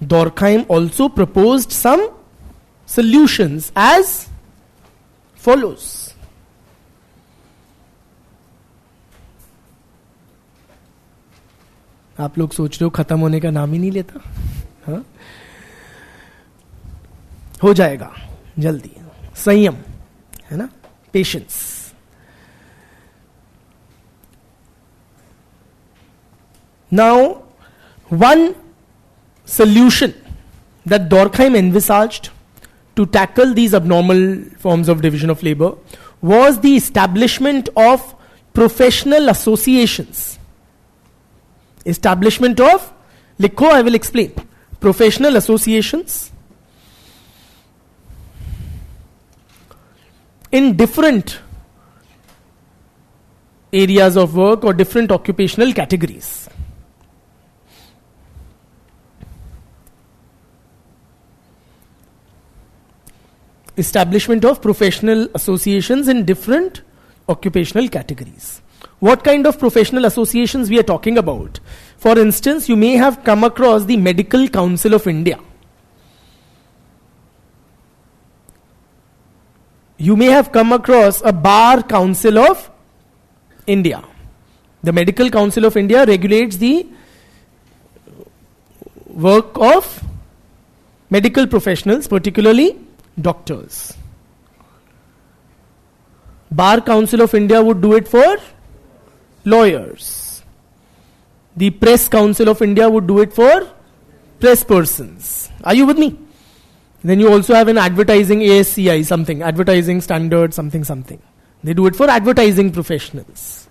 Durkheim also proposed some solutions as follows. आप लोग सोच रहे हो खत्म होने का नाम ही नहीं लेता? हाँ? हो जाएगा जल्दी. संयम है ना, patience. Now, one solution that Durkheim envisaged to tackle these abnormal forms of division of labor was the establishment of professional associations. Establishment of, likho, I will explain. Professional associations in different areas of work or different occupational categories. Establishment of professional associations in different occupational categories. What kind of professional associations we are talking about? For instance, you may have come across the Medical Council of India. You may have come across a Bar Council of India. The Medical Council of India regulates the work of medical professionals, particularly doctors. Bar Council of India would do it for lawyers. The Press Council of India would do it for press persons. Are you with me? Then you also have an advertising ASCI, something, advertising standard, something. They do it for advertising professionals.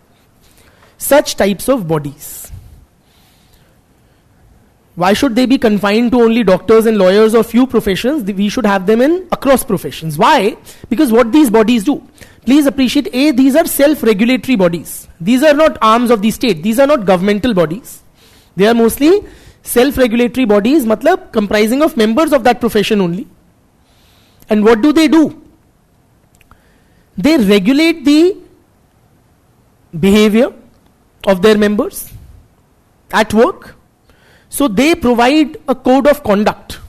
Such types of bodies. Why should they be confined to only doctors and lawyers or few professions? We should have them in across professions. Why? Because what these bodies do, please appreciate, A, these are self-regulatory bodies. These are not arms of the state. These are not governmental bodies. They are mostly self-regulatory bodies, matlab comprising of members of that profession only. And what do? They regulate the behavior of their members at work. So they provide a code of conduct,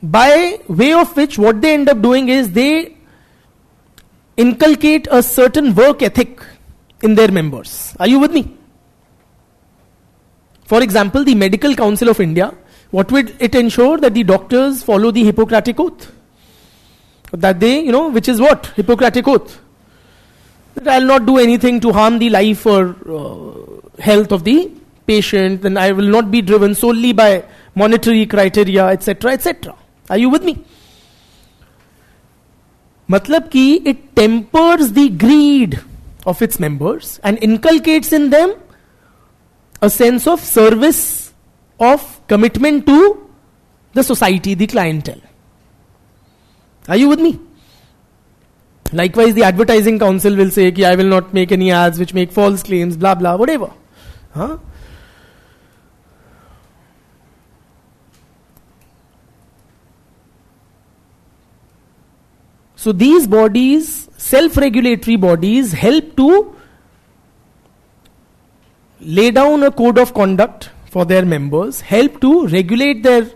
by way of which what they end up doing is they inculcate a certain work ethic in their members. Are you with me? For example, the Medical Council of India, what would it ensure? That the doctors follow the Hippocratic Oath. That they, which is what? Hippocratic Oath. That I will not do anything to harm the life or health of the patient, then I will not be driven solely by monetary criteria, etc., etc. Are you with me? Matlab ki it tempers the greed of its members and inculcates in them a sense of service, of commitment to the society, the clientele. Are you with me? Likewise, the advertising council will say, I will not make any ads which make false claims, blah, blah, whatever. Huh? So these bodies, self-regulatory bodies, help to lay down a code of conduct for their members, help to regulate their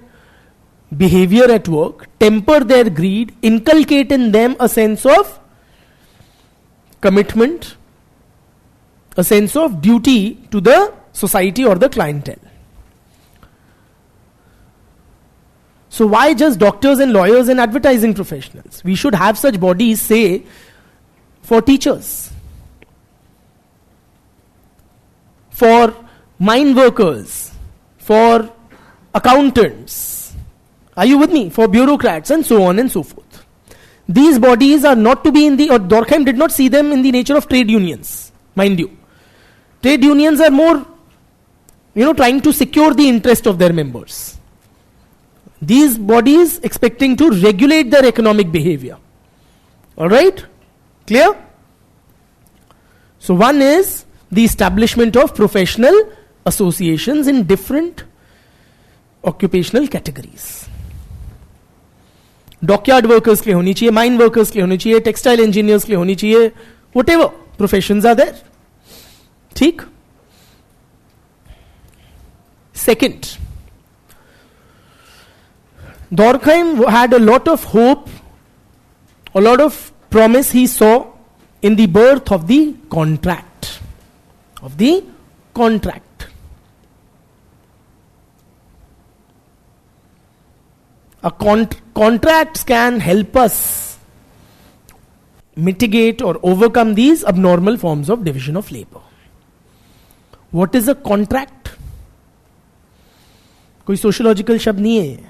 behavior at work, temper their greed, inculcate in them a sense of commitment, a sense of duty to the society or the clientele. So why just doctors and lawyers and advertising professionals? We should have such bodies, say, for teachers, for mine workers, for accountants. Are you with me? For bureaucrats and so on and so forth. These bodies are not to be in the, or Durkheim did not see them in the nature of trade unions, mind you. Trade unions are more, trying to secure the interest of their members. These bodies expecting to regulate their economic behavior. Alright? Clear? So one is the establishment of professional associations in different occupational categories. Dockyard workers के लिए होनी चाहिए, mine workers के लिए होनी चाहिए, textile engineers के लिए होनी चाहिए, whatever professions are there. ठीक? Second, Durkheim had a lot of hope, a lot of promise he saw in the birth of the contract. Of the contract. Contracts can help us mitigate or overcome these abnormal forms of division of labor. What is a contract? कोई sociological शब्द नहीं है.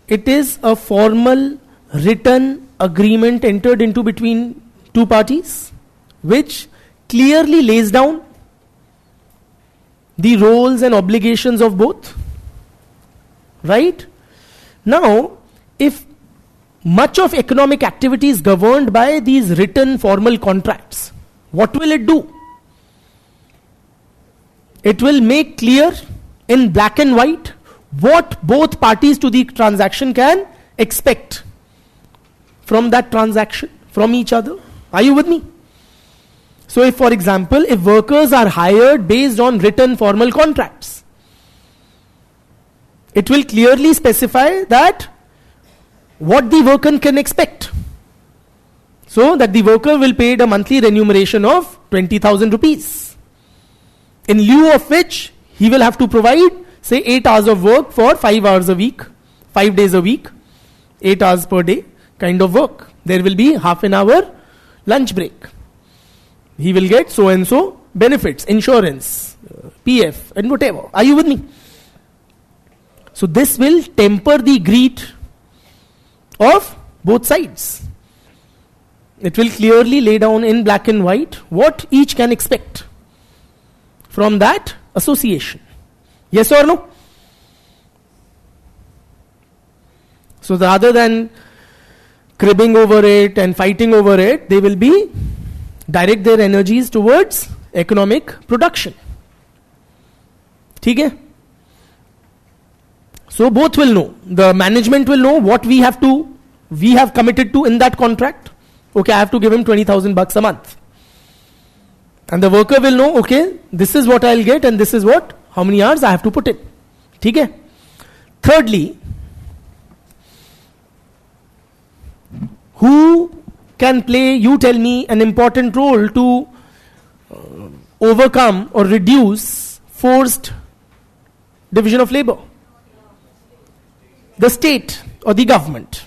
It is a formal written agreement entered into between two parties which clearly lays down the roles and obligations of both. Right? Now, if much of economic activity is governed by these written formal contracts, what will it do? It will make clear in black and white what both parties to the transaction can expect from that transaction, from each other. Are you with me? So if, for example, if workers are hired based on written formal contracts, it will clearly specify that what the worker can expect. So that the worker will pay a monthly remuneration of 20,000 rupees, in lieu of which he will have to provide, say, 8 hours of work for 5 hours a week, 5 days a week, 8 hours per day kind of work. There will be half an hour lunch break. He will get so and so benefits, insurance, PF and whatever. Are you with me? So this will temper the greed of both sides. It will clearly lay down in black and white what each can expect from that association. Yes or no? So rather than cribbing over it and fighting over it, they will be direct their energies towards economic production. ठीक है? So both will know. The management will know what we have committed to in that contract. Okay, I have to give him 20,000 bucks a month. And the worker will know, okay, this is what I'll get and this is how many hours I have to put in. ठीक है? Thirdly, who can play, you tell me, an important role to overcome or reduce forced division of labor? The state or the government,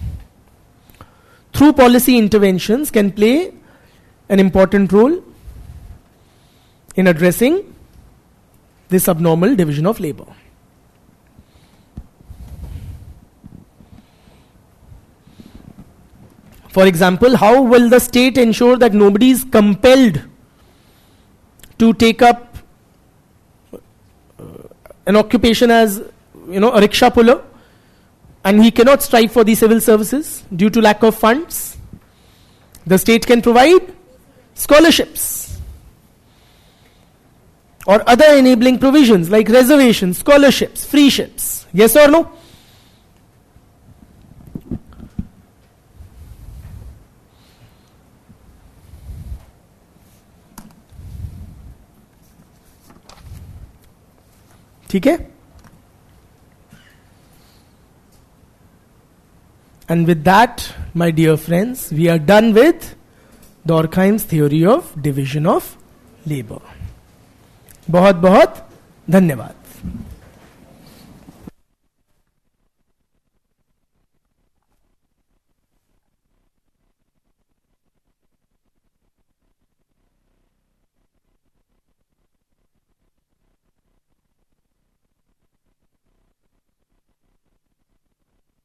through policy interventions, can play an important role in addressing this abnormal division of labor. For example, how will the state ensure that nobody is compelled to take up an occupation as, a rickshaw puller, and he cannot strive for the civil services due to lack of funds, the state can provide scholarships or other enabling provisions like reservations, scholarships, free ships. Yes or no? ठीक है? And with that, my dear friends, we are done with Durkheim's theory of division of labor. बहुत बहुत धन्यवाद.